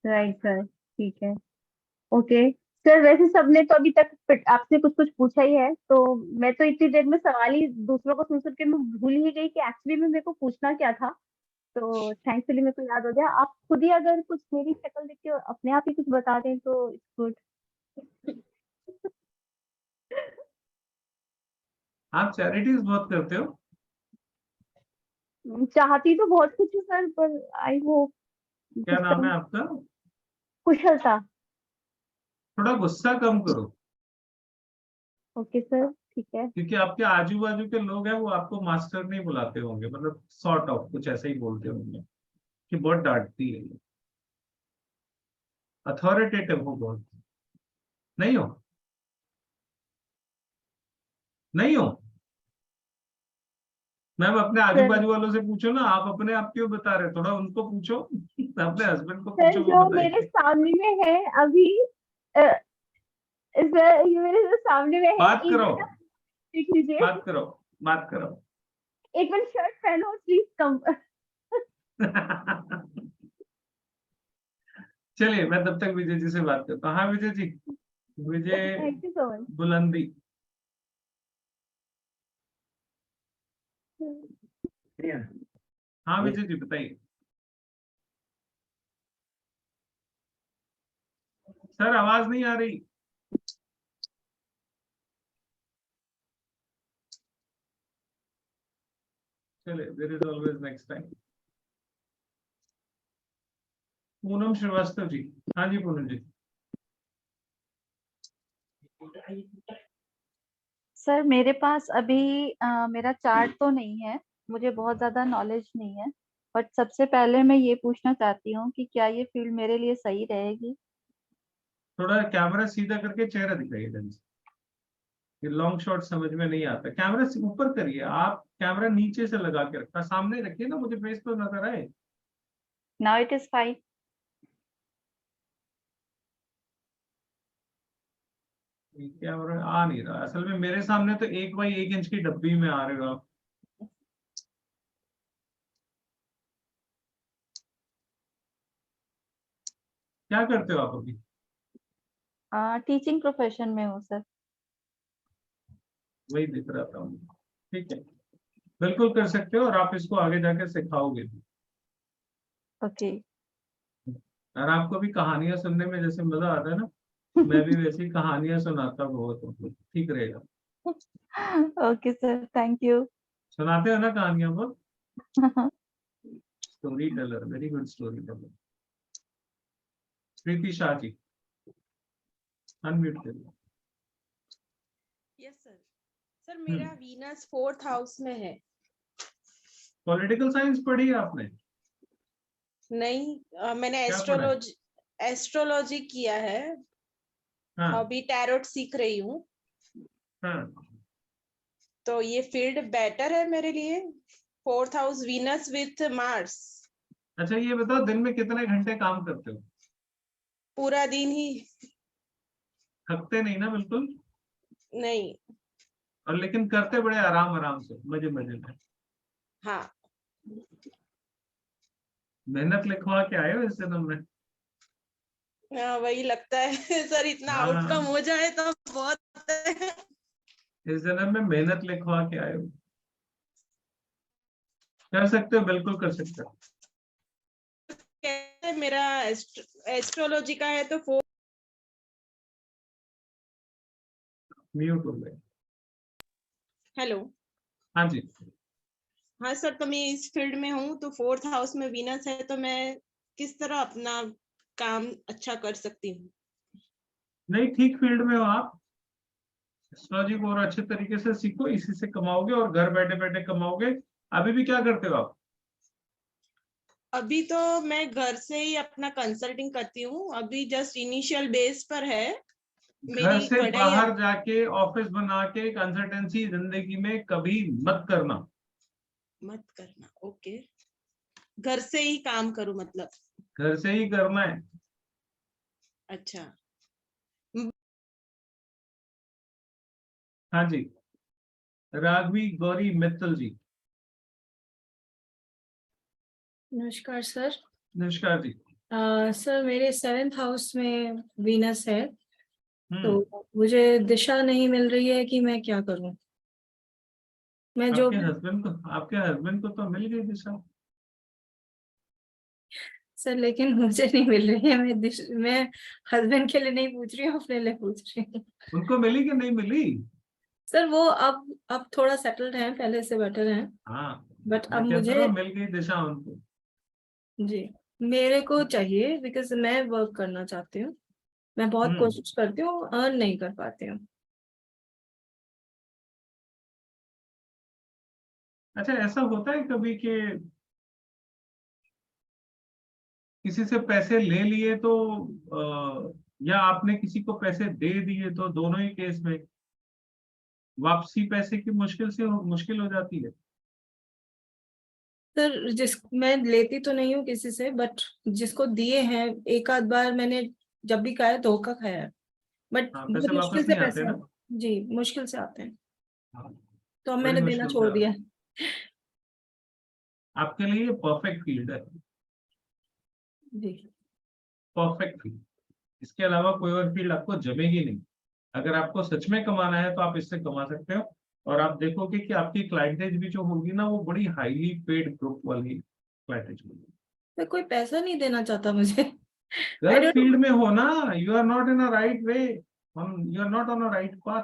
Speaker 2: राइट सर, ठीक है। ओके सर, वैसे सबने तो अभी तक आपसे कुछ कुछ पूछा ही है, तो मैं तो इतनी देर में सवाल ही दूसरों को सुन सुन के मैं भूल ही गई कि एक्चुअली में मेरे को पूछना क्या था। तो थैंकफुली मेरे को याद हो गया। आप खुद ही अगर कुछ मेरी शक्ल देख के अपने आप ही कुछ बता दें तो इट्स गुड।
Speaker 1: आप चैरिटीज बहुत करते हो।
Speaker 2: चाहती तो बहुत कुछ हूँ सर, पर आई होप
Speaker 1: क्या नाम है
Speaker 2: सिस्टम।
Speaker 1: आपका?
Speaker 2: कुशलता।
Speaker 1: थोड़ा गुस्सा कम करो,
Speaker 2: ओके सर, ठीक है।
Speaker 1: क्योंकि आपके आजू बाजू के लोग हैं वो आपको मास्टर नहीं बुलाते होंगे, मतलब सॉर्ट ऑफ कुछ ऐसा ही बोलते होंगे कि बहुत डांटती है, अथॉरिटेटिव हो बहुत। नहीं हो? नहीं हो? मैम अपने आजू
Speaker 2: सर,
Speaker 1: बाजू वालों से पूछो ना, आप अपने आप क्यों बता रहे हो? थोड़ा उनको पूछो। अपने हस्बैंड को
Speaker 2: सर
Speaker 1: पूछो, वो
Speaker 2: जो मेरे
Speaker 1: बताएंगे।
Speaker 2: सामने में है अभी, सर ये मेरे जो सामने में है,
Speaker 1: बात
Speaker 2: एक
Speaker 1: करो,
Speaker 2: मिनट आप देख लीजिए।
Speaker 1: बात करो, बात करो।
Speaker 2: एक मिनट, शर्ट पहनो प्लीज, कम।
Speaker 1: चलिए मैं तब तक विजय जी से बात करता हूँ। हाँ विजय जी, विजय
Speaker 2: थैंक यू सो मच।
Speaker 1: बुलंदी। हाँ विजय जी बताइए। सर आवाज नहीं आ रही। चलिए, there is always next time. Poonam Srivastava ji. हाँ जी पूनम जी।
Speaker 18: सर मेरे पास अभी मेरा चार्ट तो नहीं है, मुझे बहुत ज्यादा नॉलेज नहीं है, बट सबसे पहले मैं ये पूछना चाहती हूँ कि क्या ये फील्ड मेरे लिए सही रहेगी?
Speaker 1: थोड़ा कैमरा सीधा करके चेहरा दिखाइए ढंग से, ये लॉन्ग शॉट समझ में नहीं आता। कैमरा से ऊपर करिए, आप कैमरा नीचे से लगा के रखा, सामने रखिए ना, मुझे फेस तो नजर आए।
Speaker 18: Now it is fine.
Speaker 1: Camera आ नहीं रहा असल में, मेरे सामने तो 1 बाई 1 इंच की डब्बी में आ रहे हो आप। क्या करते हो आप अभी?
Speaker 18: टीचिंग प्रोफेशन में हूँ सर।
Speaker 1: वही दिख रहा था मुझे। ठीक है, बिल्कुल कर सकते हो और आप इसको आगे जाकर सिखाओगे भी।
Speaker 18: ओके।
Speaker 1: और आपको भी कहानियां सुनने में जैसे मजा आता है ना, मैं भी वैसी कहानियां सुनाता बहुत हूँ, ठीक रहेगा।
Speaker 18: Okay sir, thank you.
Speaker 1: सुनाते हो ना कहानियां बहुत? Story teller, very good story teller. Preeti Shah ji, unmute करिए।
Speaker 19: Yes sir. सर मेरा वीनस 4th हाउस में है।
Speaker 1: पॉलिटिकल साइंस पढ़ी है आपने?
Speaker 19: नहीं, मैंने
Speaker 1: क्या पढ़ा है?
Speaker 19: एस्ट्रोलॉजी किया है।
Speaker 1: हाँ
Speaker 19: अभी टैरोट सीख रही हूँ।
Speaker 1: हाँ।
Speaker 19: तो ये फील्ड बेटर है मेरे लिए। 4th house Venus with Mars.
Speaker 1: अच्छा ये बताओ, दिन में कितने घंटे काम करते हो?
Speaker 19: पूरा दिन ही।
Speaker 1: थकते नहीं ना बिल्कुल?
Speaker 19: नहीं।
Speaker 1: और लेकिन करते बड़े आराम आराम से, मजे मजे में।
Speaker 19: हाँ।
Speaker 1: मेहनत लिखवा के आए हो इस जन्म में।
Speaker 19: वही लगता है सर, इतना
Speaker 1: हाँ,
Speaker 19: आउटकम हो जाए तो बहुत है।
Speaker 1: इस जन्म में मेहनत लिखवा के आए हो। कर सकते हो, बिल्कुल कर सकते हो।
Speaker 19: कैसे मेरा एस्ट्रोलॉजी का है तो 4।
Speaker 1: म्यूट हो गए।
Speaker 19: हेलो।
Speaker 1: हाँ जी।
Speaker 19: हाँ सर, तो मैं इस फील्ड में हूँ तो 4th हाउस में वीनस है, तो मैं किस तरह अपना काम अच्छा कर सकती हूँ?
Speaker 1: नहीं, ठीक फील्ड में हो आप। एस्ट्रोलॉजी को और अच्छे तरीके से सीखो, इसी से कमाओगे और घर बैठे बैठे कमाओगे। अभी भी क्या करते हो आप?
Speaker 19: अभी तो मैं घर से ही अपना कंसल्टिंग करती हूँ, अभी जस्ट इनिशियल बेस पर है
Speaker 1: घर
Speaker 19: मेरी
Speaker 1: से
Speaker 19: पढ़ाई।
Speaker 1: बाहर जाके ऑफिस बना के कंसल्टेंसी जिंदगी में कभी मत करना।
Speaker 19: मत करना, ओके। घर से ही काम करूँ मतलब?
Speaker 1: घर से ही करना है।
Speaker 19: अच्छा।
Speaker 1: हाँ जी, राघवी गौरी मित्तल जी।
Speaker 20: नमस्कार सर।
Speaker 1: नमस्कार जी।
Speaker 20: सर मेरे 7th हाउस में वीनस है, तो
Speaker 1: हम्म,
Speaker 20: मुझे दिशा नहीं मिल रही है कि मैं क्या करूं। मैं जो
Speaker 1: आपके हस्बैंड को तो मिल गई दिशा।
Speaker 20: सर, लेकिन मुझे नहीं मिल रही है। मैं हस्बैंड के लिए नहीं पूछ रही हूँ, अपने लिए पूछ रही हूँ।
Speaker 1: उनको मिली कि नहीं मिली?
Speaker 20: सर वो अब थोड़ा सेटल्ड है, पहले से बेटर है।
Speaker 1: हाँ,
Speaker 20: बट अब
Speaker 1: मैं कहता
Speaker 20: मुझे
Speaker 1: हूँ मिल गई दिशा उनको।
Speaker 20: जी, मेरे को चाहिए, बिकॉज मैं वर्क करना चाहती हूँ। मैं बहुत कोशिश करती हूँ, अर्न नहीं कर पाती हूँ।
Speaker 1: अच्छा, ऐसा होता है कभी कि किसी से पैसे ले लिए तो या आपने किसी को पैसे दे दिए, तो दोनों ही केस में वापसी पैसे की मुश्किल हो जाती है।
Speaker 20: सर मैं लेती तो नहीं हूँ किसी से, बट जिसको दिए हैं एक आध बार मैंने जब भी खाया धोखा खाया है, बट
Speaker 1: हाँ,
Speaker 20: बहुत
Speaker 1: पैसे
Speaker 20: मुश्किल
Speaker 1: वापस
Speaker 20: से
Speaker 1: नहीं आते
Speaker 20: पैसे
Speaker 1: ना।
Speaker 20: आते। जी, मुश्किल से आते हैं,
Speaker 1: हाँ,
Speaker 20: तो अब
Speaker 1: बड़ी
Speaker 20: मैंने देना
Speaker 1: मुश्किल से
Speaker 20: छोड़ दिया
Speaker 1: आते हैं। आपके लिए परफेक्ट फील्ड है,
Speaker 20: जी।
Speaker 1: Perfect field. इसके अलावा कोई और फील्ड आपको जमेगी नहीं। अगर आपको सच में कमाना है तो आप इससे कमा सकते हो। और आप देखोगे कि आपकी क्लाइंटेज भी जो होगी ना, वो बड़ी हाईली पेड ग्रुप वाली क्लाइंटेज होगी।
Speaker 20: तो कोई पैसा नहीं देना चाहता मुझे। I
Speaker 1: गलत
Speaker 20: don't
Speaker 1: फील्ड
Speaker 20: know।
Speaker 1: में हो ना, you are not in a right way, you are not on a right path.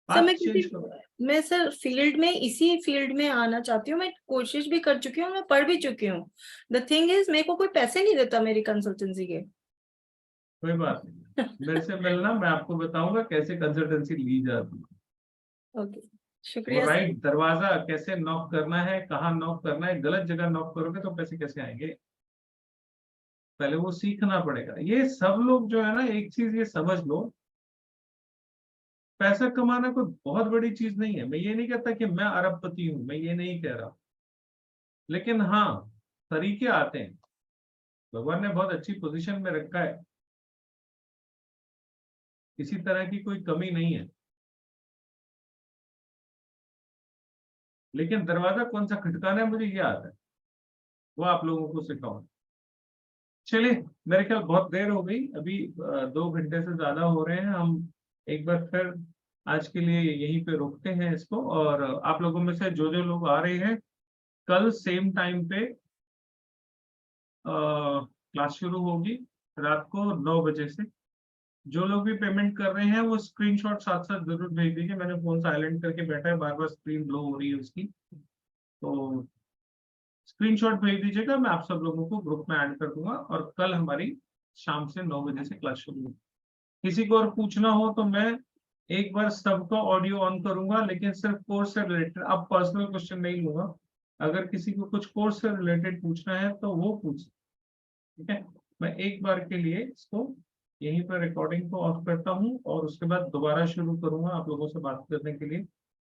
Speaker 20: Sir
Speaker 1: path change करो।
Speaker 20: मैं सर फील्ड में, इसी फील्ड में आना चाहती हूँ। मैं कोशिश भी कर चुकी हूँ, मैं पढ़ भी चुकी हूँ। द थिंग इज, मेरे को कोई पैसे नहीं देता मेरी कंसल्टेंसी के।
Speaker 1: कोई बात नहीं, मेरे से मिलना, मैं आपको बताऊंगा कैसे कंसल्टेंसी ली जाती है।
Speaker 20: ओके,
Speaker 1: वो
Speaker 20: शुक्रिया सर।
Speaker 1: राइट दरवाजा कैसे नॉक करना है, कहाँ नॉक करना है। गलत जगह नॉक करोगे तो पैसे कैसे आएंगे? पहले वो सीखना पड़ेगा। ये सब लोग जो है ना, एक चीज ये समझ लो, पैसा कमाना कोई बहुत बड़ी चीज नहीं है। मैं ये नहीं कहता कि मैं अरबपति हूं, मैं ये नहीं कह रहा, लेकिन हाँ, तरीके आते हैं। भगवान ने बहुत अच्छी पोजीशन में रखा है, किसी तरह की कोई कमी नहीं है। लेकिन दरवाजा कौन सा खटकाना है मुझे ये आता है, वो आप लोगों को सिखाऊंगा। चलिए, मेरे ख्याल बहुत देर हो गई, अभी 2 घंटे से ज्यादा हो रहे हैं। हम एक बार फिर आज के लिए यहीं पे रोकते हैं इसको। और आप लोगों में से जो जो लोग आ रहे हैं, कल सेम टाइम पे क्लास शुरू होगी, रात को 9 बजे से। जो लोग भी पेमेंट कर रहे हैं वो स्क्रीनशॉट साथ साथ जरूर भेज दीजिए। मैंने फोन साइलेंट करके बैठा है, बार बार स्क्रीन ब्लो हो रही है उसकी, तो स्क्रीनशॉट भेज दीजिएगा। मैं आप सब लोगों को ग्रुप में ऐड कर दूंगा और कल हमारी शाम से 9 बजे से क्लास शुरू होगी। किसी को और पूछना हो तो मैं एक बार सबका ऑडियो ऑन करूंगा, लेकिन सिर्फ कोर्स से रिलेटेड, अब पर्सनल क्वेश्चन नहीं लूंगा। अगर किसी को कुछ कोर्स से रिलेटेड पूछना है तो वो पूछ, ठीक है। मैं एक बार के लिए इसको यहीं पर रिकॉर्डिंग को ऑफ करता हूँ और उसके बाद दोबारा शुरू करूंगा आप लोगों से बात करने के लिए।